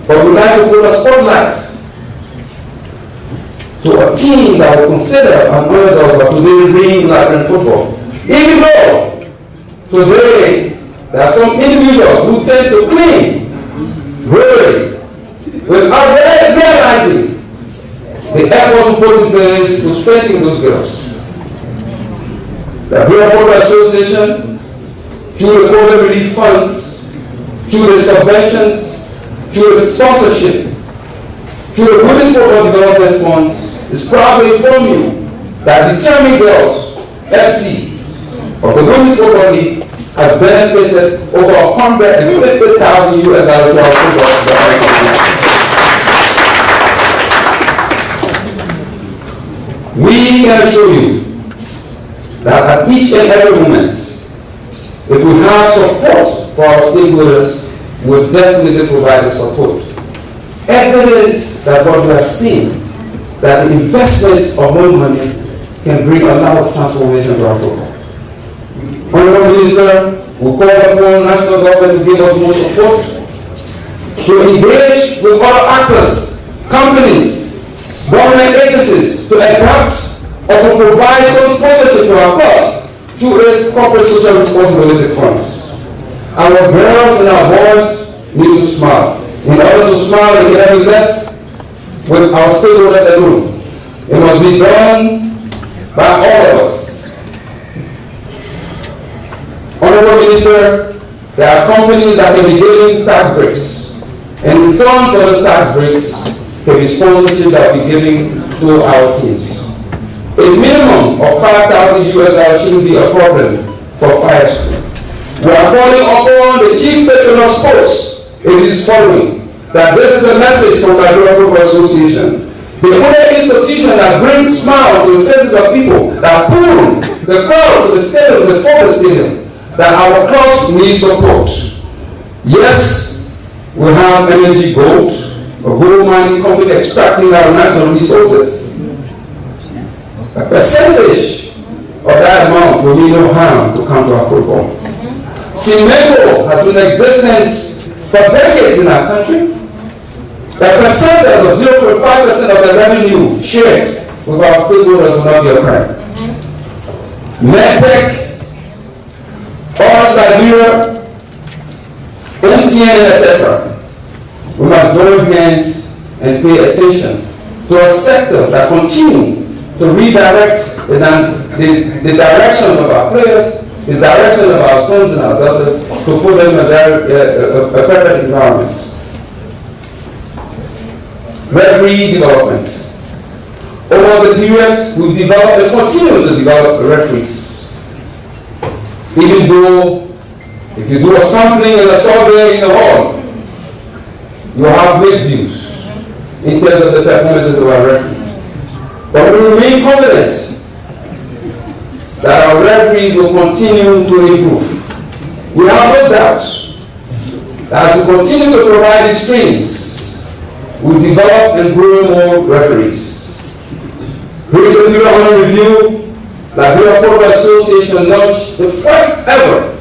But we'd like to put a spotlight to a team that we consider an underdog but today bring Liberian football. Even though today there are some individuals who tend to claim really without realizing the efforts put in place to strengthen those girls. The Liberian Football Association, through the COVID relief funds, through the subventions, through the sponsorship, through the Women's Football Development Funds, is proud to inform you that Determined Girls FC of the Women's Football League has benefited over $150,000 to our football development. We can assure you that at each and every moment, if we have support for our stakeholders will definitely provide the support. Evidence that what we are seeing, that the investment of more money can bring a lot of transformation to our football. Honorable Minister, we call upon national government to give us more support, to engage with other actors, companies, government agencies, to adapt or to provide some sponsorship to our clubs through its corporate social responsibility funds. Our girls and our boys need to smile. In order to smile, they cannot be left with our stakeholders alone. It must be done by all of us. Honorable Minister, there are companies that can be getting tax breaks. And in return for the tax breaks, can be sponsorship that will be given to our teams. A minimum of $5,000 shouldn't be a problem for fire school. We are calling upon the chief patron of sports in this following, that this is a message from the Nigeria Football Association. The only institution that brings smile to the faces of people, that pull the crowd to the stadium, the football stadium, that our clubs need support. Yes, we have Energy Gold, a gold mining company extracting our national resources. A percentage of that amount will mean no harm to come to our football. Cemento has been in existence for decades in our country. A percentage of 0.5% of the revenue shared with our stakeholders will not be a crime. Medtech, Orange Liberia, MTN, etc. We must join hands and pay attention to a sector that continues to redirect the direction of our players, the direction of our sons and our daughters, to put them in a perfect environment. Referee development. Over the periods, we've developed and continue to develop referees. Even though, if you do a sampling and a survey in the hall, you have mixed views in terms of the performances of our referees. But we remain confident that our referees will continue to improve. We have no doubt that as we continue to provide these trainings, we develop and grow more referees. During the period under review, Liberia Football Association launched the first ever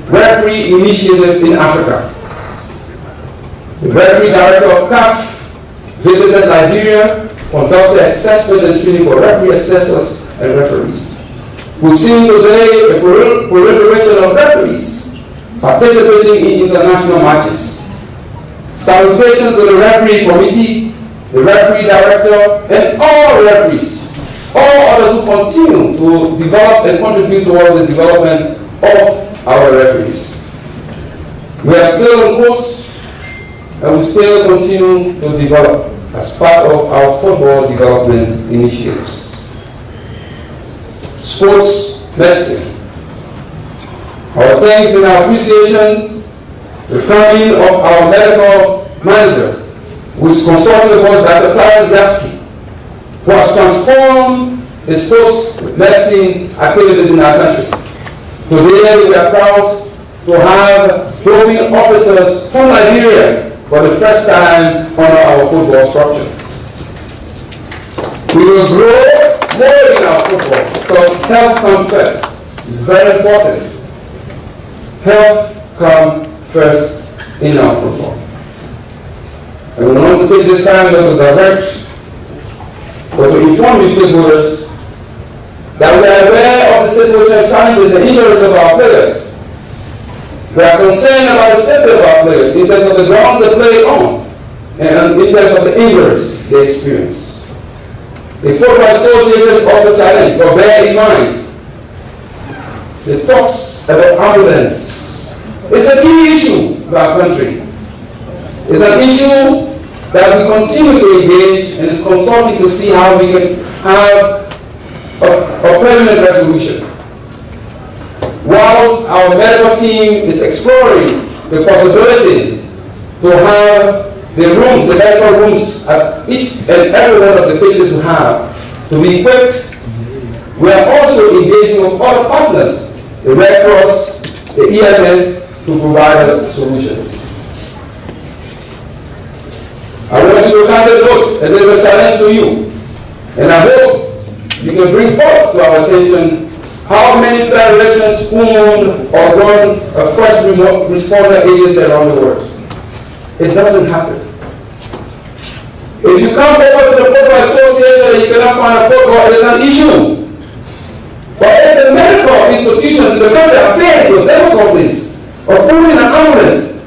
referee initiative in Africa. The referee director of CAF visited Liberia, conducted assessment and training for referee assessors and referees. We've seen today a proliferation of referees participating in international matches. Salutations to the referee committee, the referee director, and all referees, all others who continue to develop and contribute towards the development of our referees. We are still on course and we still continue to develop as part of our football development initiatives. Sports medicine. Our thanks and our appreciation the coming of our medical manager, who is consulting with us, Dr. Clarence Gasky, who has transformed the sports medicine activities in our country. Today we are proud to have doping officers from Liberia for the first time under our football structure. We will grow more in our football because health comes first. It's very important. Health comes first in our football. And we want to take this time not to direct, but to inform you stakeholders that we are aware of the situation, challenges, and injuries of our players. We are concerned about the safety of our players in terms of the grounds they play on and in terms of the injuries they experience. The Football Association is also challenged, but bear in mind, the talks about ambulance is a key issue for our country. It's an issue that we continue to engage and is consulting to see how we can have a permanent resolution. Whilst our medical team is exploring the possibility to have the rooms, the medical rooms at each and every one of the pitches we have to be equipped, we are also engaging with other partners, the Red Cross, the EMS, to provide us solutions. I want you to count the votes, and there's a challenge to you. And I hope you can bring forth to our attention how many federations own or run a first responder agency around the world. It doesn't happen. If you come over to the Football Association and you cannot find a football, it's an issue. But if the medical institutions in the country are faced with difficulties of owning an ambulance,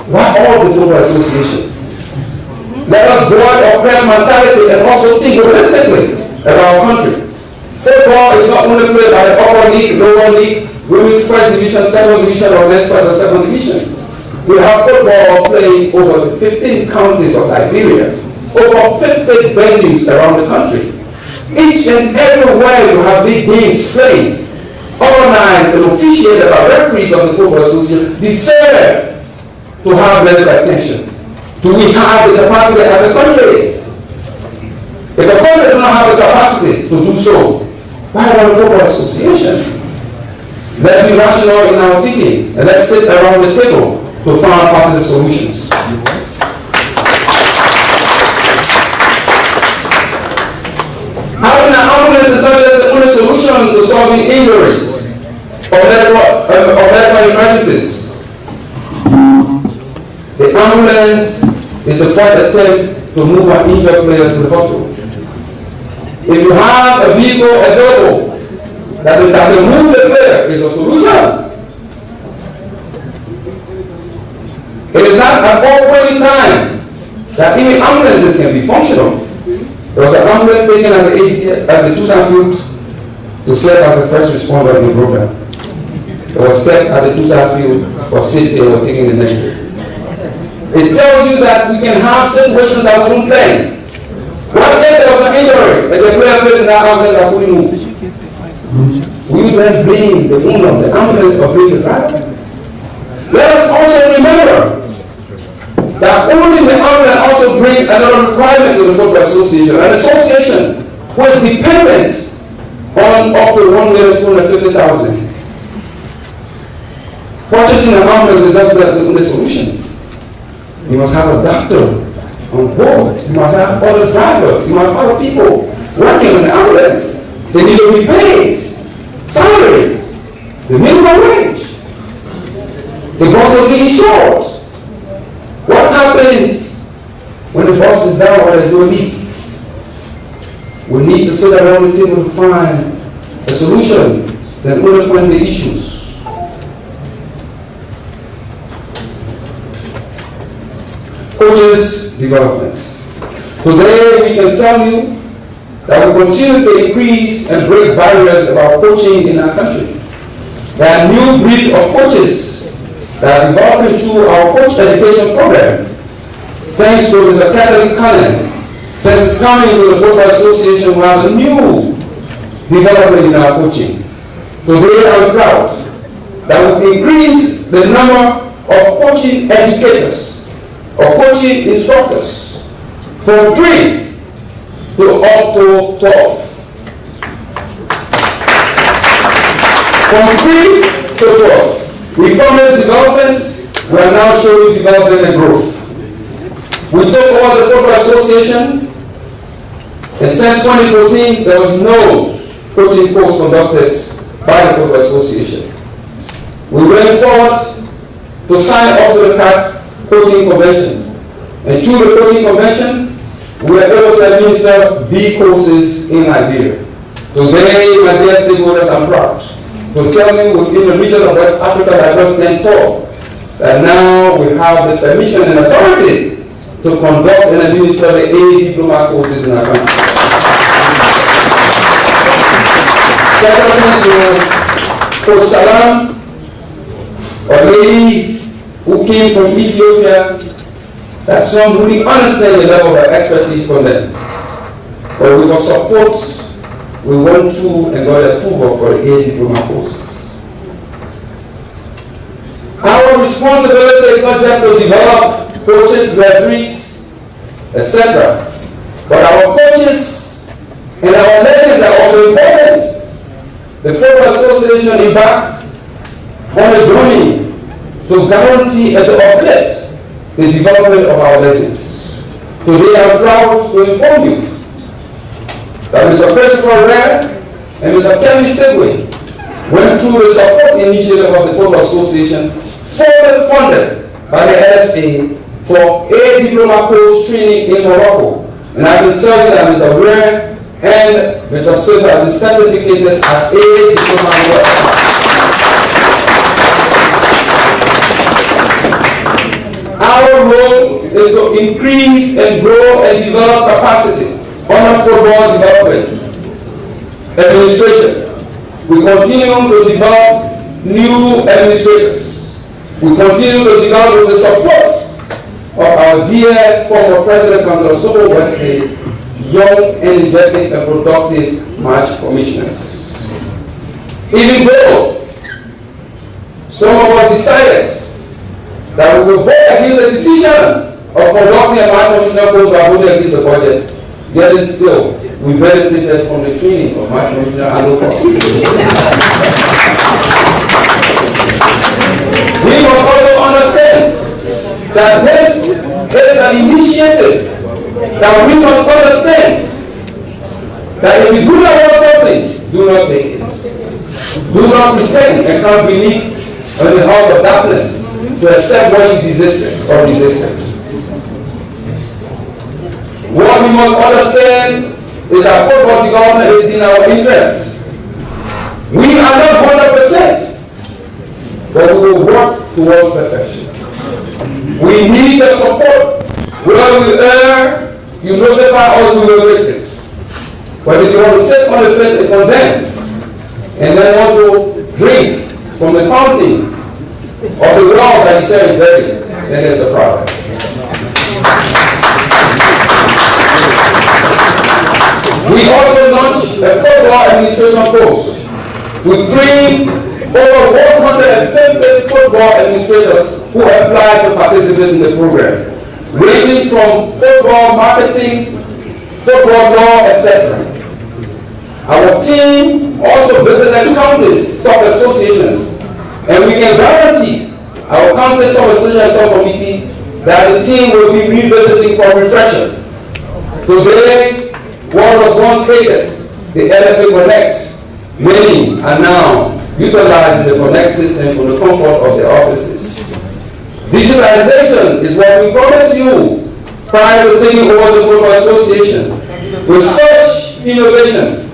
why all the Football Association? Let us board of crab mentality and also think realistically about our country. Football is not only played by the upper league, lower league, women's first division, second division, or men's first and second division. We have football playing over 15 counties of Liberia, over 50 venues around the country. Each and everywhere you have big games playing, organized and officiated by referees of the Football Association, deserve to have medical attention. Do we have the capacity as a country? If the country does not have the capacity to do so, why not the Football Association? Let's be rational in our thinking and let's sit around the table to find positive solutions. Having an ambulance is not just the only solution to solving injuries or medical emergencies. The ambulance is the first attempt to move an injured player to the hospital. If you have a vehicle available that can move the player, is a solution. It is not at all point in time that even ambulances can be functional. There was an ambulance taken at the ATS at the Tucson field to serve as a first responder in the program. It was kept at the Tucson field for safety and was taken the next day. It tells you that we can have situations that we don't plan. What if there was an injury and the player placed in that ambulance that couldn't move? Will you then blame the owner of the ambulance or blame the driver? Let us also remember that owning the ambulance also brings another requirement to the Football Association, an association who is dependent on up to $1,250,000. Purchasing an ambulance is just the only solution. You must have a doctor on board. You must have other drivers. You must have other people working on the ambulance. They need to be paid salaries, the minimum wage. The bus was getting short. What happens when the bus is down or there's no leak? We need to sit around the table to find a solution that will find the issues. Coaches development. Today we can tell you that we continue to increase and break barriers about coaching in our country. There are new breed of coaches that are developing through our coach education program. Thanks to Mr. Catholic Cannon, since it's coming to the Football Association, we have a new development in our coaching. Today I'm proud that we've increased the number of coaching educators or coaching instructors from 3 to up to 12. From 3 to 12. We promised development, we are now showing development and growth. We took over the Football Association, and since 2014, there was no coaching course conducted by the Football Association. We went forward to sign up to the coaching convention, and through the coaching convention, we are able to administer B courses in Liberia. Today, my dear stakeholders, I'm proud to tell you within the region of West Africa that I just stand tall, that now we have the permission and authority to conduct and administer the A diploma courses in our country. Special thanks to Coach Salam, a lady who came from Ethiopia, that some really understand the level of expertise from them. But with our support, we went through and got approval for the A diploma courses. Our responsibility is not just to develop coaches, referees, etc. But our coaches and our legends are also important. The Football Association embarked on a journey to guarantee and to uplift the development of our legends. Today I'm proud to inform you that Mr. Christopher Rare and Mr. Kevin Segway went through the support initiative of the Football Association, fully funded by the LFA for a diploma course training in Morocco. And I can tell you that Mr. Rare and Mr. Segway have been certificated as a diploma course. Our role is to increase and grow and develop capacity on football development, administration. We continue to develop new administrators. We continue to develop with the support of our dear former President, Councillor Sobo Wesley, young, energetic, and productive match commissioners. Even though some of us decided that we will vote against the decision of conducting a match commissioner post by voting against the budget, yet still we benefited from the training of match commissioner at no cost. We must also understand that this is an initiative that we must understand that if you do not want something, do not take it. Do not pretend and come beneath in the house of darkness to accept what you resisted or resisted. What we must understand is that football development is in our interest. We are not 100%, but we will work towards perfection. We need the support. Where we err, you notify us, we will fix it. But if you want to sit on the fence and condemn, and then want to drink from the fountain of the well that you say is dirty, then there's a problem. We also launched a football administration course with over 150 football administrators who applied to participate in the program, ranging from football marketing, football law, etc. Our team also visited counties, sub-associations, and we can guarantee our county sub-association subcommittee that the team will be revisiting for refreshing. Today, what was once hated, the LFA Connect, many are now utilizing the Connect system for the comfort of their offices. Digitalization is what we promised you prior to taking over the Football Association. With such innovation,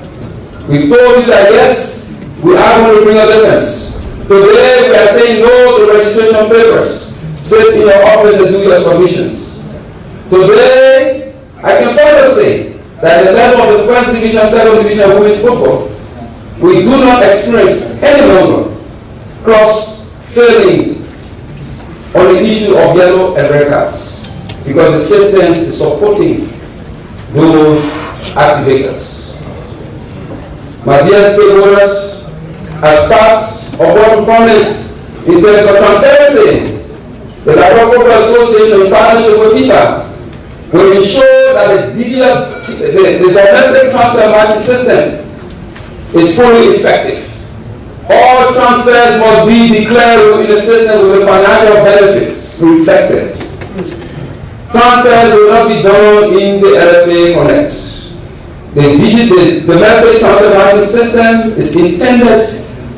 we told you that yes, we are going to bring a difference. Today, we are saying no to registration papers. Sit in your office and do your submissions. Today, I can further say that the level of the first division, second division women's football, we do not experience any longer clubs failing on the issue of yellow and red cards, because the system is supporting those activators. My dear stakeholders, as part of what we promise in terms of transparency, the Liberia Football Association in partnership with FIFA will ensure that the domestic transfer matching system is fully effective. All transfers must be declared in the system with the financial benefits reflected. Transfers will not be done in the LFA Connect. The domestic transfer matching system is intended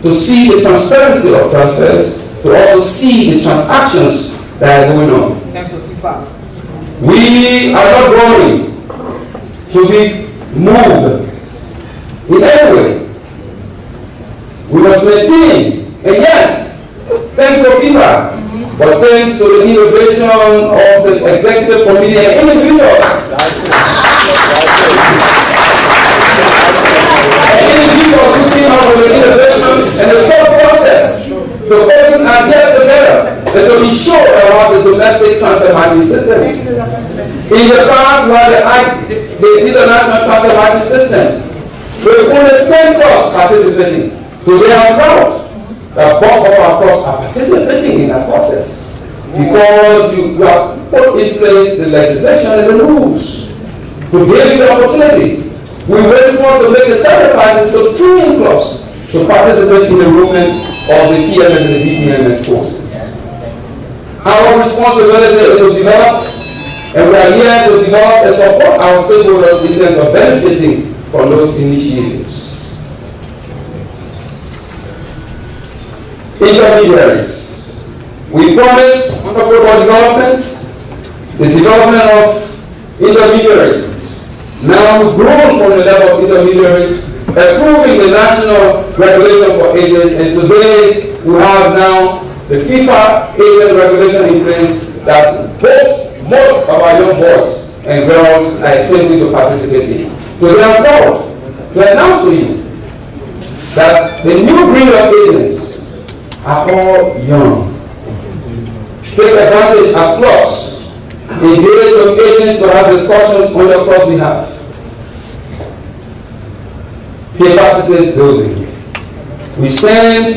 to see the transparency of transfers, to also see the transactions that are going on. We are not going to be moved in any way. We must maintain, and yes, thanks to FIFA, but thanks to the innovation of the executive committee and individuals. Individuals who came out with the innovation and the thought process to put these ideas together and to ensure about the domestic transfer matching system. In the past, while the international transfer matching system, with only 10 clubs participating, today I'm proud that both of our clubs are participating in that process, because you have put in place the legislation and the rules to give you the opportunity. We wait for to make the sacrifices to train clubs to participate in the enrollment of the TMS and the DTMS courses. Our responsibility is to develop, and we are here to develop and support our stakeholders in terms of benefiting from those initiatives. Intermediaries. We promise under football development, the development of intermediaries. Now we've grown from the level of intermediaries, approving the national regulation for agents, and today we have now the FIFA agent regulation in place that most of our young boys and girls are attempting to participate in. Today I'm proud to announce to you that the new breed of agents are all young. Take advantage as clubs. Engage with agents to have discussions on your club behalf. Capacity building. We stand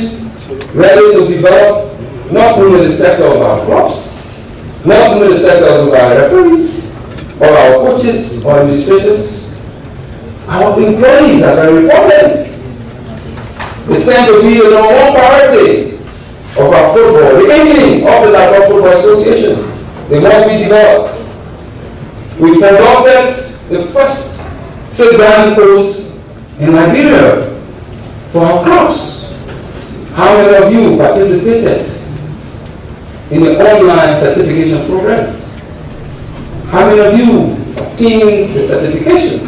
ready to develop not only the sector of our clubs, not only the sectors of our referees, or our coaches or administrators. Our employees are very important. They stand to be the number one priority of our football, the engine of the Liberia Football Association. They must be developed. We conducted the first safeguarding course in Liberia for our clubs. How many of you participated in the online certification program? How many of you obtained the certification?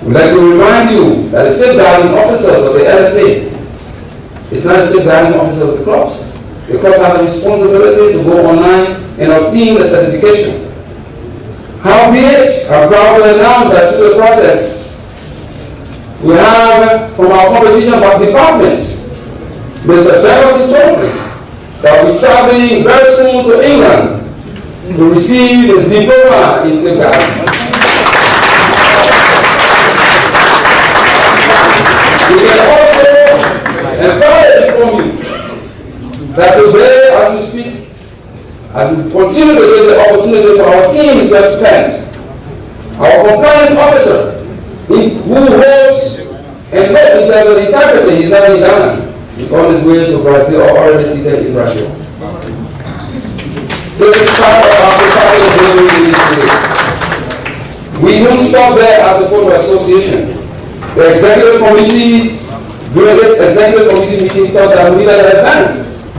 We'd like to remind you that the safeguarding officers of the LFA is not the safeguarding officers of the clubs. The clubs have the responsibility to go online and obtain the certification. Howbeit, I'm proud to announce that through the process, we have from our competition department, Mr. Jefferson Chomley, that will be traveling very soon to England to receive his diploma in safeguarding. We can also encourage from you that today, as we speak, as we continue to give the opportunity for our teams to expand, our compliance officer, who holds and look in terms of integrity, he's not in Ghana. He's on his way to Brazil or already seated in Brazil. This is part of our capacity building initiative. We don't stop there at the Football Association. The executive committee, during this executive committee meeting, thought that we needed to advance.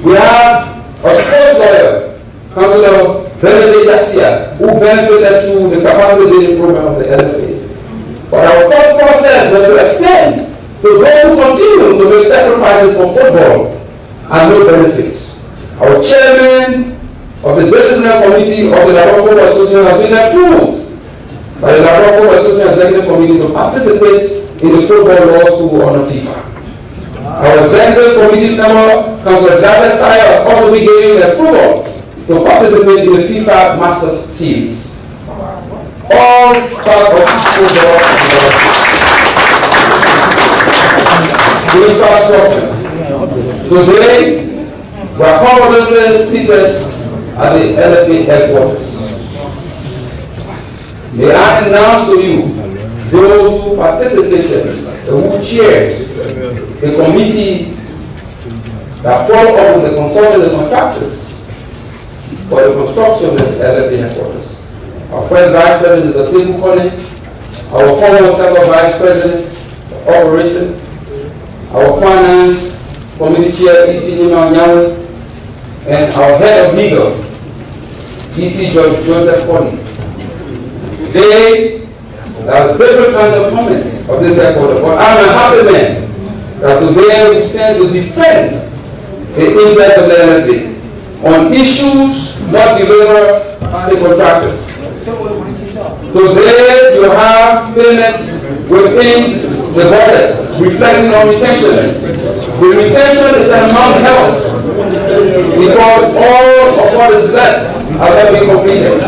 We have a sports lawyer, Councillor Benedict Garcia, who benefited through the capacity building program of the LFA. But our thought process was to extend to those who continue to make sacrifices for football and no benefits. Our chairman of the disciplinary committee of the Liberia Football Association has been approved by the Liberia Football Association Executive Committee to participate in the football law school under FIFA. Our executive committee member, Councillor Jafet Saya, has also been given the approval to participate in the FIFA Masters Series. All part of football infrastructure. Today, we are comfortably seated at the LFA headquarters. May I announce to you those who participated, who chaired the committee that followed up with the consulting the contractors for the construction of the LFA headquarters. Our first Vice President is Asimu Kone, our former Second Vice President of Operation, our Finance Committee Chair, EC Nima Nyawe, and our Head of Legal, EC Joseph Kone. Today, there are different kinds of comments of this headquarters, but I'm a happy man that today we stand to defend the interest of the LFA on issues not delivered by the contractor. Today, you have payments within the budget reflecting on retention. The retention is an amount held because all of what is left has not been completed.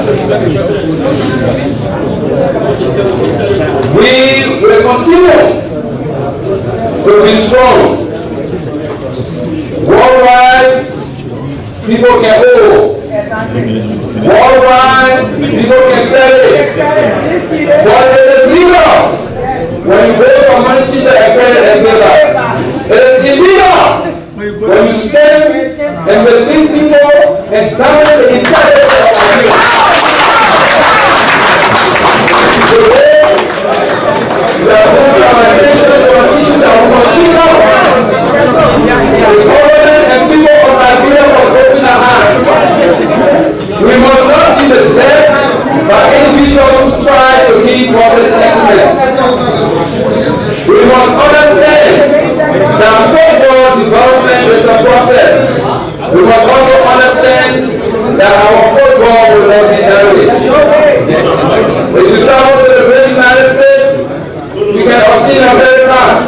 We will continue to be strong. Worldwide, people can owe. Worldwide, people can credit. But it is legal when you go for money changer and credit and pay back. It is illegal when you spend and mislead people and damage the integrity of our youth. Today, we are moving our attention to an issue that we must speak out. The government and people of Nigeria must open their eyes. We must not give it death by individuals who try to give public sentiments. We must understand that football development is a process. We must also understand that our football will not be damaged. If you travel to the great United States, you can obtain a credit card.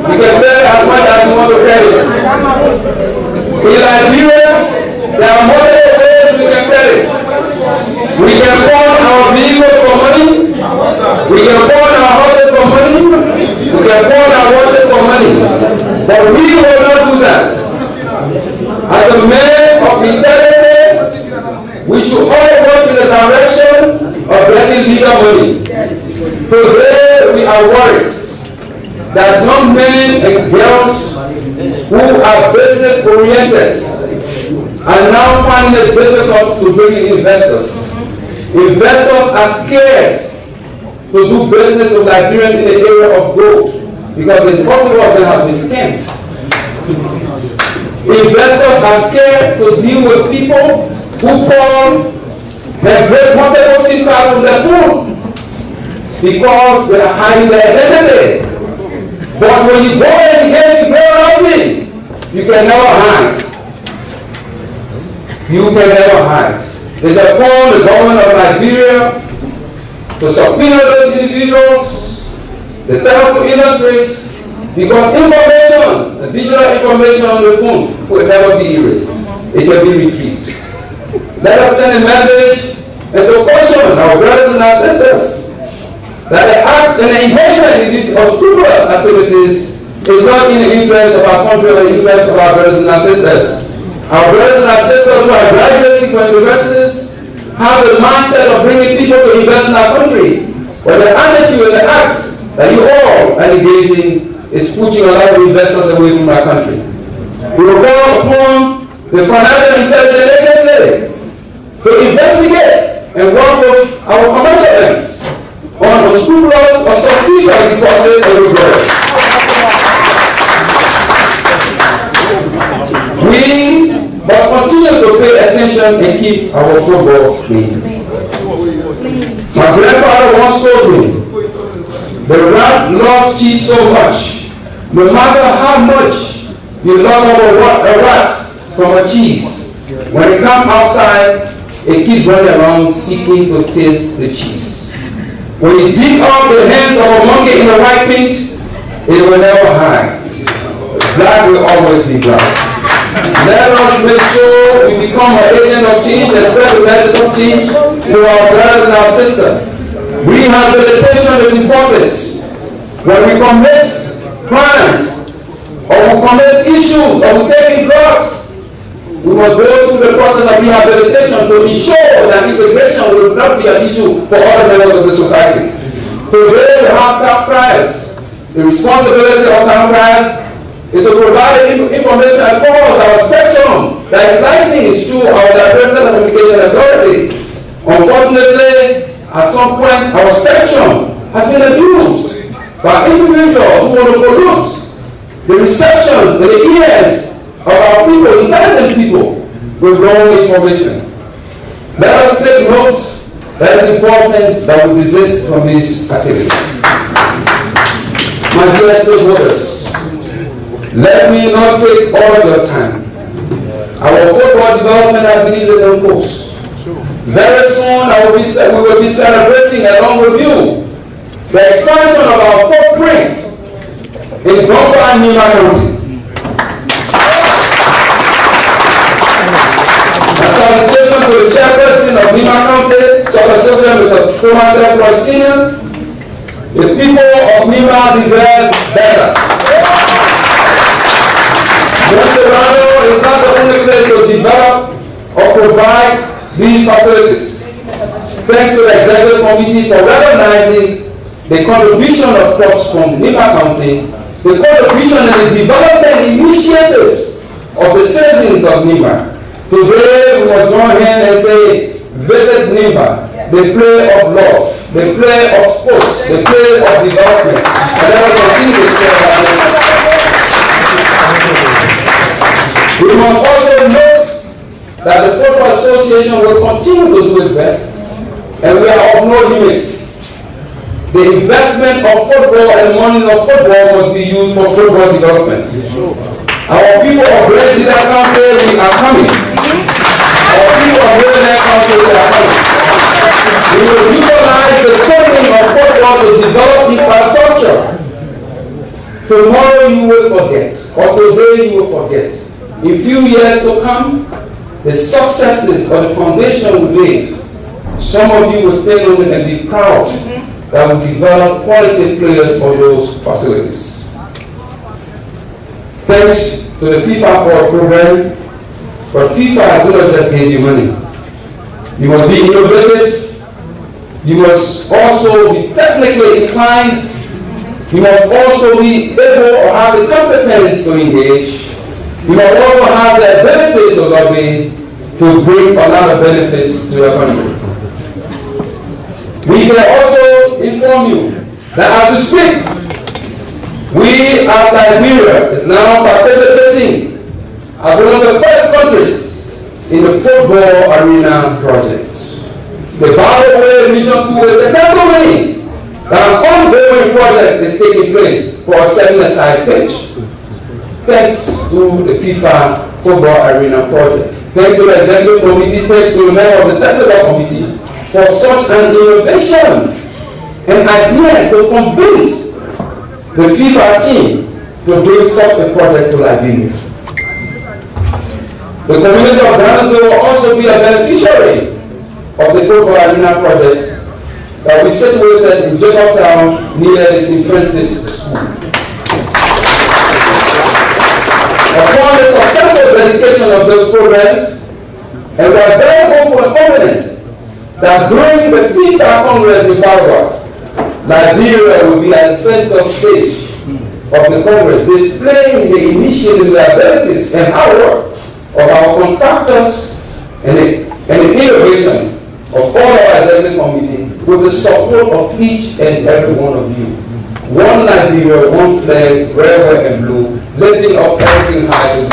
You can pay as much as you want to credit. In Liberia, there are multiple ways we can credit. We can pawn our vehicles for money. We can pawn our houses for money. We can pawn our watches for money. But we will not do that. As a man of integrity, we should all work in the direction of getting legal money. Today we are worried that young men and girls who are business oriented are now finding it difficult to bring in investors. Investors are scared to do business with Liberians in the area of gold because the multiple of them have been scammed. Investors are scared to deal with people who call and break multiple SIM cards from their phone because they are hiding their identity. But when you go and engage in real routing, you can never hide. You can never hide. It's upon the government of Liberia to subpoena those individuals, the telephone industries, because information, the digital information on the phone will never be erased. It can be retrieved. Let us send a message and to caution our brothers and our sisters that the acts and the engagement in these unscrupulous activities is not in the interest of our country or the interest of our brothers and our sisters. Our brothers and our sisters who are graduating from universities have the mindset of bringing people to invest in our country. But the attitude and the acts that you all are engaging is pushing a lot of investors away from our country. We will call upon the Financial Intelligence Agency to investigate and work with our commercial banks on unscrupulous or suspicious deposits and withdrawals. We must continue to pay attention and keep our football clean. My grandfather once told me, the rat loves cheese so much, no matter how much you love a rat from a cheese, when it comes outside, it keeps running around seeking to taste the cheese. When you dig up the hands of a monkey in a white paint, it will never hide. Black will always be black. Let us make sure we become an agent of change and spread the message of change to our brothers and our sisters. Rehabilitation is important. When we commit crimes, or we commit issues, or we take in drugs, we must go through the process of rehabilitation to ensure that integration will not be an issue for other members of the society. Today we have town criers. The responsibility of town criers is to provide information and calls our spectrum that is licensed through our Liberian Telecommunication Authority. Unfortunately, at some point, our spectrum has been abused by individuals who want to pollute the reception and the ears of our people, intelligent people, with wrong information. Let us take note that it is important that we desist from these activities. My dear stakeholders, let me not take all of your time. Our football development, I believe, is on course. Very soon, we will be celebrating, along with you, the expansion of our footprint in Grompa and Nima County. A salutation to the chairperson of Nima County, Association with Thomas F. Senior. The people of Nima deserve better. Monserrado is not the only place to develop or provide these facilities. Thanks to the Executive Committee for recognizing the contribution of crops from Nima County, the contribution and the development initiatives of the citizens of Nimba. Today, we must join hands and say, visit Nimba, the play of love, the play of sports, the play of development. And let us continue to spread our message. We must also note that the Football Association will continue to do its best, and we are of no limit. The investment of football and the money of football must be used for football development. Our people of Great Leader County, we are coming. Our people of Great Leader County, we are coming. We will utilize the funding of football to develop infrastructure. Tomorrow you will forget, or today you will forget. In few years to come, the successes of the foundation we laid, some of you will stand on it and be proud that we develop quality players for those facilities. Thanks to the FIFA for a program, but FIFA do not just give you money. You must be innovative. You must also be technically inclined. You must also be able or have the competence to engage. You must also have the ability to lobby to bring a lot of benefits to your country. We can also inform you that as we speak, we as Liberia is now participating as one of the first countries in the football arena project. The Bible Mission School is the testimony that an ongoing project is taking place for a 7-a-side pitch. Thanks to the FIFA football arena project. Thanks to the executive committee, thanks to the member of the technical committee for such an innovation and ideas to convince the FIFA team to bring such a project to Liberia. The community of Grantsville will also be a beneficiary of the football arena project that we situated in Jacobtown near the St. Francis School. Upon the successful dedication of those programs, and we are very hopeful and confident that during the FIFA Congress in Paraguay, Liberia will be at the center stage of the Congress, displaying the initiative, the abilities, and hard work of our contractors and the innovation of all our executive committee with the support of each and every one of you. One Liberia, one flag, red, white, and blue, lifting up everything high to the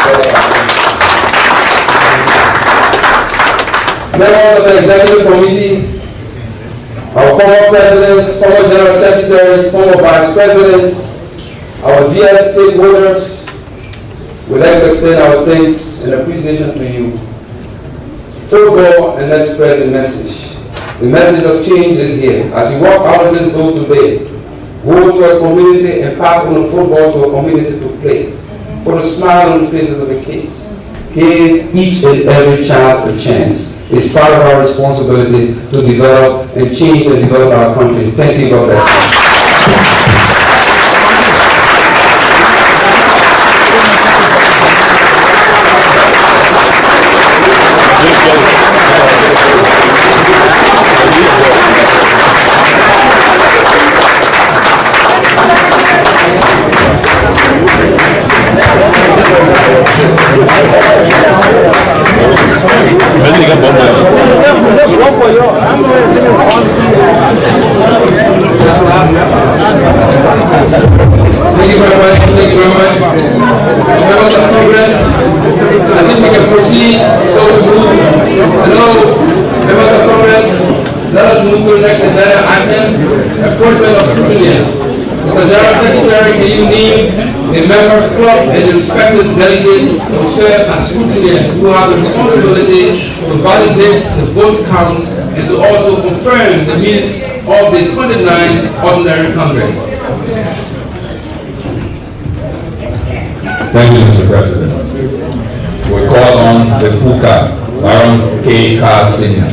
members of the executive committee, our former presidents, former general secretaries, former vice presidents, our dear stakeholders, we'd like to extend our thanks and appreciation to you. Football, and let's spread the message. The message of change is here. As you walk out of this door today, go to a community and pass on the football to a community to play. Put a smile on the faces of the kids. Give each and every child a chance. It's part of our responsibility to develop and change and develop our country. Thank you, God bless you. Thank you very much. Thank you very much. Members of Congress, I think we can proceed. So we move. Hello, members of Congress, let us move to the next agenda item, appointment of scrutineers. Mr. General Secretary, can you name the members club and the respective delegates to serve as scrutineers who have the responsibility to validate the vote counts and to also confirm the minutes of the 29th Ordinary Congress? Thank you, Mr. President. We call on the FUCA, Baron K. Carr Sr.,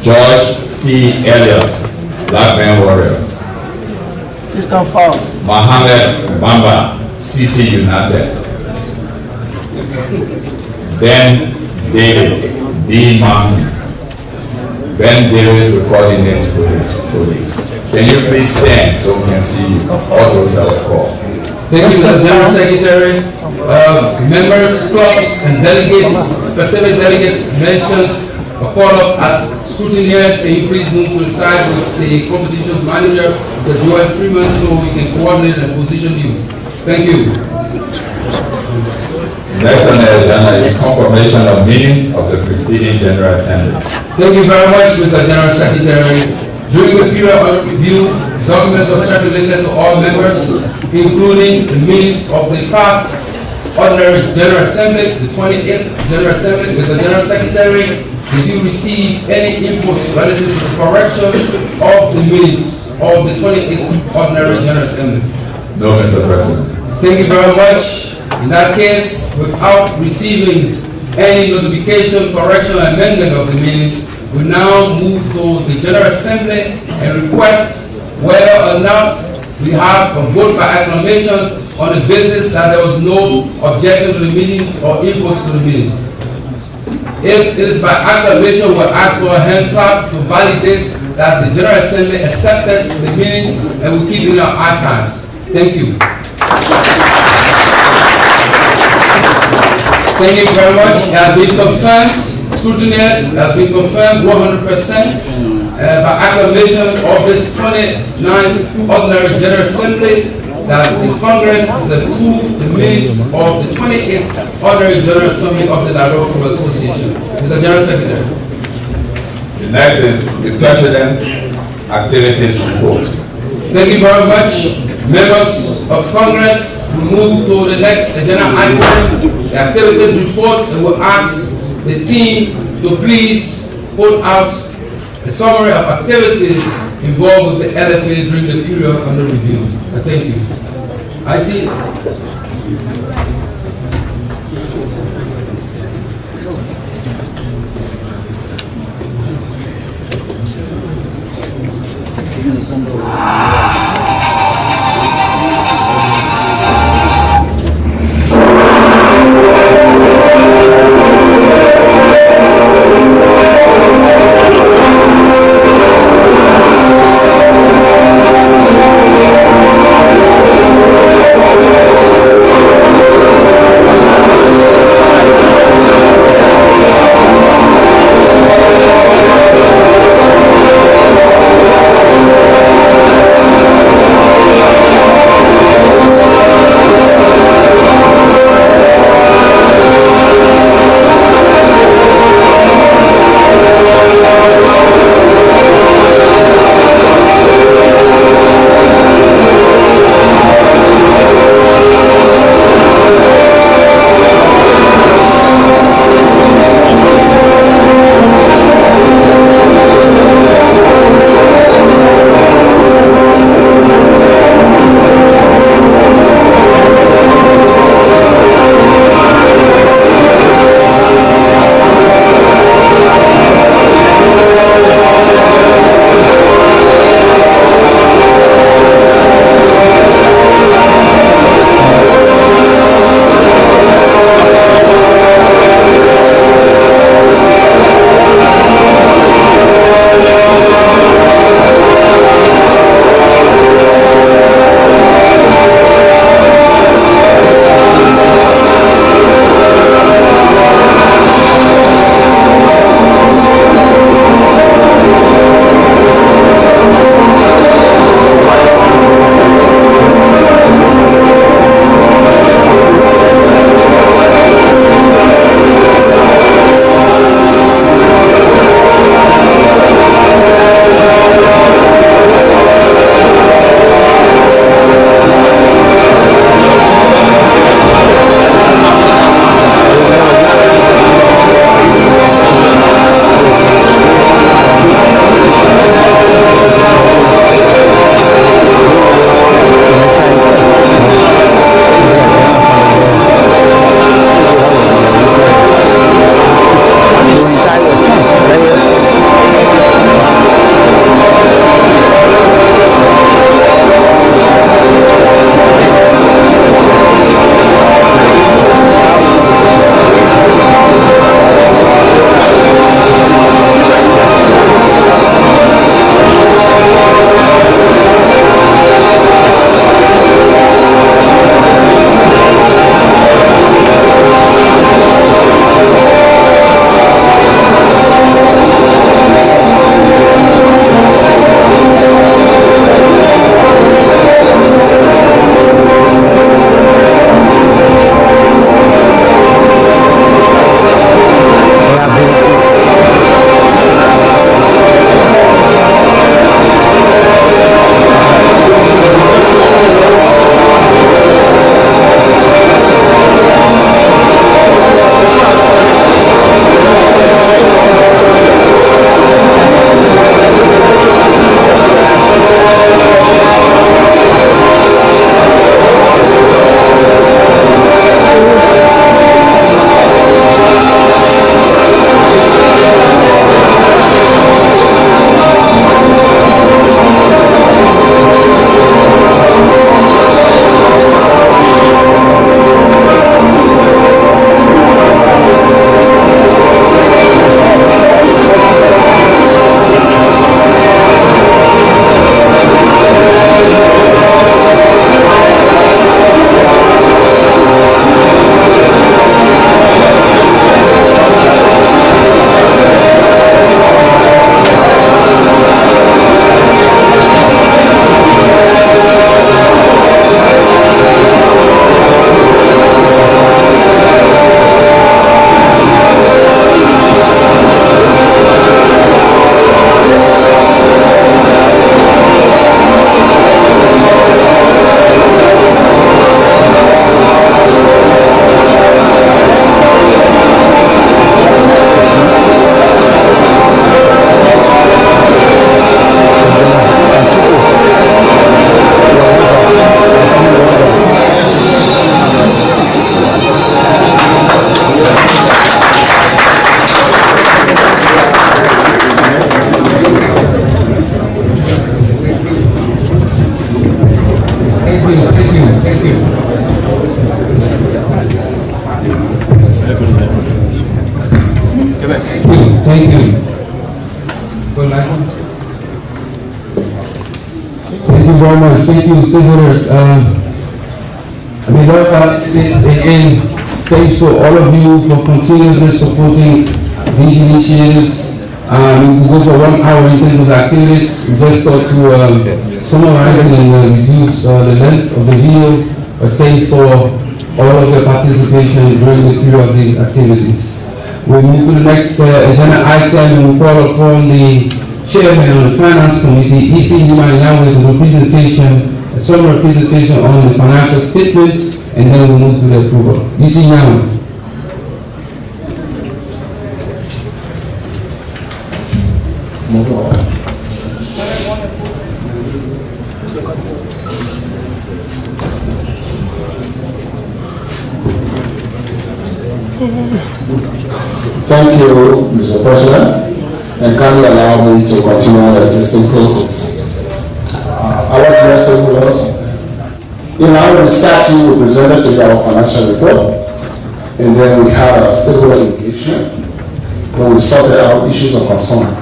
George T. Elliott, Black Man Warriors, Mohammed Bamba, CC United, Ben Davis, D. Martin, Ben Davis will coordinate with his colleagues. Can you please stand so we can see all those that were called? Thank you, Mr. General Secretary. Members, clubs, and delegates, specific delegates mentioned are called up as scrutineers. Can you please move to the side with the competitions manager, Mr. Joel Freeman, so we can coordinate and position you. Thank you. Next on the agenda is confirmation of meetings of the preceding General Assembly. Thank you very much, Mr. General Secretary. During the period of review, documents were circulated to all members, including the minutes of the past ordinary General Assembly, the 28th General Assembly. Mr. General Secretary, did you receive any inputs relative to the correction of the minutes of the 28th ordinary General Assembly? No, Mr. President. Thank you very much. In that case, without receiving any notification, correction, or amendment of the minutes, we now move to the General Assembly and request whether or not we have a vote by acclamation on the basis that there was no objection to the minutes or inputs to the minutes. If it is by acclamation, we'll ask for a hand clap to validate that the General Assembly accepted the minutes and will keep it in our archives. Thank you. Thank you very much. It has been confirmed, scrutineers, has been confirmed 100% by acclamation of this 29th Ordinary General Assembly that the Congress has approved the minutes of the 28th Ordinary General Assembly of the Liberal Football Association. Mr. General Secretary. The next is the President's activities report. Thank you very much. Members of Congress, we move to the next agenda item, the activities report, and we'll ask the team to please put out a summary of activities involved with the LFA during the period under review. Thank you. IT. Thank you. Thank you. Thank you very much. Thank you, stakeholders. I mean, again, thanks to all of you for continuously supporting these initiatives. We will go for 1 hour in terms of the activities. We just thought to summarize and reduce the length of the video, but thanks for all of your participation during the period of these activities. We move to the next agenda item and we call upon the chairman of the finance committee, EC Nimanyawe, to do a summary presentation on the financial statements, and then we move to the approval. EC Nimanyawe. Thank you, Mr. President, and kindly allow me to continue the existing program. I want to say, in our statute, we presented to you our financial report, and then we had a stakeholder engagement when we sorted out issues of concern.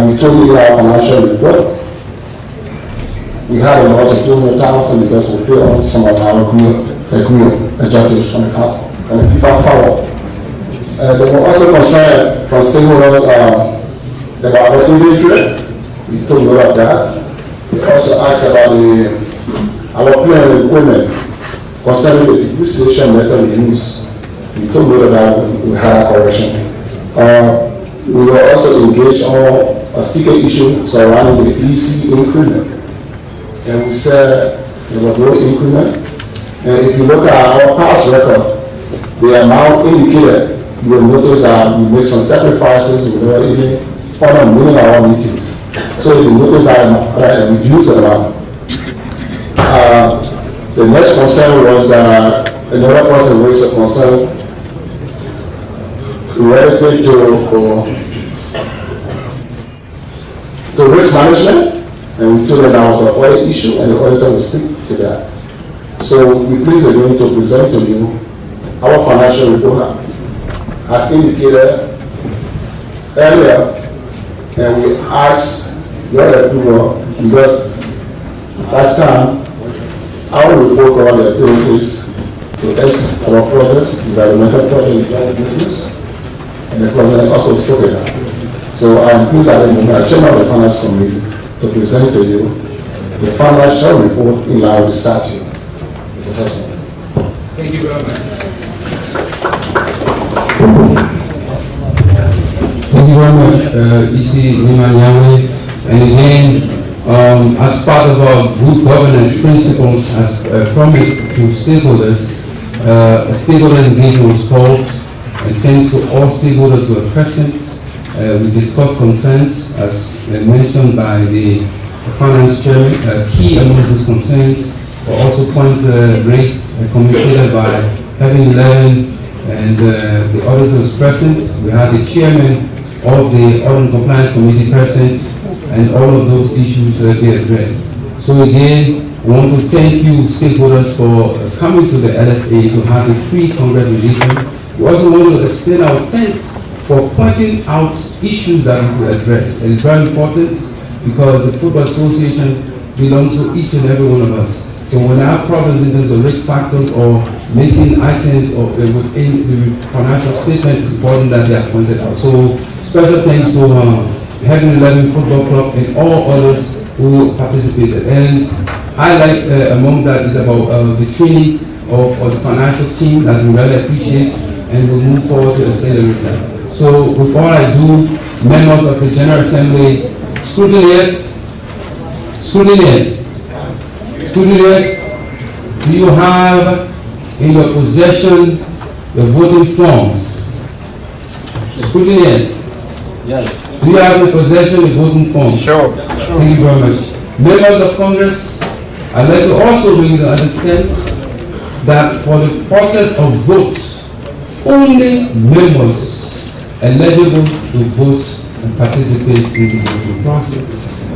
We told you in our financial report, we had a loss of 200,000 because we failed some of our objectives from the FIFA forward. There were also concerns from stakeholders about our inventory. We took note of that. We also asked about our plan and equipment concerning the depreciation method we use. We took note of that. We had a correction. We were also engaged on a sticker issue surrounding the EC increment. And we said there was no increment. And if you look at our past record, the amount indicated, you will notice that we make some sacrifices without even on winning our meetings. So if you notice that reduce the amount. The next concern was that another person raised a concern related to risk management, and we told them that was an audit issue, and the auditor will speak to that. So we please again to present to you our financial report as indicated earlier, and we ask your approval because at that time our report covered the activities to test our project, environmental project, business, and the president also spoke it out. So I am pleased at the moment, as chairman of the finance committee, to present to you the financial report in line with the statute. Mr. President. Thank you very much. Thank you very much, EC Nimanyawe. And again, as part of our good governance principles, as promised to stakeholders, a stakeholder engagement was called, and thanks to all stakeholders who were present. We discussed concerns, as mentioned by the finance chairman. Key amongst those concerns were also points raised and communicated by having 11 and the auditors present. We had the chairman of the Audit and Compliance Committee present, and all of those issues will be addressed. So again, I want to thank you stakeholders for coming to the LFA to have a pre-Congress engagement. We also want to extend our thanks for pointing out issues that we will address. And it's very important because the Football Association belongs to each and every one of us. So when I have problems in terms of risk factors or missing items or within the financial statement, it's important that they are pointed out. So special thanks to Heaven 11 Football Club and all others who participated. And highlight among that is about the training of the financial team that we really appreciate, and we'll move forward to accelerate that. So with all I do, members of the General Assembly, scrutineers, do you have in your possession the voting forms? Scrutineers, yes. Do you have in possession the voting forms? Sure. Thank you very much. Members of Congress, I'd like to also bring you to understand that for the process of votes, only members eligible to vote and participate in the voting process.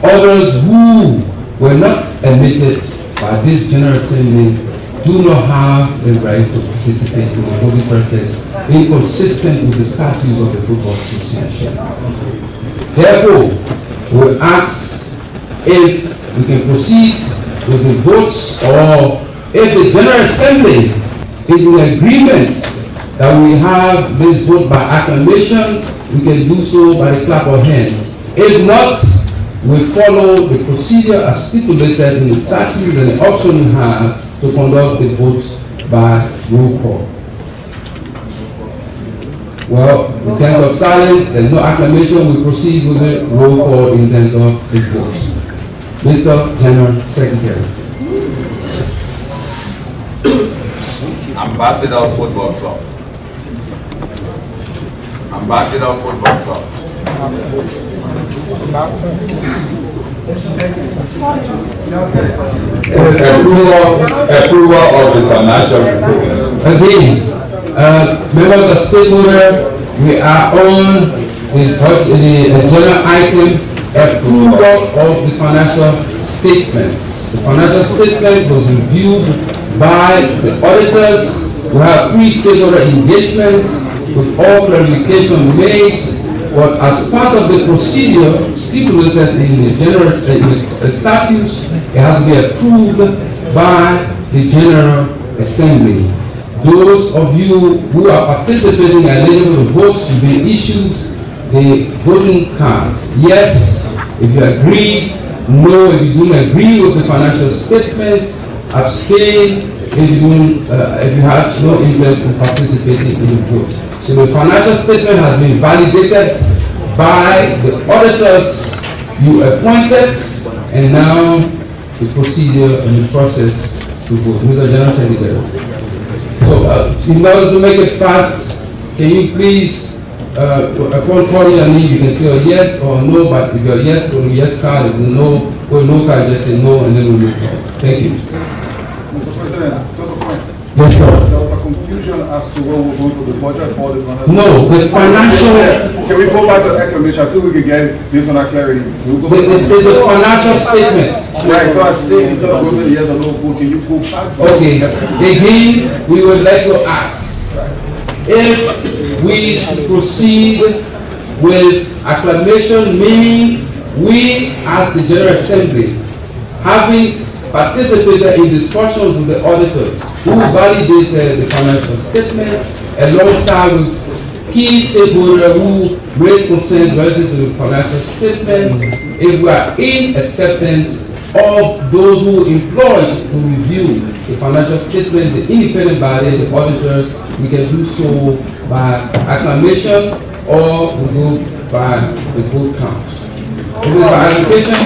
Others who were not admitted by this General Assembly do not have the right to participate in the voting process inconsistent with the statutes of the Football Association. Therefore, we ask if we can proceed with the votes, or if the General Assembly is in agreement that we have this vote by acclamation, we can do so by the clap of hands. If not, we follow the procedure as stipulated in the statutes and the option we have to conduct the votes by roll call. Well, in terms of silence, there's no acclamation, we proceed with the roll call in terms of the votes. Mr. General Secretary. Ambassador Football Club. Ambassador Football Club. Approval of the financial report. Again, members of stakeholder, we are on the agenda item, approval of the financial statements. The financial statements was reviewed by the auditors. We have pre-stakeholder engagements with all clarification made, but as part of the procedure stipulated in the general statutes, it has to be approved by the General Assembly. Those of you who are participating and eligible to vote should be issued the voting cards. Yes, if you agree. No, if you don't agree with the financial statement. Abstain if you have no interest in participating in the vote. So the financial statement has been validated by the auditors you appointed, and now the procedure and the process to vote. Mr. General Secretary. So in order to make it fast, can you please, upon calling your name, you can say a yes or no, but if you're yes, go to yes card, if no, go to no card, just say no, and then we'll move on. Thank you. Mr. President, just a point. Yes, sir. There was a confusion as to when we're going to the budget or the financial. No, the financial. Can we go back to the acclamation until we can get this on our clarity? It's the financial statements. Right, so I say instead of going with the yes or no vote, can you go back? Okay. Again, we would like to ask if we should proceed with acclamation, meaning we as the General Assembly, having participated in discussions with the auditors who validated the financial statements alongside with key stakeholders who raised concerns related to the financial statements. If we are in acceptance of those who employed to review the financial statement, the independent body, the auditors, we can do so by acclamation or we go by the vote count. If it is by acclamation.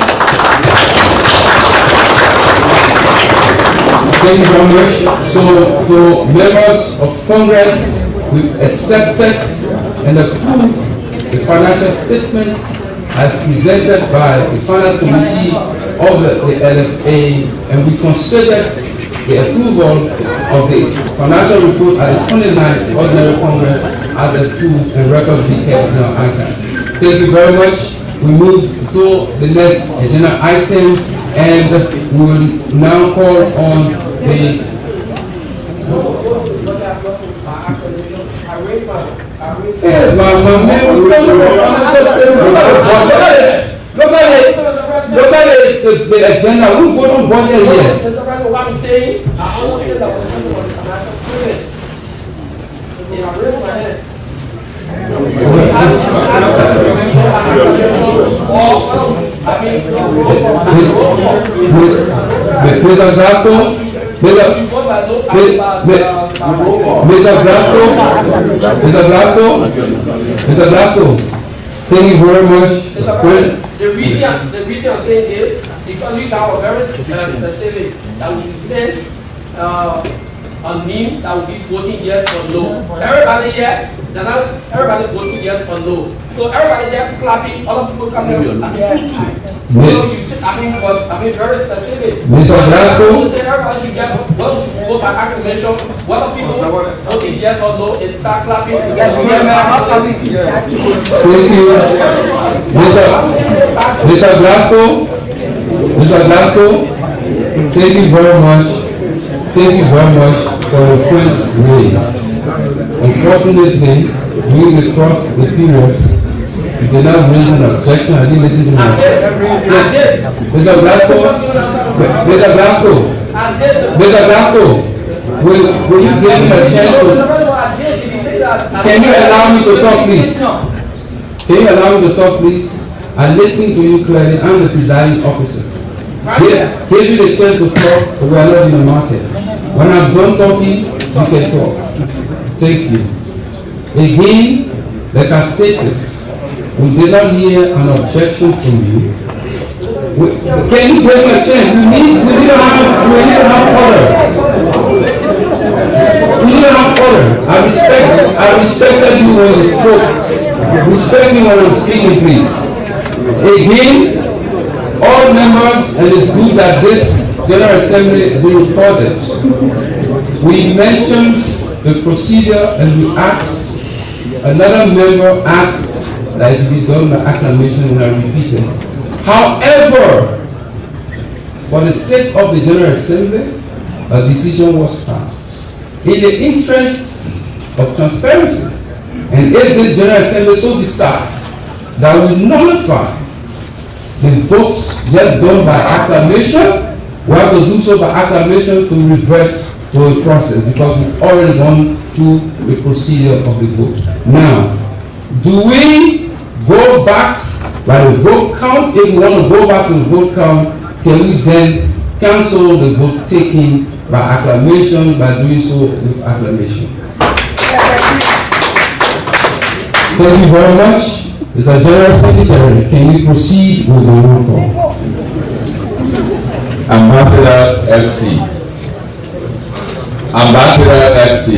Thank you very much. So, to members of Congress, we've accepted and approved the financial statements as presented by the Finance Committee of the LFA, and we considered the approval of the financial report at the 29th Ordinary Congress as approved and records be kept in our archives. Thank you very much. We move to the next agenda item, and we will now call on the look at the agenda. We vote on budget here. What I'm saying, I understand that we're talking about the financial statement. I raise my hand. Mr. Glasgow, thank you very much. The reason I'm saying is because we got a very specific that we should send a name that will be voting yes or no. Everybody here, everybody voting yes or no. So everybody there clapping, other people coming up. So very specific. Mr. Glasgow, everybody should get, well, vote by acclamation. Whether people voting yes or no, and start clapping. Yes, Thank you. Mr. Glasgow, thank you very much. Thank you very much for the points raised. Unfortunately, during the period, you did not raise an objection. I didn't listen to my Mr. Glasgow, will you give me a chance to... Can you allow me to talk, please? Can you allow me to talk, please? I'm listening to you clearly. I'm the presiding officer. Give me the chance to talk, but we are not in the market. When I'm done talking, you can talk. Thank you. Again, like I stated, we did not hear an objection from you. Can you give me a chance? We need to have order. We need to have order. I respected you when you spoke. Respect me when I'm speaking, please. Again, all members, and it's good that this General Assembly is recorded. We mentioned the procedure and we asked, another member asked that it should be done by acclamation, and I repeated. However, for the sake of the General Assembly, a decision was passed. In the interests of transparency, and if the General Assembly so decide that we nullify the votes just done by acclamation, we have to do so by acclamation to revert to the process because we've already gone through the procedure of the vote. Now, do we go back by the vote count? If we want to go back to the vote count, can we then cancel the vote taken by acclamation by doing so with acclamation? Thank you very much. Mr. General Secretary, can you proceed with the roll call? Ambassador FC. Ambassador FC.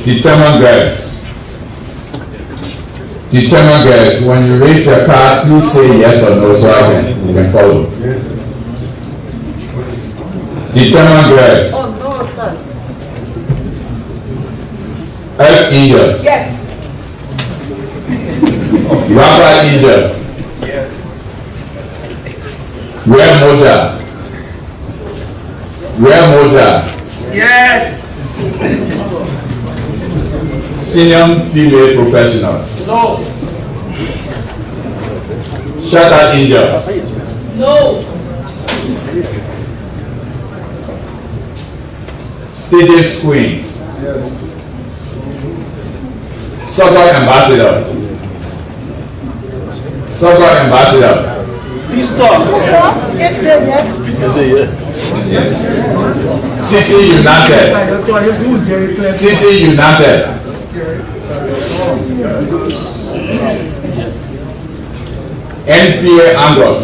Determined girls. Determined girls, when you raise your card, please say yes or no so we can follow. Determined girls. Oh, no, sir. Elf Angels. Yes. Rabbi Angels. Yes. Real Moja. Real Moja. Yes. Senior female professionals. No. Shattered Angels. No. Stages Queens. Yes. Soccer Ambassador. Soccer Ambassador. Please stop. CC United. CC United. NPA Anglos.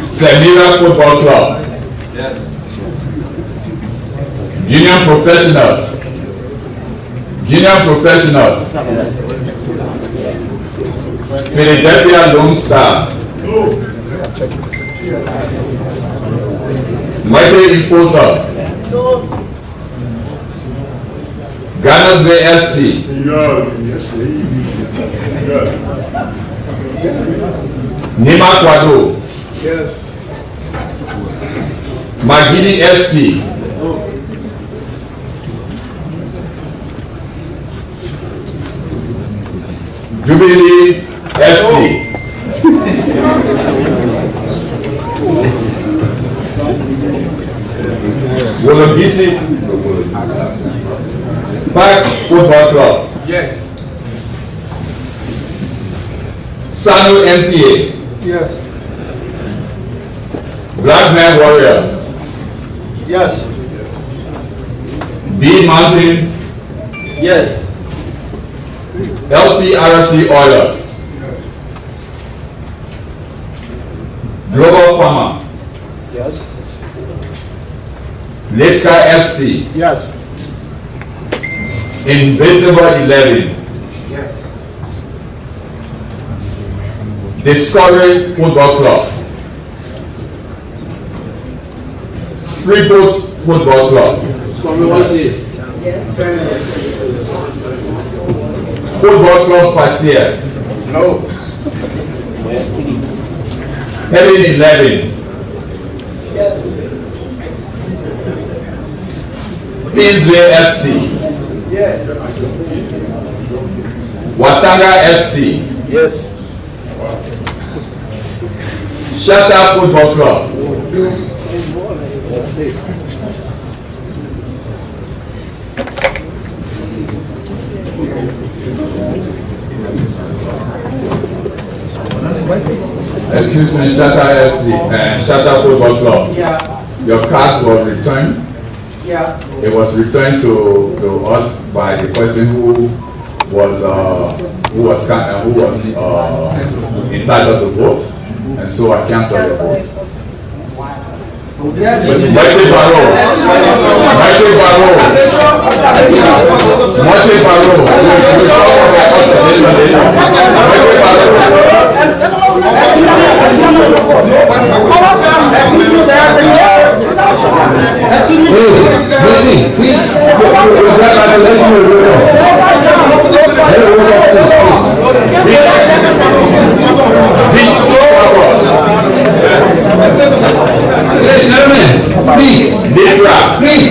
Semira Football Club. Junior Professionals. Junior Professionals. Philadelphia Lone Star. Mighty Enforcer. Ghana's Bay FC. Nima Kwado. Yes. Magidi FC. Jubilee FC. Wolongisi Parks Football Club. Yes. Sanu NPA. Yes. Black Man Warriors. Yes. B Mountain. Yes. LPRC Oilers. Global Farmer. Yes. Leska FC. Yes. Invisible 11. Yes. Discovery Football Club. Freeport Football Club. Football Club Fassier. No. Heading 11. Kingsway FC. Yes. Watanga FC. Yes. Shatta Football Club. Excuse me, Shatta FC and Shatta Football Club. Yeah. Your card was returned. Yeah. It was returned to us by the person who was entitled to vote, and so I canceled the vote. Mighty Barrow. Listen, please.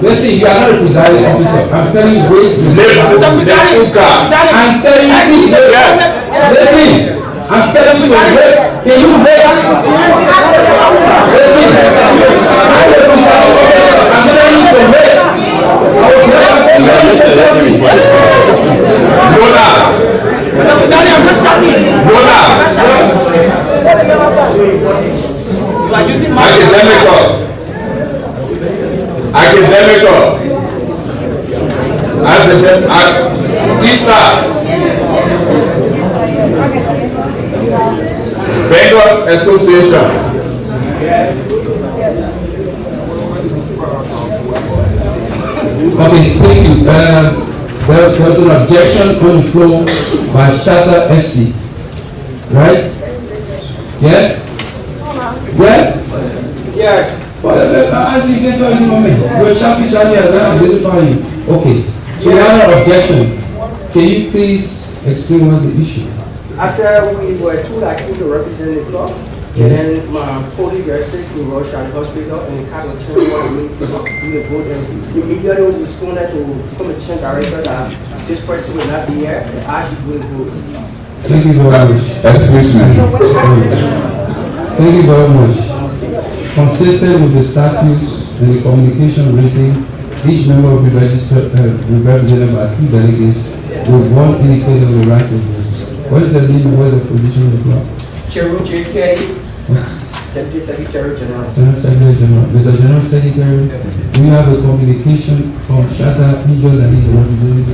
Listen, you are not a presiding officer. I'm telling you, wait. I'm telling you, please wait. Listen, I'm telling you to wait. Can you wait? Listen, I'm a presiding officer. I'm telling you to wait. I will get back to you. Academical. As ISA. Bengals Association. Okay, thank you. There's an objection on the floor by Shatta FC. Right? Yes? Yes? Yes. As you can tell you, you're sharply shiny, I can identify you. Okay. So you have an objection. Can you please explain what's the issue? I said we were told I came to represent the club. And then my colleague got sick, we rushed at the hospital and kind of turned on me to do the vote. And immediately we responded to come and change director that this person will not be here and I should do the vote. Thank you very much. Excuse me. Thank you very much. Consistent with the statutes and the communication rating, each member will be registered, represented by 2 delegates with 1 indicator of the right to vote. What is the name? What is the position of the club? Chairman J. Kelly, Deputy Secretary General. General Secretary General. Mr. General Secretary, do you have a communication from Shatta Injured that is representing?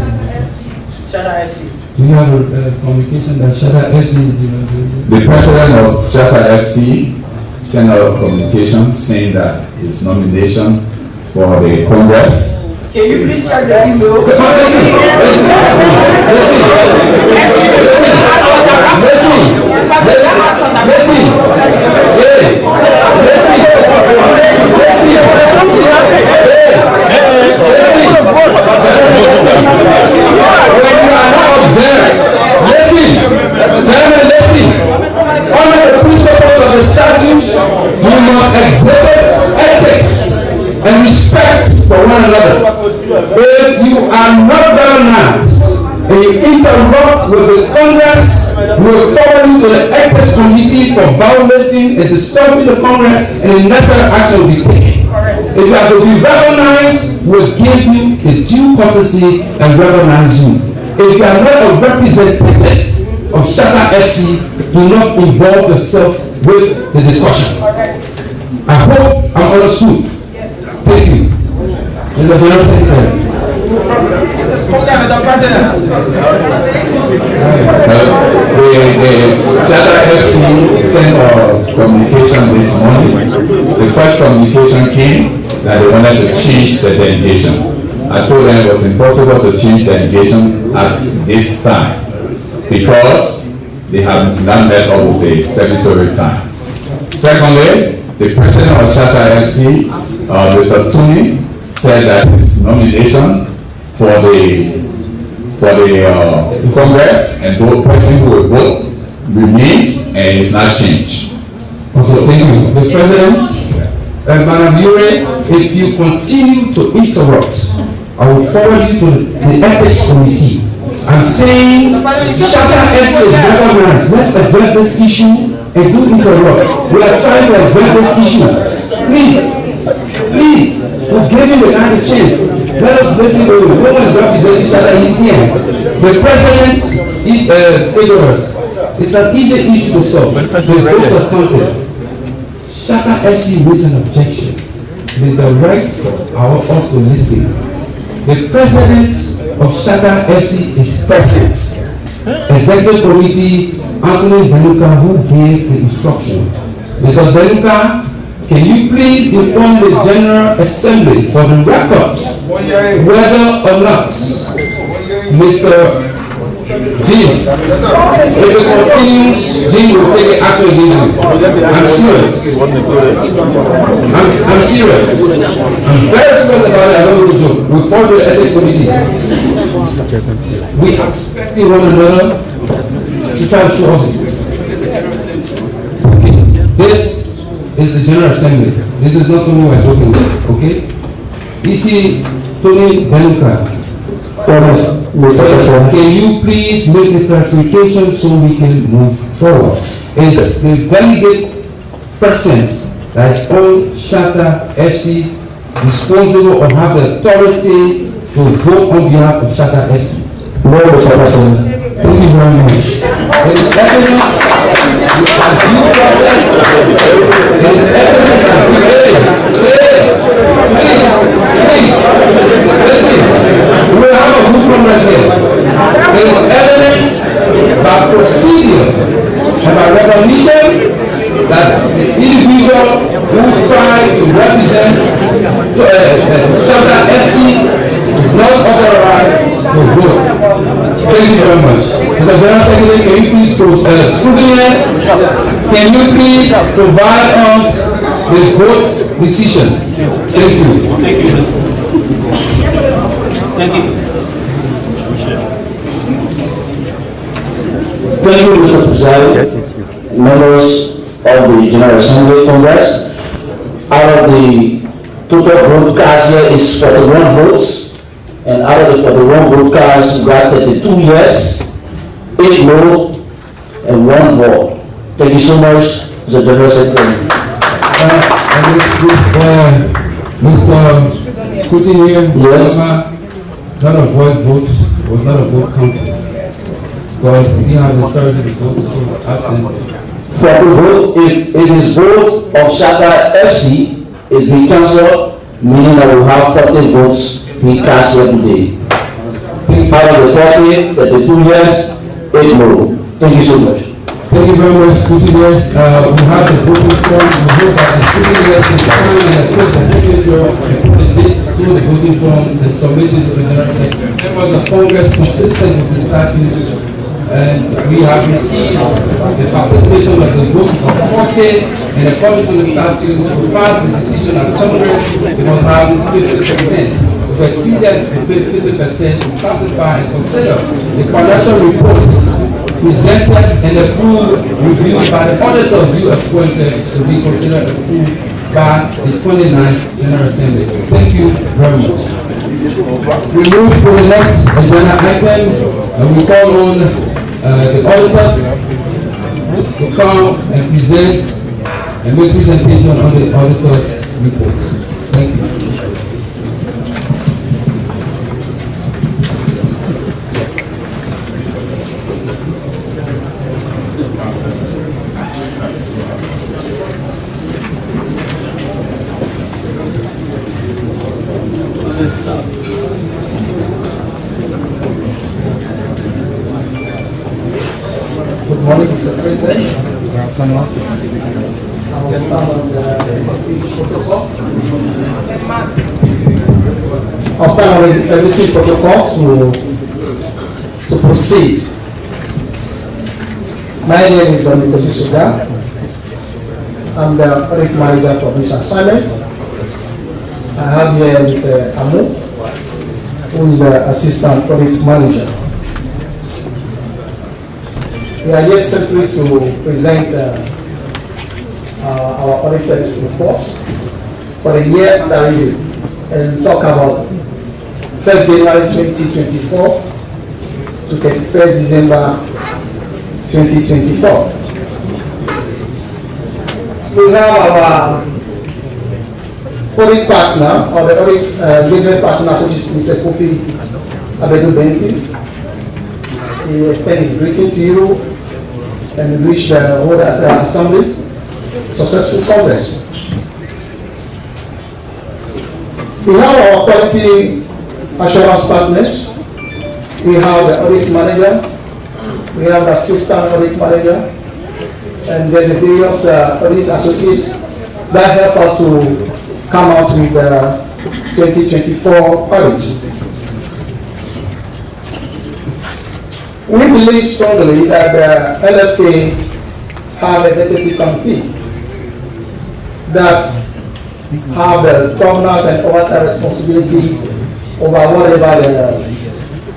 Shatta FC. Do you have a communication that Shatta FC is representing? The president of Shatta FC sent out a communication saying that his nomination for the Congress. Can you please check the email? Under the principles of the statutes, you must exhibit ethics and respect for one another. If you are not recognized and you interrupt with the Congress, we will forward you to the Ethics Committee for violating and disturbing the Congress, and the necessary action will be taken. If you have to be recognized, we will give you the due courtesy and recognize you. If you are not a representative of Shatta FC, do not involve yourself with the discussion. I hope I'm understood. Thank you. Mr. General Secretary. The Shatta FC sent a communication this morning. The first communication came that they wanted to change the delegation. I told them it was impossible to change delegation at this time because they have not met up with the statutory time. Secondly, the president of Shatta FC, Mr. Tony, said that his nomination for the Congress and those person who will vote remains and is not changed. Also, thank you, Mr. President. Madam Yure, if you continue to interrupt, I will forward you to the Ethics Committee. I'm saying Shatta FC is recognized. Let's address this issue and do interrupt. We are trying to address this issue. Please, we've given the guy a chance. Let us listen to him. No one is representing Shatta, he's here. The president is stakeholders. It's an easy issue to solve. The votes are counted. Shatta FC raised an objection. It is the right of us to listen. The president of Shatta FC is present. Executive Committee, Anthony Benuka, who gave the instruction. Mr. Benuka, can you please inform the General Assembly for the record whether or not Mr. James, if it continues, James will take action against you. I'm serious. I'm serious. I'm very serious about it. I don't know joke. We follow the Ethics Committee. We are expecting one another to try to show us. Okay. This is the General Assembly. This is not something we're joking with. Okay? EC Tony Benuka. Yes, Mr. President. Can you please make the clarification so we can move forward? Is the delegate present that is on Shatta FC responsible or have the authority to vote on behalf of Shatta FC? No, Mr. President. Thank you very much. There is evidence that due process. There is evidence that please, listen. We have a good progress here. There is evidence by procedure and by recognition that the individual who tried to represent Shatta FC is not authorized to vote. Thank you very much. Mr. General Secretary, can you please scrutinize? Can you please provide us the vote decisions? Thank you. Thank you. Thank you. Thank you, Mr. President, members of the General Assembly Congress. Out of the total vote cast here is 41 votes, and out of the 41 vote cast, we got 32 yes, 8 no, and 1 vote. Thank you so much, Mr. General Secretary. Mr. Scrutiny here, not a vote was not a vote counted. Because he has authority to vote, so absent. For the vote, if it is vote of Shatta FC is being cancelled, meaning that we have 40 votes being cast here today. Out of the 40, 32 yes, 8 no. Thank you so much. Thank you very much, Scrutineers. We have the voting form. We hope that the Scrutineers can sign and put the signature and put the dates to the voting forms and submit it to the General Secretary. Members of Congress consistent with the statute. And we have received the participation of the vote of 40, and according to the statute, to pass the decision at Congress, it must have 50%. If we exceeded 50%, we classify and consider the financial reports presented and approved, reviewed by the auditors you appointed to be considered approved by the 29th General Assembly. Thank you very much. We move to the next agenda item, and we call on the auditors to come and present and make presentation on the auditors' report. Thank you. Good morning, Mr. President. Good afternoon. I will start on the existing protocol. I'll start on the existing protocol to proceed. My name is Dominic Suga. I'm the audit manager for this assignment. I have here Mr. Amu, who is the assistant audit manager. We are here simply to present our audited report for the year under review and talk about 1st January 2024 to 31st December 2024. We have our audit partner, or the audit legal partner, which is Mr. Kofi Abedu Benti. He extends his greeting to you and wish the whole assembly successful Congress. We have our quality assurance partners. We have the audit manager. We have the assistant audit manager. And then the various audit associates that help us to come out with the 2024 audits. We believe strongly that the LFA have executive committee that have the governance and oversight responsibility over whatever the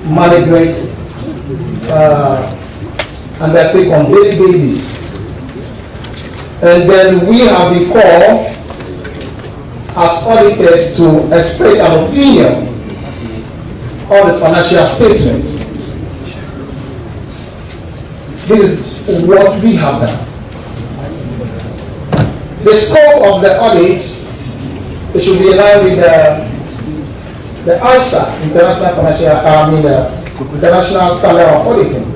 management undertake on daily basis. And then we have been called as auditors to express an opinion on the financial statement. This is what we have done. The scope of the audit, it should be in line with the ISA, International International Standard of Auditing.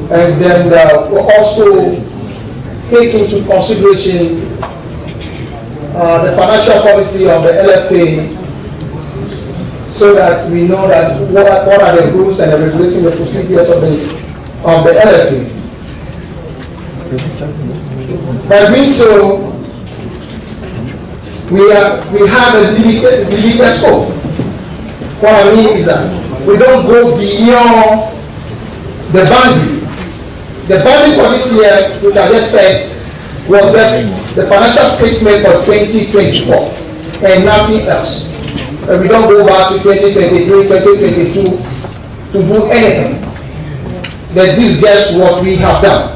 And then we also take into consideration the financial policy of the LFA, so that we know that what are the rules and the regulations, the procedures of the LFA. By doing so, we have a limited scope. What I mean is that we don't go beyond the boundary. The boundary for this year, which I just said, was just the financial statement for 2024 and nothing else. And we don't go back to 2023, 2022 to do anything. That this is just what we have done.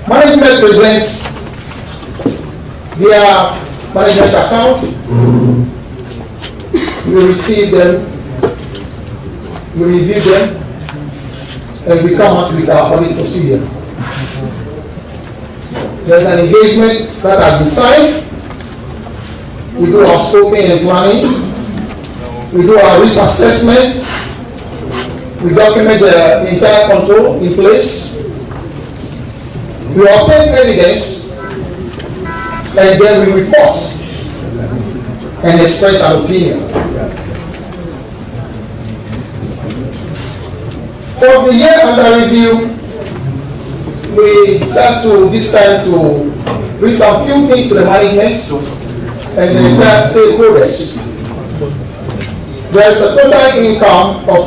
Management presents their management account. We receive them, we review them, and we come out with our audit procedure. There's an engagement that has been signed. We do our scoping and planning. We do our risk assessment. We document the entire control in place. We obtain evidence, and then we report and express our opinion. For the year under review, we decided to this time to bring some few things to the management and the entire stakeholders. There is a total income of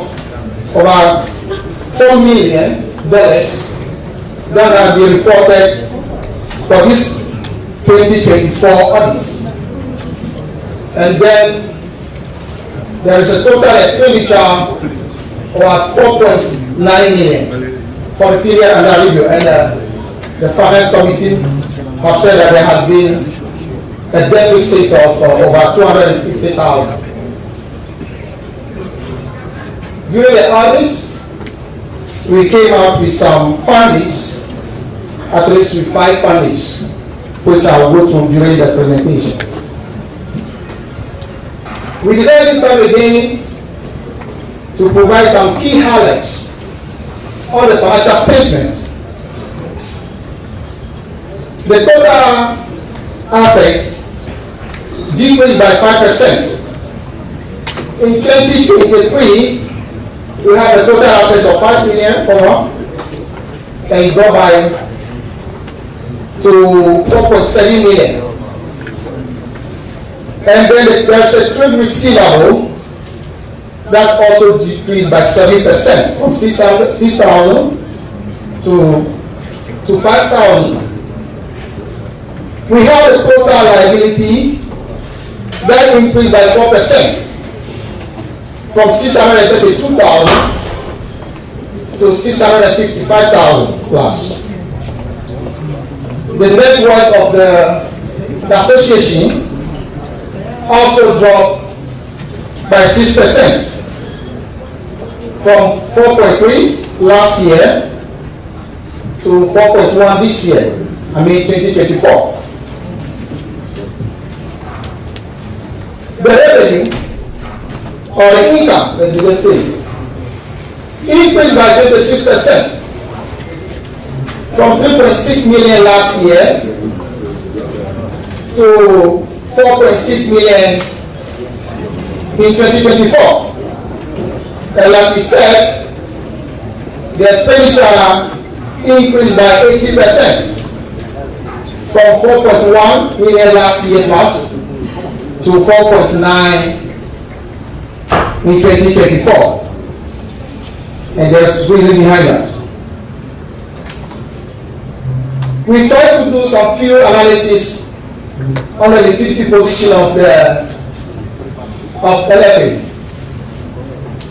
about $4 million that have been reported for this 2024 audits. And then there is a total expenditure of about $4.9 million for the period under review. And the finance committee have said that there has been a deficit of over $250,000. During the audits, we came out with some findings, at least with 5 findings, which I will go through during the presentation. We decided this time again to provide some key highlights on the financial statement. The total assets decreased by 5%. In 2023, we have a total assets of $5 million and it got by to $4.7 million. And then there's a trade receivable that's also decreased by 7% from $6,000 to 5,000. We have a total liability that increased by 4% from 632,000 to 655,000 plus. The net worth of the association also dropped by 6% from 4.3 last year to 4.1 this year, 2024. The revenue or the income, let me just say, increased by 26% from 3.6 million last year to 4.6 million in 2024. And like we said, the expenditure increased by 80% from 4.1 million last year plus to 4.9 in 2024. And there's reason behind that. We tried to do some few analysis on the liquidity position of LFA.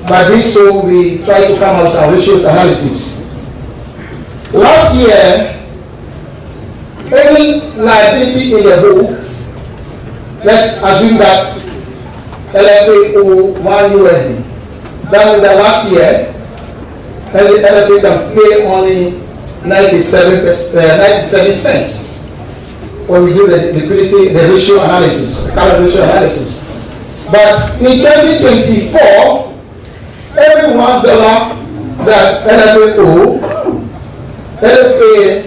By doing so, we try to come out with our ratios analysis. Last year, any liability in the book, let's assume that LFA owe $1. That means that last year, LFA can pay only 97 cents when we do the liquidity, the ratio analysis, the current ratio analysis. But in 2024, every $1 that LFA owe, LFA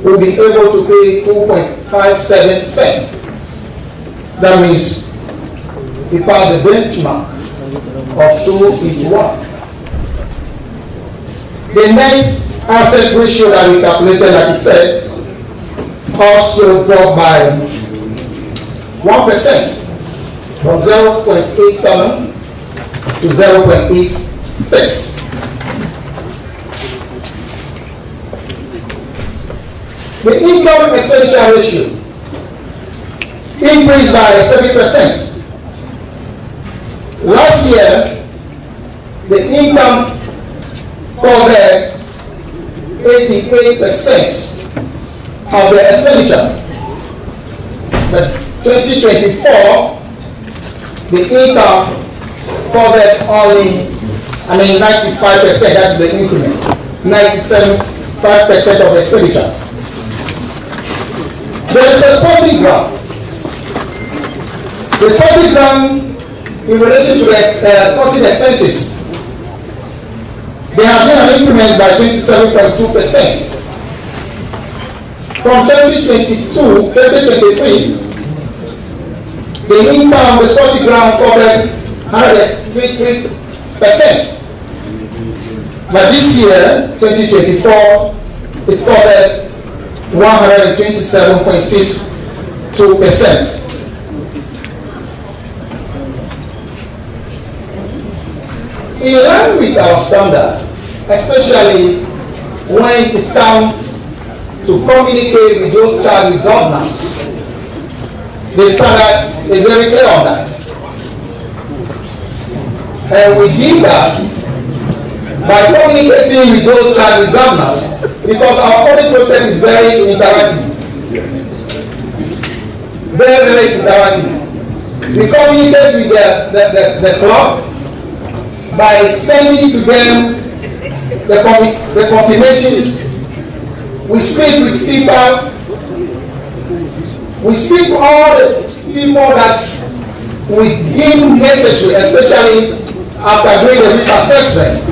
will be able to pay 2.57 cents. That means we pass the benchmark of 2:1. The next asset ratio that we calculated, like it said, also dropped by 1% from 0.87 to 0.86. The income expenditure ratio increased by 7%. Last year, the income covered 88% of the expenditure. But 2024, the income covered only, 95%, that's the increment. 97.5% of the expenditure. There is a sporting ground. The sporting ground in relation to the sporting expenses, there has been an increment by 27.2%. From 2023, the income, the sporting ground covered 103%. But this year, 2024, it covers 127.62%. In line with our standard, especially when it comes to communicate with those charged with governance, the standard is very clear on that. And we did that by communicating with those charged with governance, because our audit process is very interactive. Very, very interactive. We communicate with the club by sending to them the confirmations. We speak with FIFA. We speak to all the people that we deem necessary, especially after doing the risk assessment.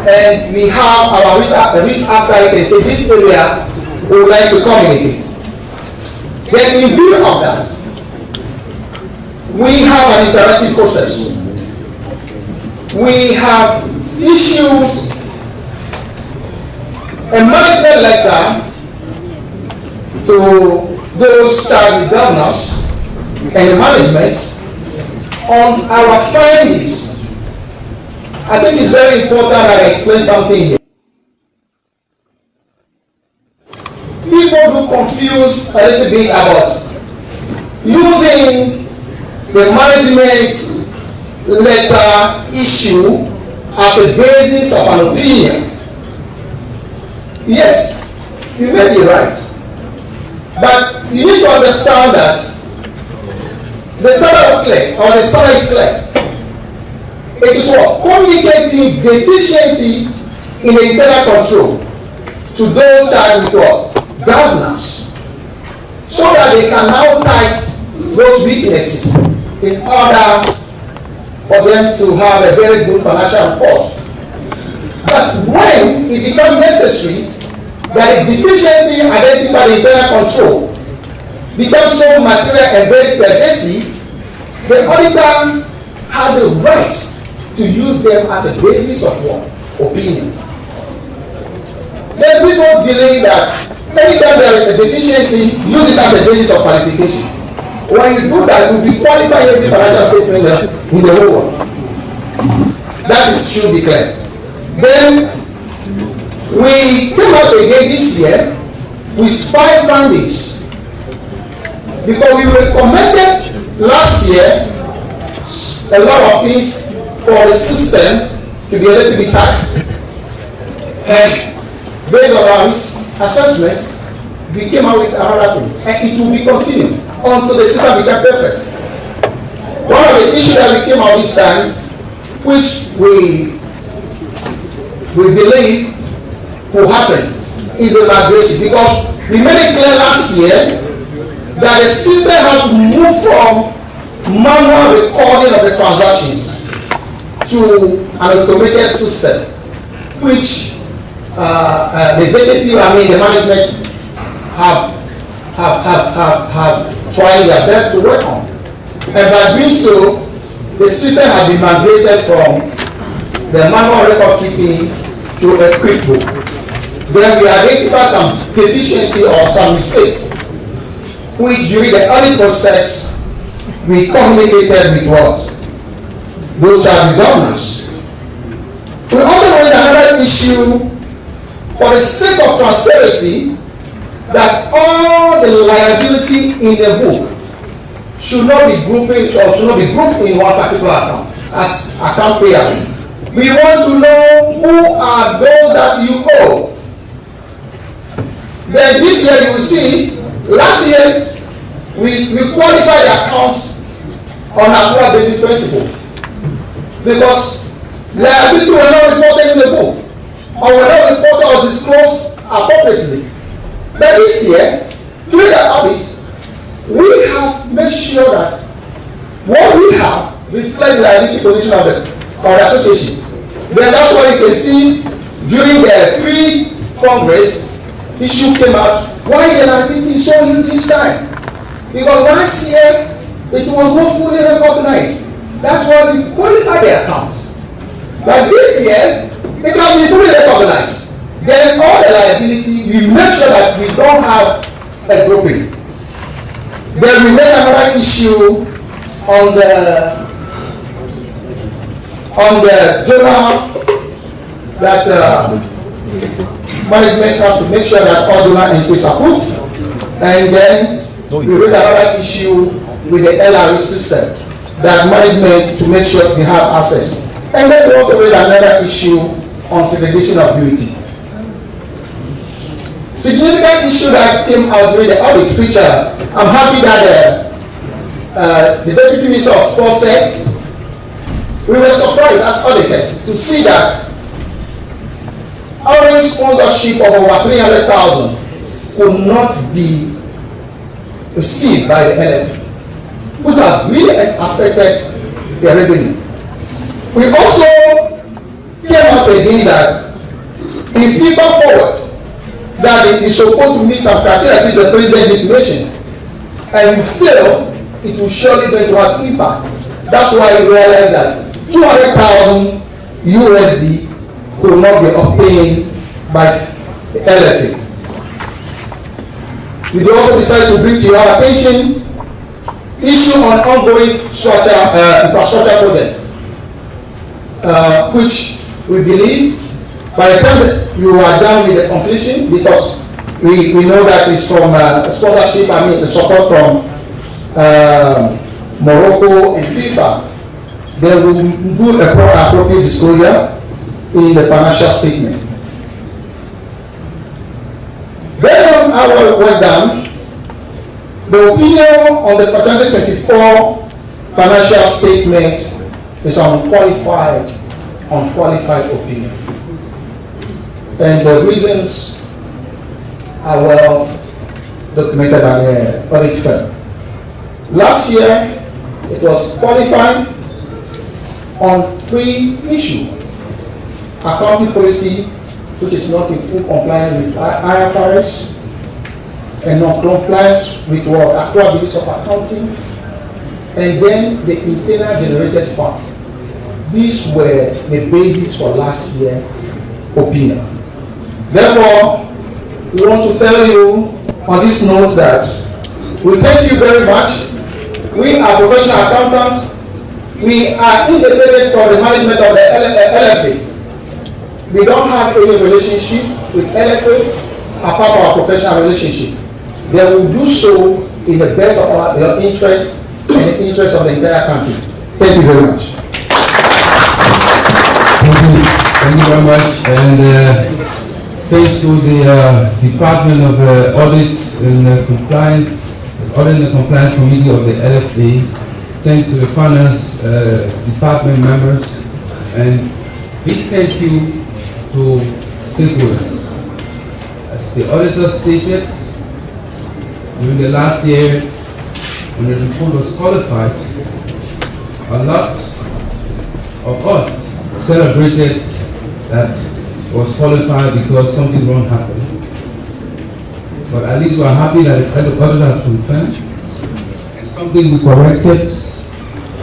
And we have our risk after it and say this area we would like to communicate. Then in view of that, we have an interactive process. We have issued a management letter to those charged with governance and management on our findings. I think it's very important that I explain something here. confused a little bit about using the management letter issue as a basis of an opinion. Yes, you may be right, but you need to understand that the standard was clear, or the standard is clear. It is what? Communicating deficiency in the internal control to those charged with what? Governance, so that they can now tight those weaknesses in order for them to have a very good financial report. But when it becomes necessary that the deficiency identified in internal control becomes so material and very pervasive, the auditor has the right to use them as a basis of what? Opinion. Then people believe that anytime there is a deficiency, use it as a basis of qualification. When you do that, you will qualify every financial statement in the whole world. That should be clear. Then we came out again this year with 5 findings, because we recommended last year a lot of things for the system to be a little bit tight. And based on our assessment, we came out with another thing, and it will be continued until the system became perfect. One of the issues that we came out this time, which we believe will happen, is the migration, because we made it clear last year that the system has to move from manual recording of the transactions to an automated system, which the executive, the management have tried their best to work on. And by doing so, the system has been migrated from the manual record keeping to a QuickBook. Then we identify some deficiency or some mistakes, which during the audit process we communicated with what? Those child governors. We also raised another issue for the sake of transparency, that all the liability in the book should not be grouped in one particular account as account payable. We want to know who are those that you owe. Then this year you will see, last year we qualified the accounts on a basis principle, because liability were not reported in the book, or were not reported or disclosed appropriately. But this year, through the audit, we have made sure that what we have reflects the liability position of the association. Then that's why you can see during the pre-Congress issue came out, why the liability is so huge this time? Because last year it was not fully recognized. That's why we qualified the accounts. But this year it has been fully recognized. Then all the liability, we make sure that we don't have a grouping. Then we made another issue on the journal that management has to make sure that all journal entries are approved. And then we raised another issue with the LRE system, that management to make sure they have access. And then we also raised another issue on segregation of duty. Significant issue that came out during the audit, which I'm happy that the Deputy Minister of Sports said, we were surprised as auditors to see that orange sponsorship of over 300,000 could not be received by the NFF, which has really affected the revenue. We also came out again that in FIFA forward, that it is supposed to meet some criteria which the president declaration, and you fail, it will surely going to have impact. That's why we realized that 200,000 USD could not be obtained by the LFA. We also decided to bring to your attention issue on ongoing infrastructure projects, which we believe by the time you are done with the completion, because we know that it's from scholarship, the support from Morocco and FIFA. They will do appropriate disclosure in the financial statement. Based on our work done, the opinion on the 2024 financial statement is unqualified opinion. And the reasons are well documented by the audit firm. Last year, it was qualified on 3 issues. Accounting policy, which is not in full compliance with IFRS, and non-compliance with actual business of accounting, and then the internal generated fund. These were the basis for last year's opinion. Therefore, we want to tell you on this note that we thank you very much. We are professional accountants. We are independent from the management of the LFA. We don't have any relationship with LFA apart from our professional relationship. They will do so in the best of our interest and the interest of the entire country. Thank you very much. Thank you very much. And thanks to the Department of Audit and Compliance, Audit and Compliance Committee of the LFA. Thanks to the Finance Department members, and big thank you to stakeholders. As the auditor stated, during the last year, when the report was qualified, a lot of us celebrated that it was qualified because something wrong happened. But at least we are happy that the auditor has confirmed and something we corrected.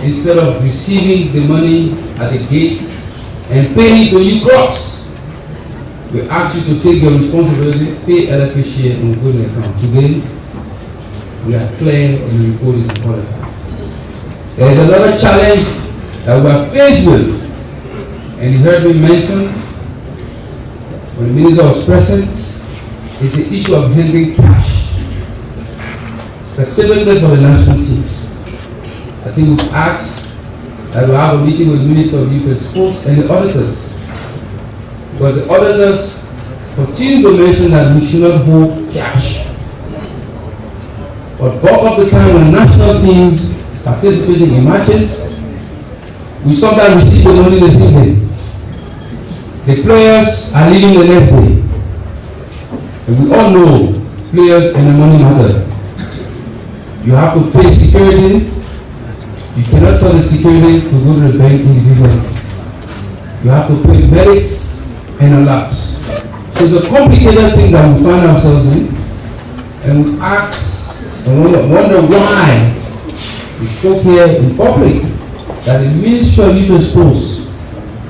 Instead of receiving the money at the gates and paying it to you crops, we ask you to take your responsibility, pay LFA share and go to the account. Today, we are clear and the report is qualified. There is another challenge that we are faced with, and you heard me mention when the minister was present, is the issue of handling cash, specifically for the national teams. I think we've asked that we'll have a meeting with the Minister of Youth and Sports and the auditors, because the auditors continue to mention that we should not hold cash. But bulk of the time when national teams participating in matches, we sometimes receive the money the same day. The players are leaving the next day. And we all know players and the money matter. You have to pay security. You cannot tell the security to go to the bank individually. You have to pay medics and a lot. So it's a complicated thing that we find ourselves in. And we ask and wonder why we spoke here in public that the Ministry of Youth and Sports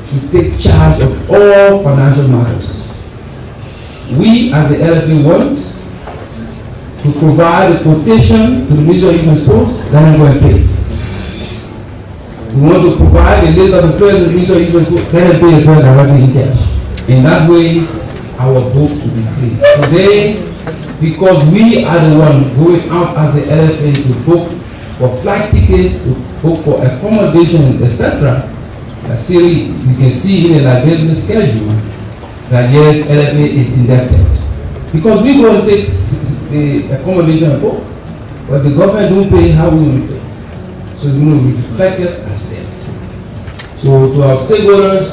should take charge of all financial matters. We as the LFA want to provide a quotation to the Ministry of Youth and Sports, then I'm going to pay. We want to provide a list of the players and Ministry of Youth and Sports, then pay the player directly in cash. In that way, our books will be clean. Today, because we are the one going out as the LFA to book for flight tickets, to book for accommodation, etc., you can see in the liability schedule that yes, LFA is indebted. Because we go and take the accommodation and book, but the government don't pay how we will pay. So it's going to be reflected as debt. So to our stakeholders,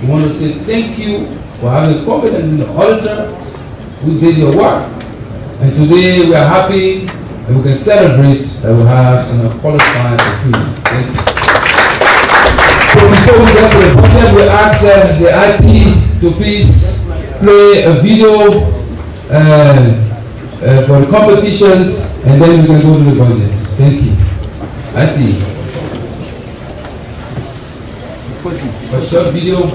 we want to say thank you for having confidence in the auditors who did your work. And today we are happy and we can celebrate that we have a qualified opinion. Thank you. So before we get to the budget, we ask the IT to please play a video for the competitions, and then we can go to the budget. Thank you. IT. A short video.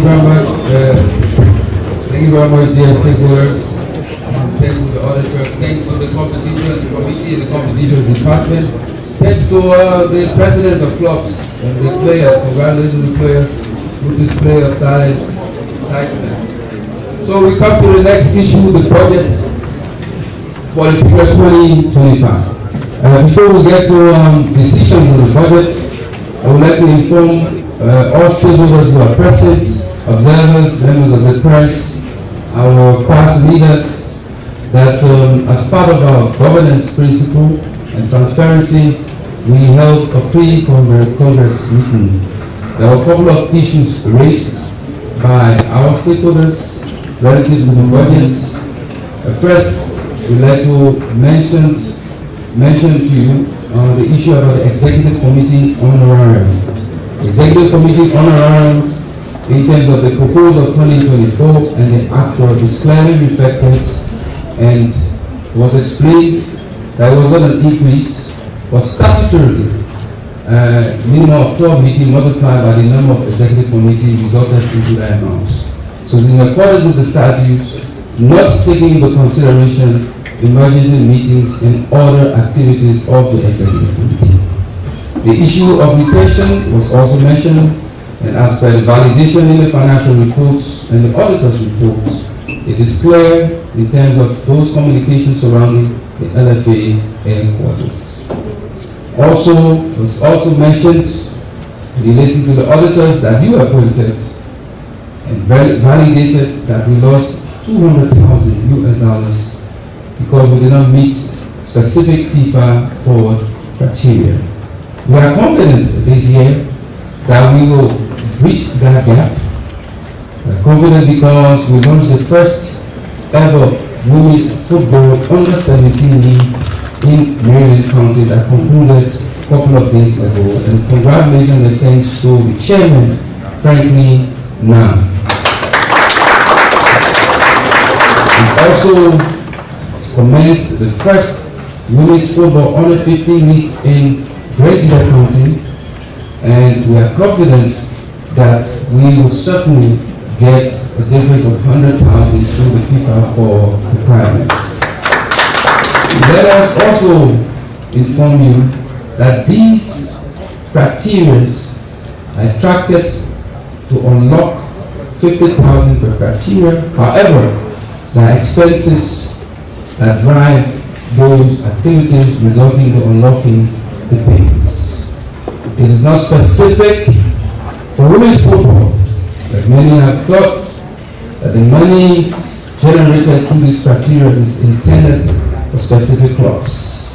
very much. Thank you very much, dear stakeholders. Thanks to the auditors. Thanks to the competition committee and the competition department. Thanks to the presidents of clubs and the players. Congratulations to the players who display of talents, excitement. So we come to the next issue, the budget for the period 2025. Before we get to decisions on the budget, I would like to inform all stakeholders who are present, observers, members of the press, our past leaders, that as part of our governance principle and transparency, we held a pre-Congress meeting. There were a couple of issues raised by our stakeholders relative to the budget. First, we'd like to mention to you the issue about the Executive Committee honorarium. Executive Committee honorarium in terms of the proposal of 2024 and the actual is clearly reflected and was explained that it was not an increase, was statutorily minimum of 12 meetings multiplied by the number of Executive Committee resulted into that amount. So in accordance with the statutes, not taking into consideration emergency meetings and other activities of the Executive Committee. The issue of retention was also mentioned, and as per the validation in the financial reports and the auditor's reports, it is clear in terms of those communications surrounding the LFA headquarters. Also, it was also mentioned in listening to the auditors that you appointed and validated that we lost $200,000 US because we did not meet specific FIFA forward criteria. We are confident this year that we will bridge that gap. We are confident because we launched the first ever women's football under 17 league in Maryland County that concluded a couple of days ago. And congratulations and thanks to the chairman, Franklin Nam. We also commenced the first women's football under 15 league in Greater County, and we are confident that we will certainly get a difference of 100,000 through the FIFA for requirements. Let us also inform you that these criteria are attracted to unlock 50,000 per criteria. However, there are expenses that drive those activities resulting in unlocking the payments. It is not specific for women's football, but many have thought that the money generated through this criteria is intended for specific clubs.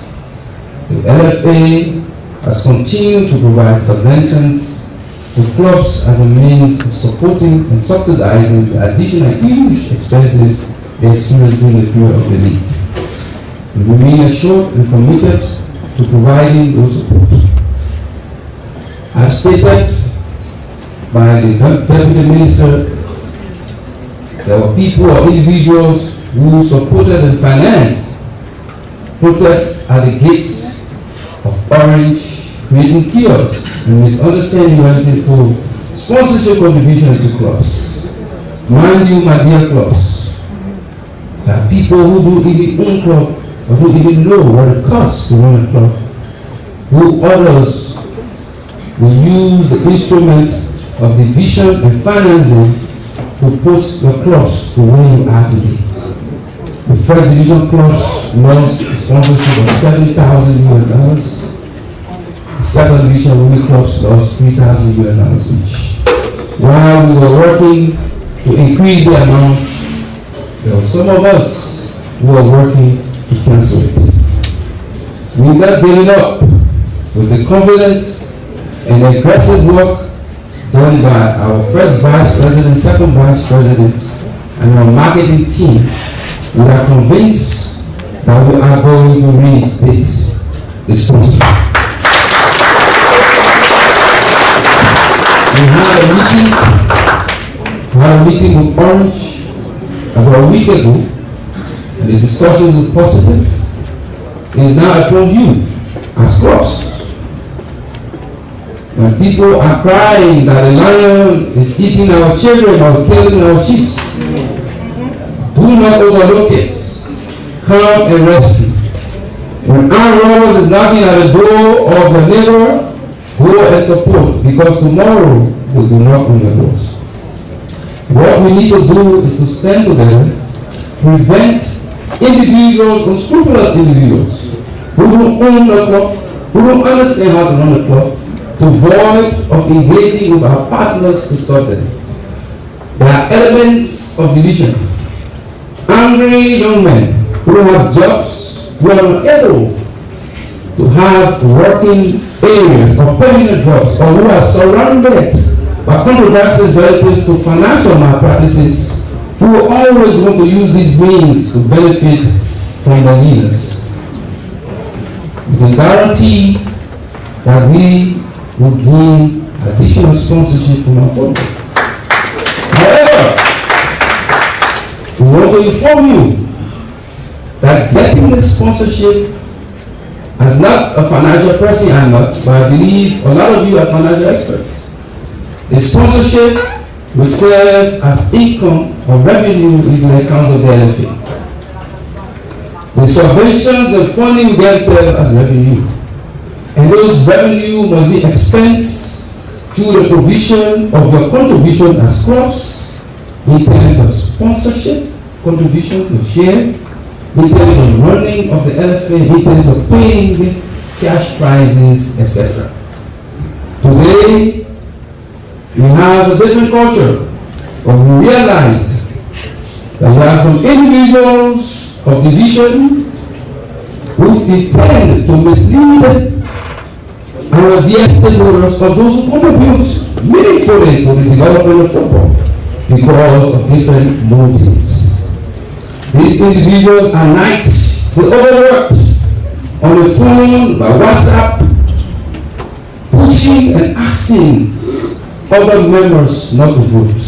The LFA has continued to provide subventions to clubs as a means of supporting and subsidizing the additional huge expenses they experience during the period of the league. We remain assured and committed to providing those support. As stated by the Deputy Minister, there were people or individuals who supported and financed protests at the gates of Orange, creating chaos and misunderstanding relative to sponsorship contribution to clubs. Mind you, my dear clubs, there are people who do even own club or who even know what it costs to run a club, who others will use the instrument of division and financing to put the clubs to where you are today. The first division clubs lost a sponsorship of $70,000. The second division women clubs lost $3,000 each. While we were working to increase the amount, there were some of us who were working to cancel it. We got building up with the confidence and aggressive work done by our first vice president, second vice president, and our marketing team. We are convinced that we are going to reinstate the sponsor. We had a meeting with Orange about a week ago, and the discussions were positive. It is now upon you as clubs. When people are crying that a lion is eating our children or killing our sheep, do not overlook it. Come and rescue. When armed robbers is knocking at the door of the neighbor, go and support, because tomorrow they will knock on the doors. What we need to do is to stand together, prevent individuals, unscrupulous individuals, who don't own the club, who don't understand how to run the club, to avoid of engaging with our partners to stop them. There are elements of division. Angry young men who don't have jobs, who are not able to have working areas or permanent jobs, or who are surrounded by controversies relative to financial malpractices, who always want to use these means to benefit from the leaders. With a guarantee that we will give additional sponsorship from our football. However, we want to inform you that getting this sponsorship, as not a financial person, I'm not, but I believe a lot of you are financial experts. The sponsorship will serve as income or revenue into the accounts of the LFA. The subventions and funding will get serve as revenue. And those revenue must be expensed through the provision of your contribution as clubs, in terms of sponsorship, contribution to share, in terms of running of the LFA, in terms of paying cash prizes, etc. Today, we have a different culture, but we realized that we have some individuals of division who intend to mislead our dear stakeholders, or those who contribute meaningfully to the development of football because of different motives. These individuals are nice, they overworked on the phone, by WhatsApp, pushing and asking other members not to vote.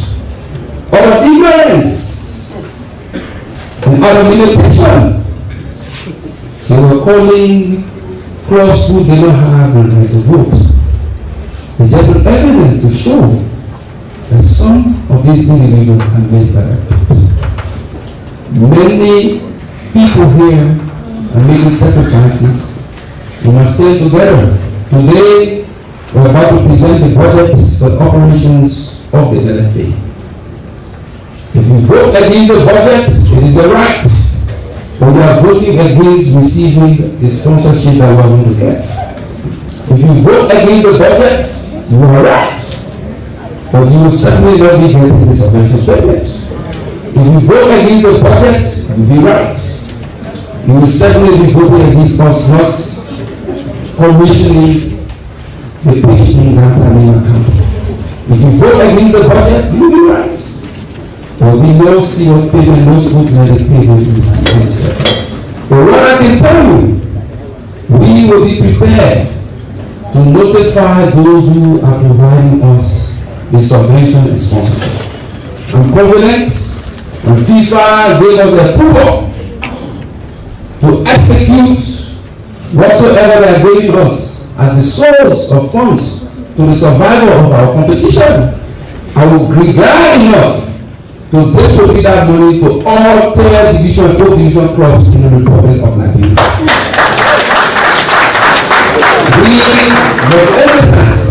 Out of ignorance and out of limitation, they were calling clubs who did not have the right to vote. It's just an evidence to show that some of these individuals are misdirected. Many people here are making sacrifices. We must stay together. Today, we're about to present the budgets for the operations of the LFA. If you vote against the budget, it is a right. But we are voting against receiving the sponsorship that we are going to get. If you vote against the budget, you are right. But you will certainly not be getting the subvention payments. If you vote against the budget, you will be right. You will certainly be voting against us not commissioning the patient data account. If you vote against the budget, you will be right. There will be no steel payment, no smooth-minded payment in this sector. But what I can tell you, we will be prepared to notify those who are providing us the subvention and sponsorship. I'm confident when FIFA gave us the approval to execute whatsoever they are giving us as the source of funds to the survival of our competition, I will be glad enough to distribute that money to all 10 division, 4 division clubs in the Republic of Liberia. We must emphasize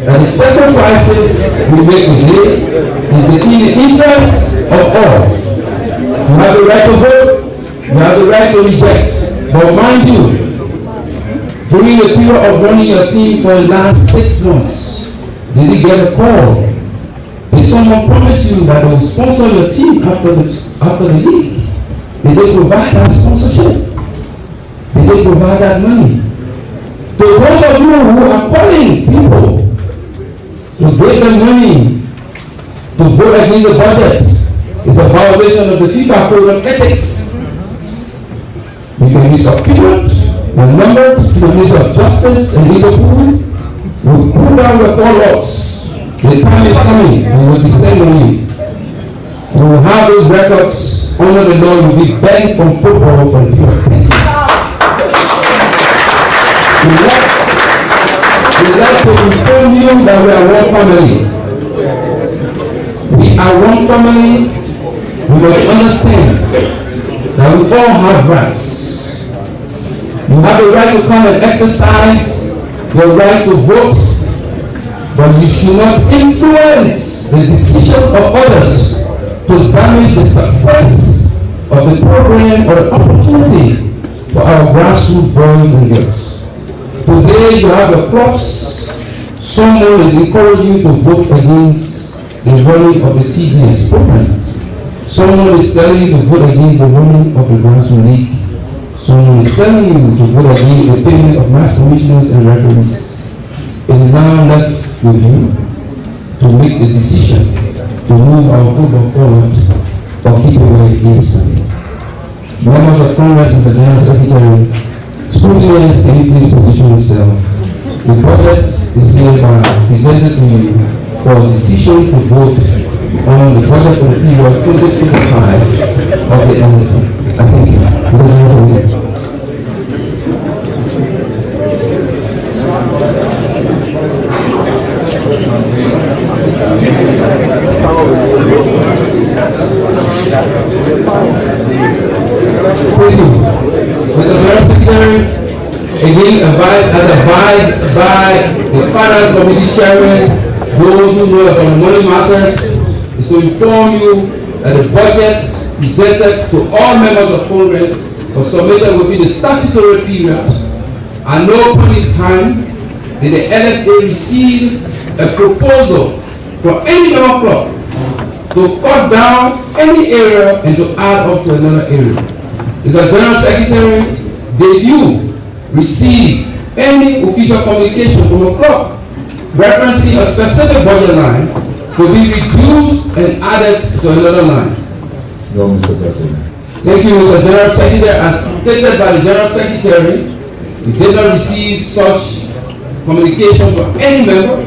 that the sacrifices we make today is in the interest of all. You have the right to vote, you have the right to reject. But mind you, during the period of running your team for the last 6 months, did you get a call? Did someone promise you that they will sponsor your team after the league? Did they provide that sponsorship? Did they provide that money? To those of you who are calling people to give them money to vote against the budget is a violation of the FIFA Code of Ethics. You can be subpoenaed and numbered to the Ministry of Justice in Liverpool. We'll pull down the call logs. The time is coming and we'll descend on you. We will have those records under the law. Will be banned from football for the period of 10 years. We'd like to inform you that we are one family. We are one family. We must understand that we all have rights. You have the right to come and exercise your right to vote, but you should not influence the decision of others to damage the success of the program or the opportunity for our grassroots boys and girls. Today you have the clubs. Someone is encouraging you to vote against the running of the TBS program. Someone is telling you to vote against the running of the grassroots league. Someone is telling you to vote against the payment of match commissioners and referees. It is now left with you to make the decision to move our football forward or keep it where it is today. Members of Congress, Mr. General Secretary, scrutiny and please position yourself. The budget is hereby presented to you for a decision to vote on the budget for the period 2025 of the NFA. I thank you. Mr. General Secretary. Thank you. Mr. General Secretary, again advised by the Finance Committee Chairman, those who know about money matters, is to inform you that the budget presented to all members of Congress was submitted within the statutory period. At no point in time did the LFA receive a proposal from any member club to cut down any area and to add up to another area. Mr. General Secretary, did you receive any official communication from a club referencing a specific budget line to be reduced and added to another line? No, Mr. President. Thank you, Mr. General Secretary. As stated by the General Secretary, we did not receive such communication from any member.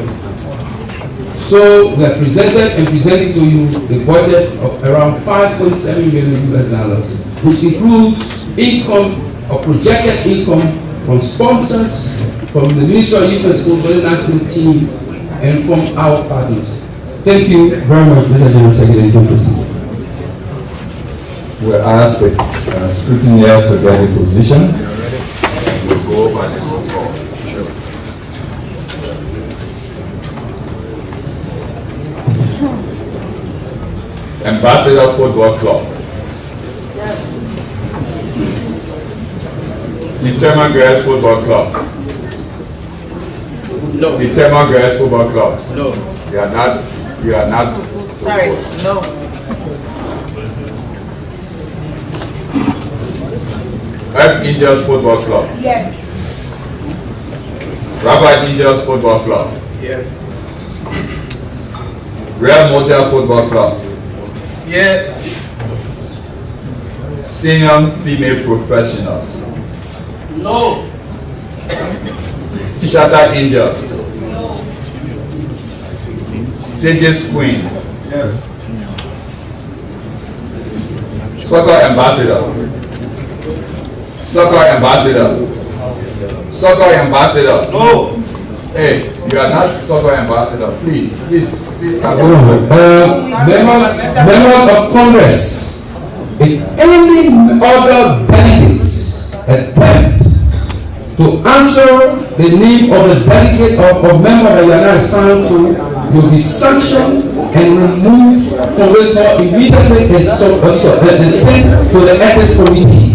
So we have presented and presenting to you the budget of around $5.7 million US, which includes income or projected income from sponsors, from the Ministry of Youth and Sports, for the national team, and from our partners. Thank you very much, Mr. General Secretary. We'll ask the scrutineers to get the position. We'll go by the roll call. Sure. Ambassador Football Club. Yes. Determined Girls Football Club. No. Determined Girls Football Club. No. You are not. Sorry, no. Earth Angels Football Club. Yes. Rabbi Angels Football Club. Yes. Real Motel Football Club. Yeah. Senior Female Professionals. No. Shattered Angels. No. Stages Queens. Yes. Soccer Ambassador. Soccer Ambassador. Soccer Ambassador. No. Hey, you are not Soccer Ambassador. Please. Members of Congress, if any other delegates attempt to answer the name of a delegate or member that you are not assigned to, you'll be sanctioned and removed from this hall immediately and sent to the Ethics Committee.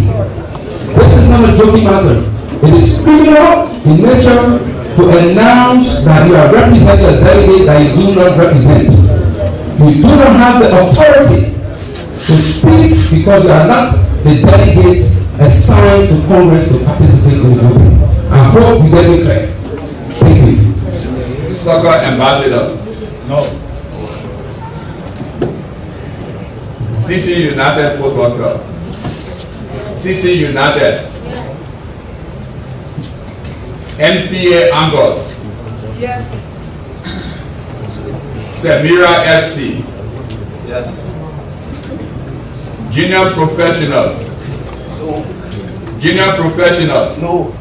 This is not a joking matter. It is criminal in nature to announce that you are representing a delegate that you do not represent. You do not have the authority to speak because you are not the delegate assigned to Congress to participate in the voting. I hope you get it clear. Thank you. Soccer Ambassador. No. CC United Football Club. CC United. NPA Angles. Yes. Semira FC. Yes. Junior Professionals. No. Junior Professional. No.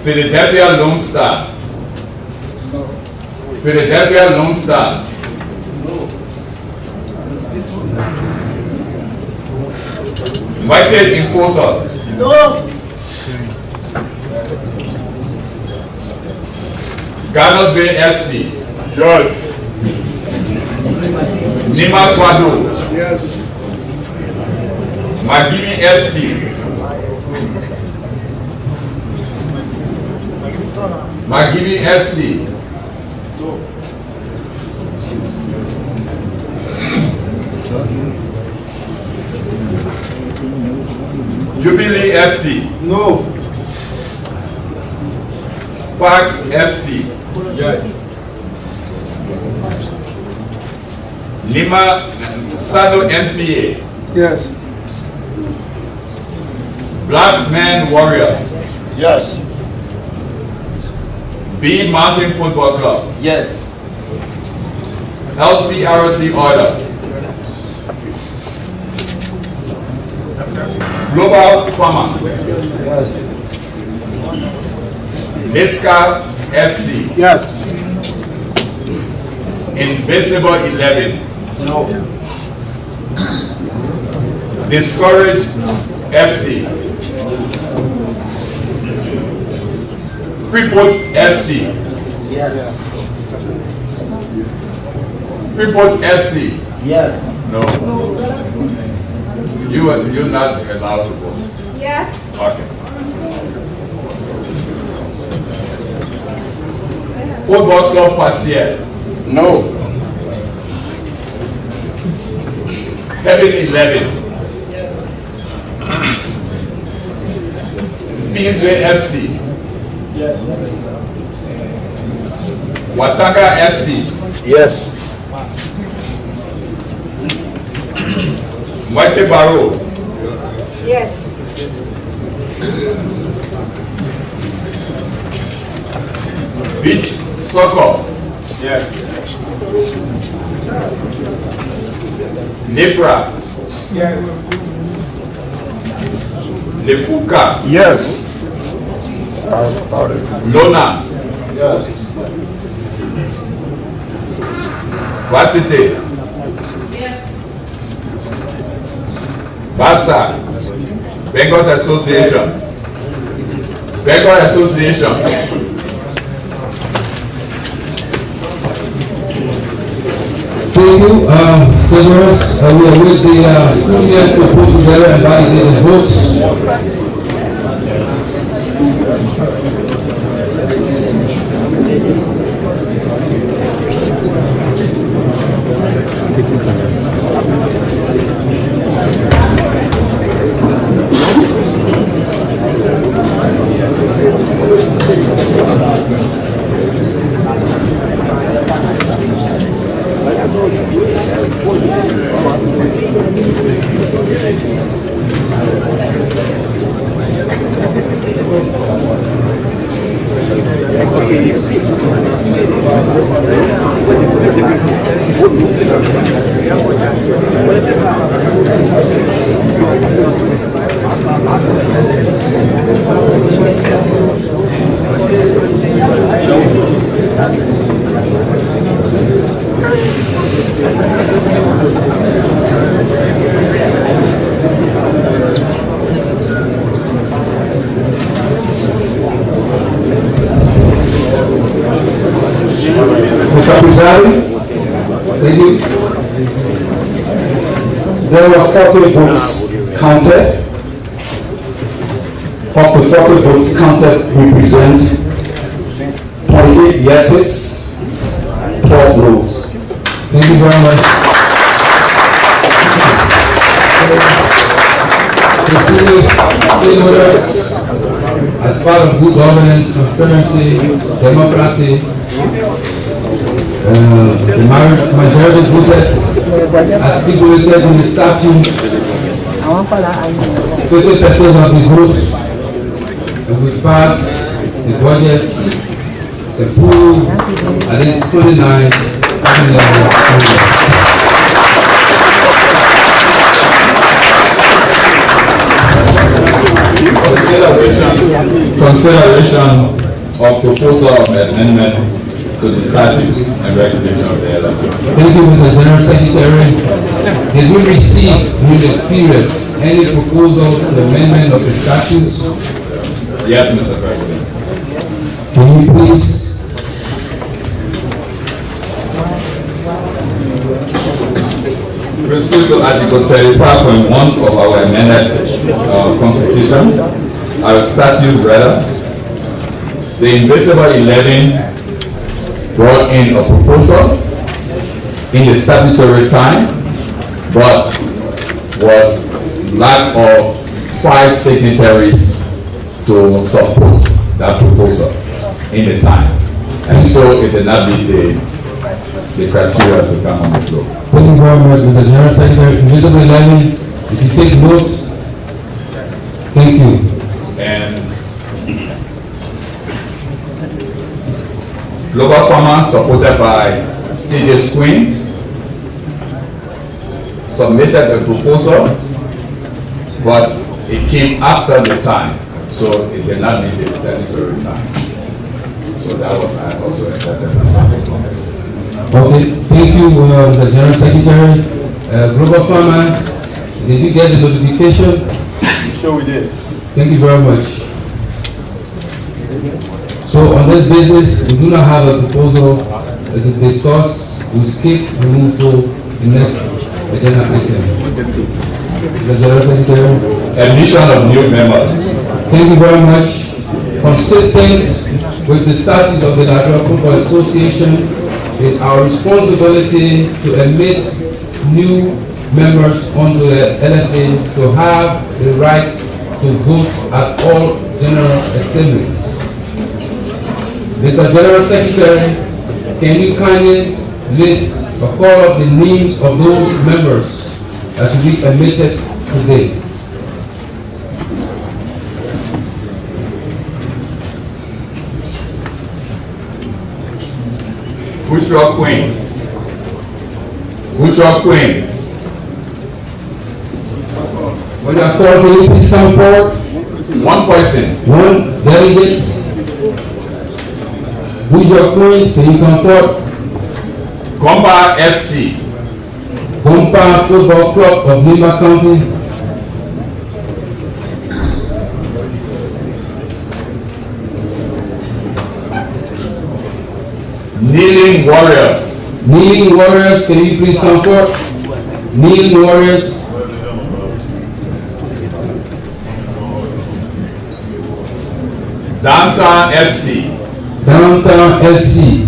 Philadelphia Lone Star. Philadelphia Lone Star. Invited Enforcer. No. Garners Bay FC. Yes. Nima Kwado. Yes. Magimi FC. Magimi FC. Jubilee FC. No. Parks FC. Yes. Lima Sado NPA. Yes. Black Men Warriors. Yes. B Mountain Football Club. Yes. LPRC Orders. Global Farmer. Yes. Niska FC. Yes. Invisible 11. No. Discourage FC. Freeport FC. Yes. Freeport FC. Yes. No. You're not allowed to vote. Yes. Okay. Football Club Facier. No. Heaven 11. Kingsway FC. Yes. Watanga FC. Yes. Mwete Baro. Yes. Beach Soccer. Yes. Nefra. Yes. Lefuka. Yes. Lona. Yes. Varsity. Basa. Bengals Association. Bengal Association. Thank you, Federers. We are with the school years to put together and validate the votes. Mr. President, thank you. There were 40 votes counted. Of the 40 votes counted represent 28 yeses, 12 noes. Thank you very much. Distinguished stakeholders, as part of good governance, transparency, democracy, the majority voted as stipulated in the statute. 50% of the votes will pass the budget. It's approved at least 29. For the celebration Consideration of proposal of amendment to the statutes and regulation of the LFA. Thank you, Mr. General Secretary. Did we receive during the period any proposal to the amendment of the statutes? Yes, Mr. President. Can you please? Pursuant to Article 35.1 of our amended Constitution, our statute rather, the Invisible 11 brought in a proposal in the statutory time, but was lack of 5 signatories to support that proposal in the time, and so it did not meet the criteria to come on the floor. Thank you very much, Mr. General Secretary. Invisible 11, if you take notes, thank you. And Global Farmer, supported by Stages Queens, submitted a proposal, but it came after the time, so it did not meet the statutory time. So that was also accepted as sample Congress. Okay, thank you, Mr. General Secretary. Global Farmer, did you get the notification? Sure we did. Thank you very much. So on this basis, we do not have a proposal to discuss. We skip and move to the next agenda item. Mr. General Secretary. Admission of new members. Thank you very much. Consistent with the statutes of the Nigeria Football Association, it's our responsibility to admit new members onto the LFA to have the right to vote at all general assemblies. Mr. General Secretary, can you kindly list or call up the names of those members that should be admitted today? Bushra Queens. Bushra Queens. When you are called, can you please come forward? One person. One delegate. Bushra Queens, can you come forward? Gomba FC. Gomba Football Club of Lima County. Kneeling Warriors. Kneeling Warriors, can you please come forward? Kneeling Warriors. Downtown FC. Downtown FC.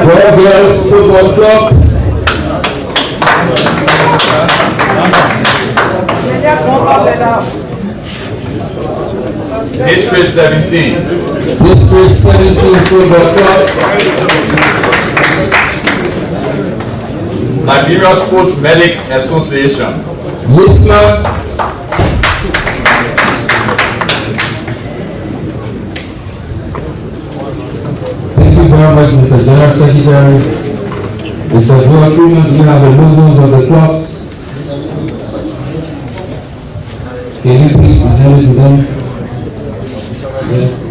Royal Girls Football Club. District 17. District 17 Football Club. Liberia Sports Medic Association. LISMA. Thank you very much, Mr. General Secretary. Mr. Joel Freeman, do you have the logos of the clubs? Can you please present it to them? Yes.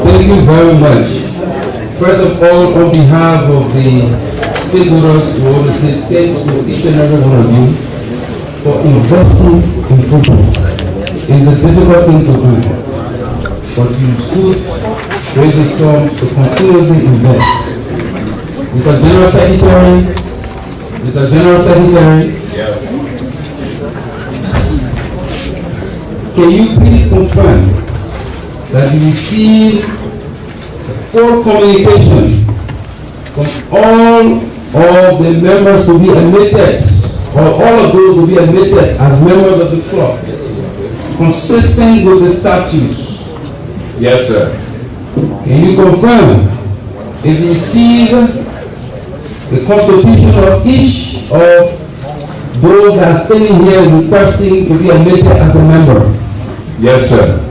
Thank you very much. First of all, on behalf of the stakeholders, we want to say thanks to each and every one of you for investing in football. It is a difficult thing to do, but you stood brave the storm to continuously invest. Mr. General Secretary, Yes. can you please confirm that you received full communication from all of the members to be admitted, or all of those to be admitted as members of the club, consistent with the statutes? Yes, sir. Can you confirm if you receive the constitution of each of those that are standing here requesting to be admitted as a member? Yes, sir.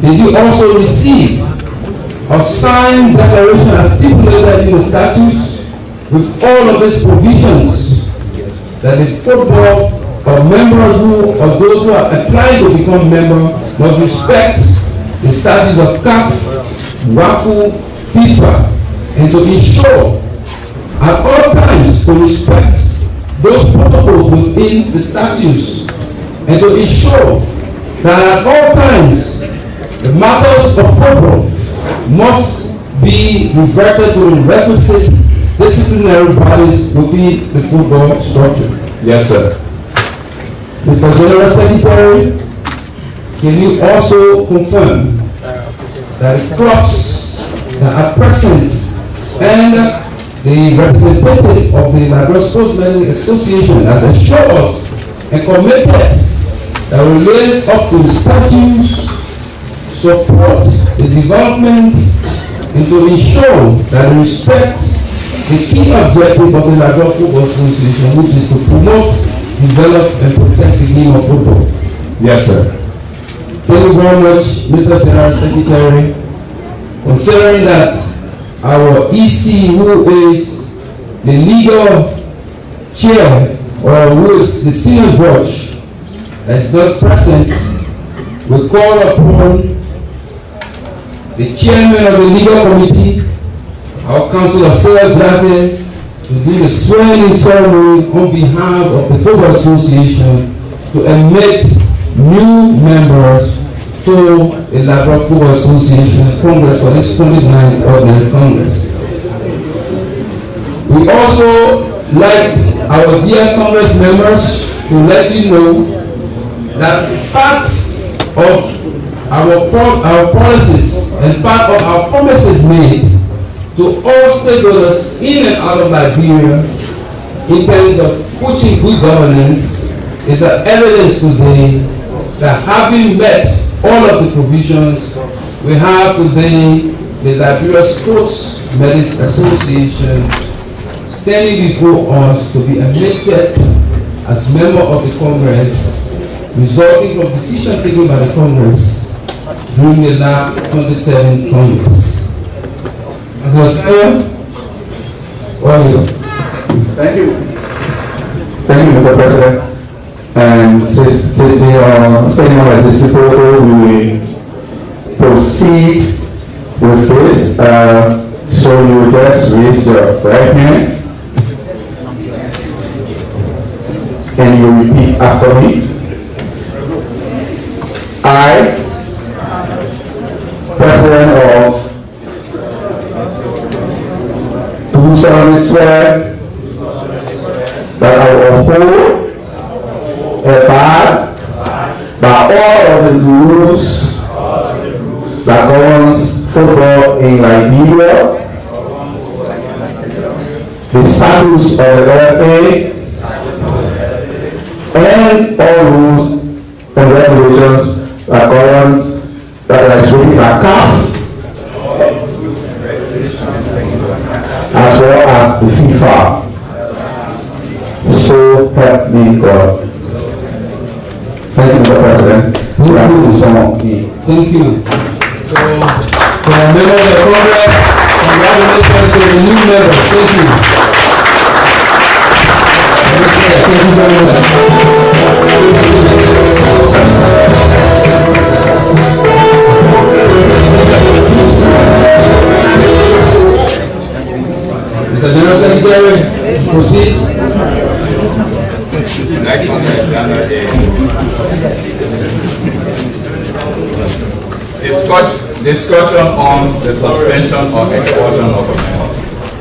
Did you also receive a signed declaration as stipulated in the statutes with all of these provisions that the football or members who, or those who are applying to become member must respect the statutes of CAF, WAFU, FIFA, and to ensure at all times to respect those protocols within the statutes, and to ensure that at all times the matters of football must be reverted to the requisite disciplinary bodies within the football structure. Yes, sir. Mr. General Secretary, can you also confirm that the clubs that are present and the representative of the Liberia Sports Medicine Association has assured us and committed that we live up to the statutes, support the development, and to ensure that we respect the key objective of the Liberia Football Association, which is to promote, develop, and protect the game of football? Yes, sir. Thank you very much, Mr. General Secretary. Considering that our EC, who is the legal chair or who is the senior judge, is not present, we call upon the chairman of the legal committee, our councillor Sarah Drate, to do the swearing-in ceremony on behalf of the Football Association to admit new members to the Liberia Football Association Congress for this 29th Ordinary Congress. We also like our dear Congress members to let you know that part of our policies and part of our promises made to all stakeholders in and out of Liberia in terms of pushing good governance is an evidence today that having met all of the provisions, we have today the Liberia Sports Medicine Association standing before us to be admitted as member of the Congress, resulting from decision taken by the Congress during the last 27th Congress. As I said, Thank you. Thank you, Mr. President. And stating on existing protocol, we will proceed with this. So you will just raise your right hand and you repeat after me. I, President of, do solemnly swear that I will uphold and abide by all of the rules that governs football in Liberia, the statutes of the OFA, and all rules and regulations that govern that are expressed by CAF, as well as the FIFA. So help me God. Thank you, Mr. President. Thank you. So, for a member of the Congress, congratulations to the new member. Thank you. Thank you very much. Mr. General Secretary, proceed. Next on the agenda is discussion on the suspension or expulsion of a member.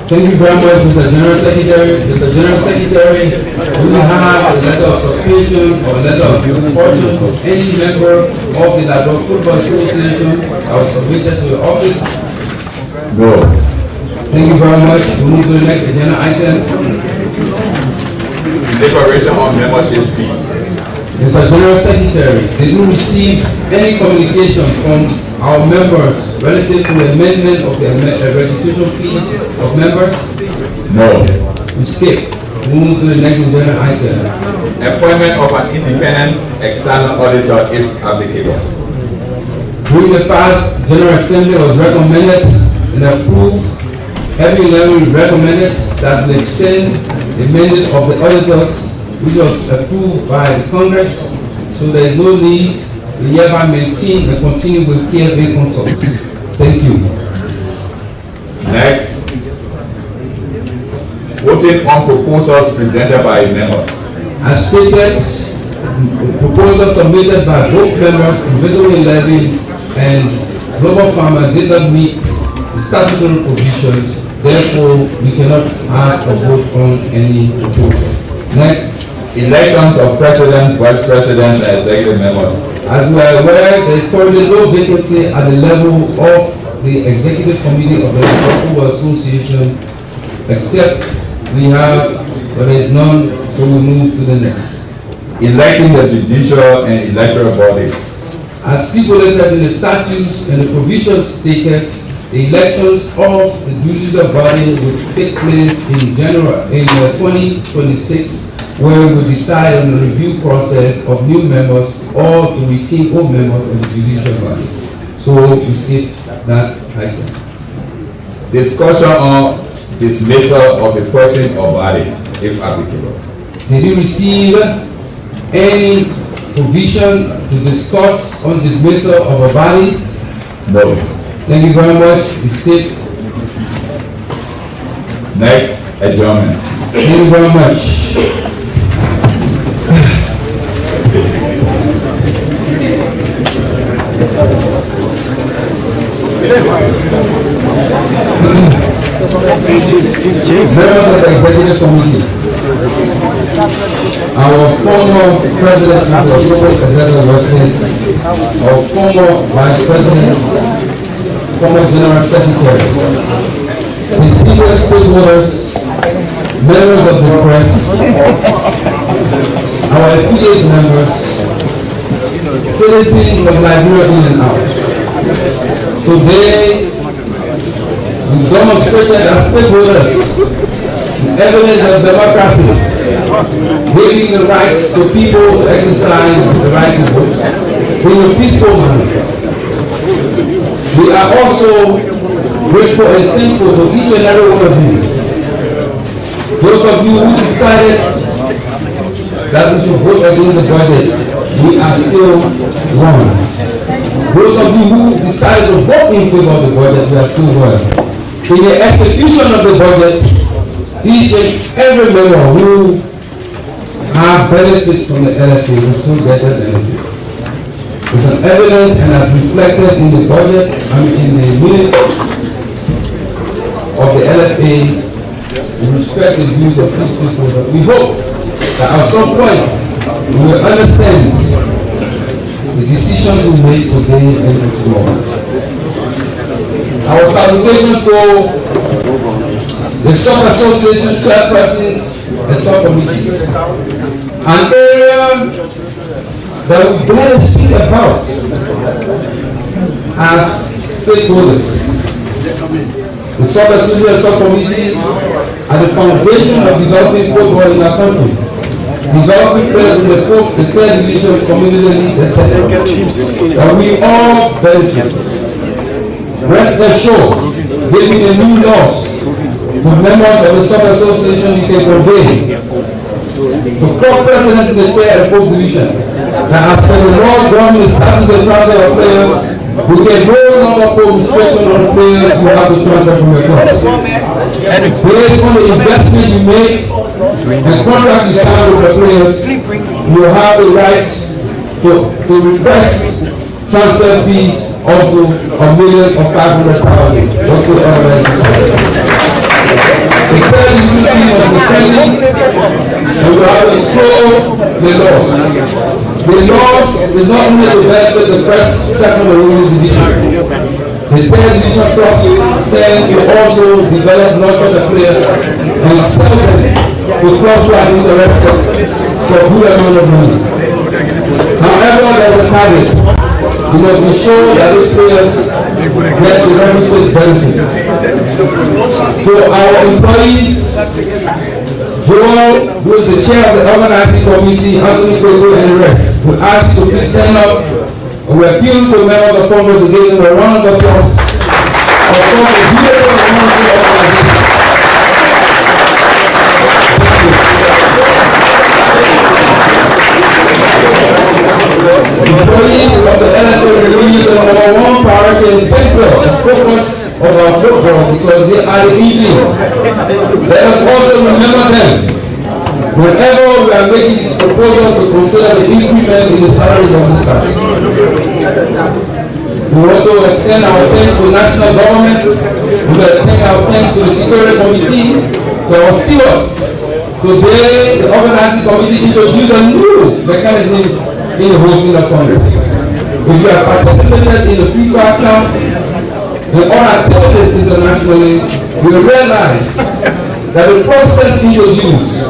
Thank you very much, Mr. General Secretary. Mr. General Secretary, do we have a letter of suspension or a letter of expulsion of any member of the Liberia Football Association that was submitted to the office? No. Thank you very much. We move to the next agenda item. Declaration on membership fees. Mr. General Secretary, did we receive any communication from our members relative to the amendment of the registration fees of members? No. We skip. We move to the next agenda item. Appointment of an independent external auditor if applicable. During the past, General Assembly was recommended and approved. Having recommended that we extend the mandate of the auditors, which was approved by the Congress, so there is no need to hereby maintain and continue with KFA consults. Thank you. Next, voting on proposals presented by a member. As stated, proposals submitted by both members, Invisible 11 and Global Farmer, did not meet the statutory provisions. Therefore, we cannot have a vote on any proposal. Next. Elections of president, vice presidents, and executive members. As we are aware, there is currently no vacancy at the level of the executive committee of the Football Association, except we have, but there is none, so we move to the next. Electing the judicial and electoral bodies. As stipulated in the statutes and the provisions stated, the elections of the judicial body will take place in January 2026, where we decide on the review process of new members or to retain old members of the judicial bodies. So we skip that item. Discussion on dismissal of a person or body, if applicable. Did you receive any provision to discuss on dismissal of a body? No. Thank you very much. We skip. Next, adjournment. Thank you very much. Members of the Executive Committee, our former President, Mr. Sobel Ezekiel, our former Vice Presidents, former General Secretaries, distinguished stakeholders, members of the press, our affiliate members, citizens of Liberia in and out. Today, we demonstrated as stakeholders the evidence of democracy, giving the rights to people to exercise the right to vote in a peaceful manner. We are also grateful and thankful to each and every one of you. Those of you who decided that we should vote against the budget, we are still one. Those of you who decided to vote in favor of the budget, we are still one. In the execution of the budget, each and every member who have benefits from the LFA will still get their benefits. It's an evidence and as reflected in the budget, in the minutes of the LFA, we respect the views of each stakeholder. We hope that at some point we will understand the decisions we make today and tomorrow. Our salutations to the Soccer Association chairpersons and sub-committees. An area that we better speak about as stakeholders. The Soccer Association sub-committee are the foundation of developing football in our country. Developing players in the third division, community leagues, etc. That we all benefit. Rest assured, giving the new laws to members of the Soccer Association, you can convey to club presidents in the third and fourth division that as per the laws governing the status and transfer of players, we can no longer put restriction on the players who have to transfer from your clubs. Based on the investment you make and contract you sign with the players, you have the rights to request transfer fees up to $1,500,000 whatsoever that is decided. The third duty must be strengthened and we have to explore the laws. The laws is not only to benefit the first, second, or women's division. The third division clubs stand to also develop, nurture the players and sell them to clubs who are interested for a good amount of money. However, there's a caveat. We must ensure that these players get the requisite benefits. So our employees, Joel, who is the chair of the organizing committee, Anthony Claco, and the rest, we ask you to please stand up, and we appeal to members of Congress to give them a round of applause for such a beautiful and wonderful organization. Employees of the NFL remain the number one priority and center and focus of our football because they are the engine. Let us also remember them whenever we are making these proposals to consider the increment in the salaries of the staff. We want to extend our thanks to national governments. We want to extend our thanks to the Security Committee, to our stewards. Today, the organizing committee introduced a new mechanism in the hosting of Congress. If you have participated in the FIFA Cup and other activities internationally, you will realize that the process introduced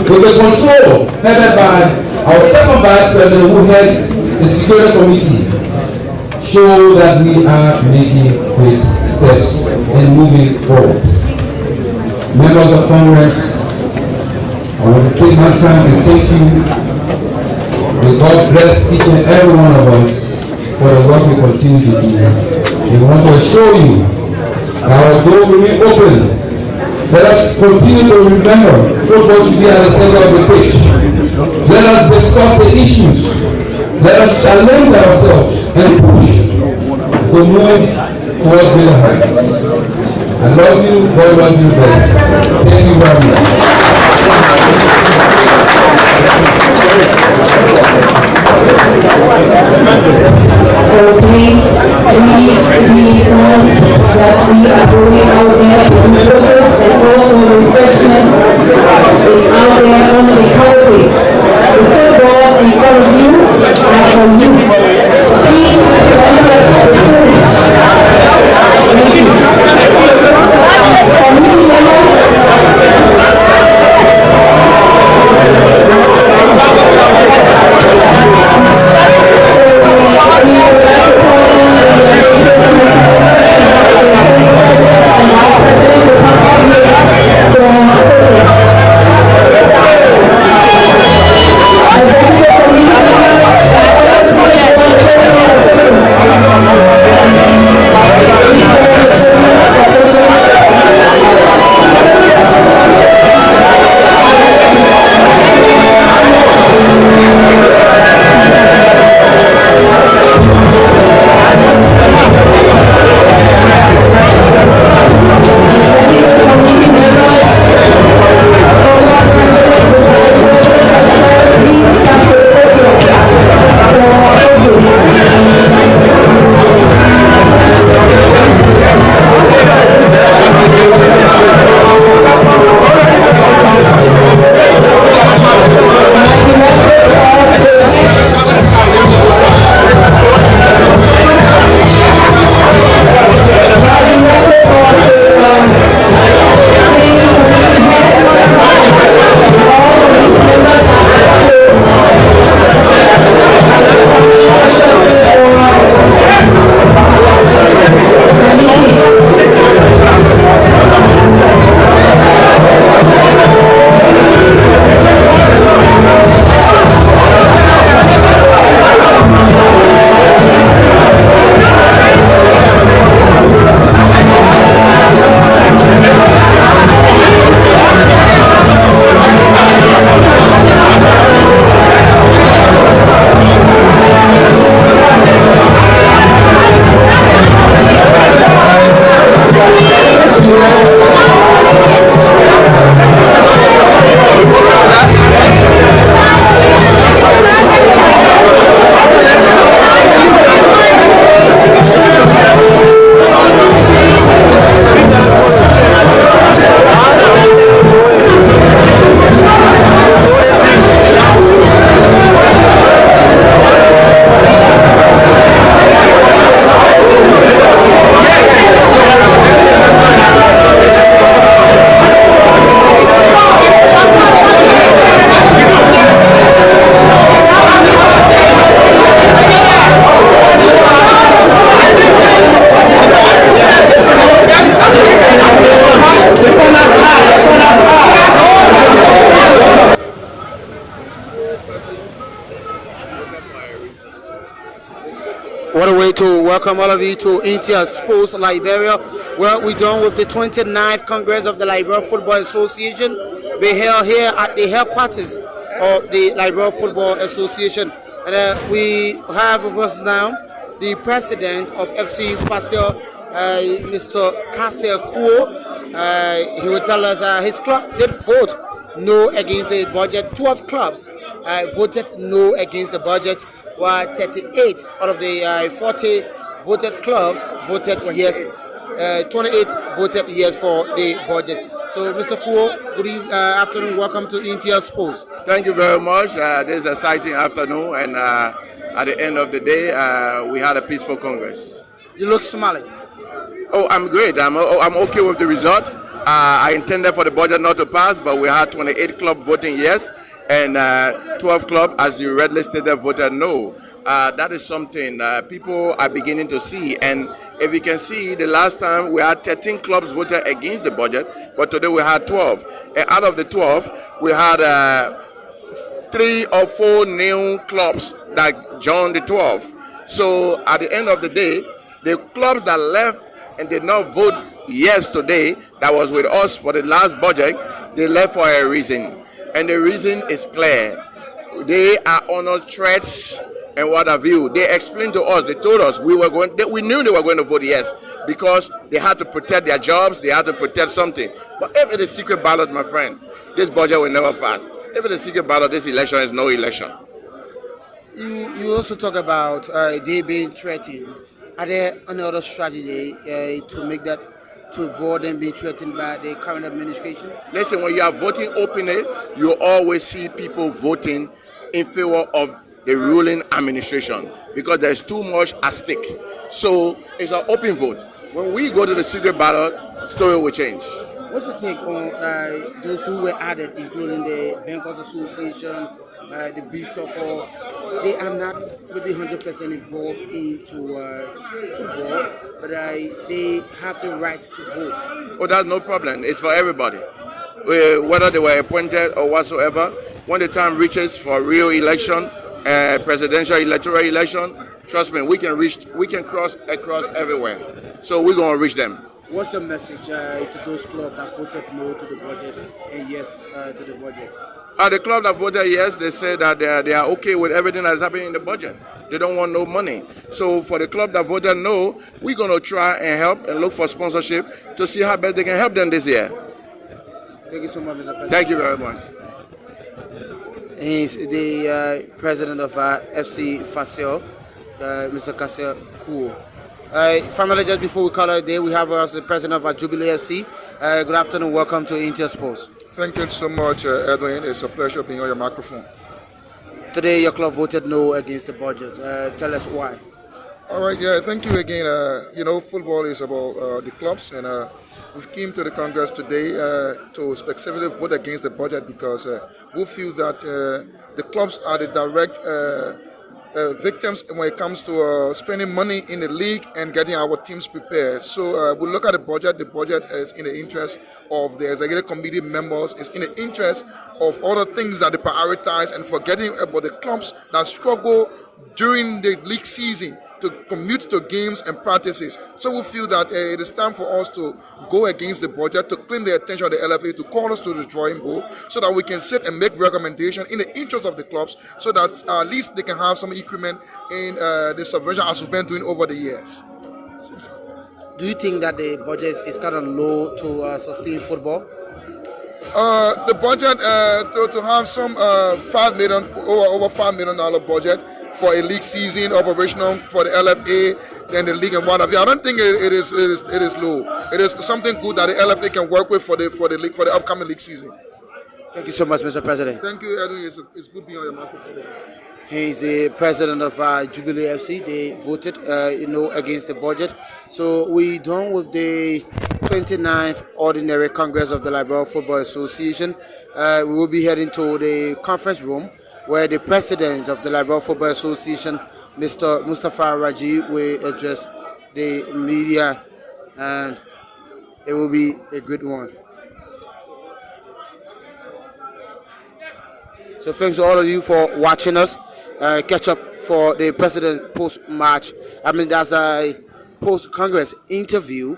with the control headed by our second vice president who heads the Security Committee show that we are making great steps and moving forward. Members of Congress, I want to take my time to thank you. May God bless each and every one of us for the work we continue to do. We want to assure you that our door will remain open. Let us continue to remember football should be at the center of the pitch. Let us discuss the issues. Let us challenge ourselves and push to move towards greater heights. I love you, God love you best. Thank you very much. Okay, please be informed that we are going out there to do photos and also refreshment is out there under the canopy. The footballs in front of you are for you. Please enter the photos. Thank you. Committee members, What a way to welcome all of you to Inter Sports Liberia, where we're done with the 29th Congress of the Liberia Football Association. We're held here at the headquarters of the Liberia Football Association. And we have with us now the president of FC Fasio, Mr. Claco. He will tell us his club did vote no against the budget. 12 clubs voted no against the budget, while 38 out of the 40 voted clubs voted yes. 28 voted yes for the budget. So, Mr. Kuo, good afternoon. Welcome to India Sports. Thank you very much. This is an exciting afternoon, and at the end of the day, we had a peaceful Congress. You look smiling. Oh, I'm great. I'm okay with the result. I intended for the budget not to pass, but we had 28 clubs voting yes, and 12 clubs, as you rightly stated, voted no. That is something people are beginning to see. And if you can see, the last time we had 13 clubs voted against the budget, but today we had 12. And out of the 12, we had 3 or 4 new clubs that joined the 12. So at the end of the day, the clubs that left and did not vote yes today, that was with us for the last budget, they left for a reason. And the reason is clear. They are under threats and what have you. They explained to us, they told us we knew they were going to vote yes because they had to protect their jobs, they had to protect something. But if it is secret ballot, my friend, this budget will never pass. If it is secret ballot, this election is no election. You also talk about they being threatened. Are there any other strategy to make that, to avoid them being threatened by the current administration? Listen, when you are voting openly, you always see people voting in favor of the ruling administration because there's too much at stake. So it's an open vote. When we go to the secret ballot, story will change. What's your take on those who were added, including the Bankers Association, the Bishop? They are not maybe 100% involved into football, but they have the right to vote. Oh, that's no problem. It's for everybody. Whether they were appointed or whatsoever, when the time reaches for real election, presidential electoral election, trust me, we can cross across everywhere. So we're going to reach them. What's your message to those clubs that voted no to the budget and yes to the budget? The club that voted yes, they say that they are okay with everything that's happening in the budget. They don't want no money. So for the club that voted no, we're going to try and help and look for sponsorship to see how best they can help them this year. Thank you so much, Mr. President. Thank you very much. He's the president of FC Fasio, Mr. Kasser Kuo. Finally, just before we call it a day, we have us the president of Jubilee FC. Good afternoon, welcome to Inter Sports. Thank you so much, Edwin. It's a pleasure being on your microphone. Today, your club voted no against the budget. Tell us why. All right, yeah, thank you again. Football is about the clubs, and we came to the Congress today to specifically vote against the budget because we feel that the clubs are the direct victims when it comes to spending money in the league and getting our teams prepared. So we look at the budget is in the interest of the executive committee members, it's in the interest of other things that they prioritize and forgetting about the clubs that struggle during the league season to commute to games and practices. So we feel that it is time for us to go against the budget, to claim the attention of the LFA, to call us to the drawing board so that we can sit and make recommendations in the interest of the clubs so that at least they can have some increment in the subvention as we've been doing over the years. Do you think that the budget is kind of low to sustain football? The budget, to have some $5 million, over $5 million budget for a league season operational for the LFA and the league and what have you. I don't think it is low. It is something good that the LFA can work with for the league for the upcoming league season. Thank you so much, Mr. President. Thank you, Edwin. It's good being on your microphone. He's the president of Jubilee FC. They voted against the budget. So we're done with the 29th Ordinary Congress of the Liberia Football Association. We will be heading to the conference room where the president of the Liberia Football Association, Mr. Mustafa Raji, will address the media, and it will be a good one. So thanks to all of you for watching us. Catch up for the president post-march. That's a post-Congress interview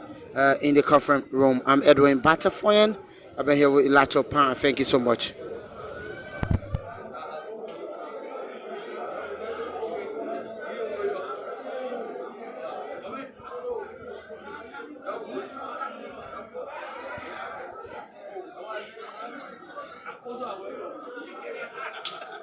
in the conference room. I'm Edwin Batafoyan. I've been here with Lacho Pan. Thank you so much.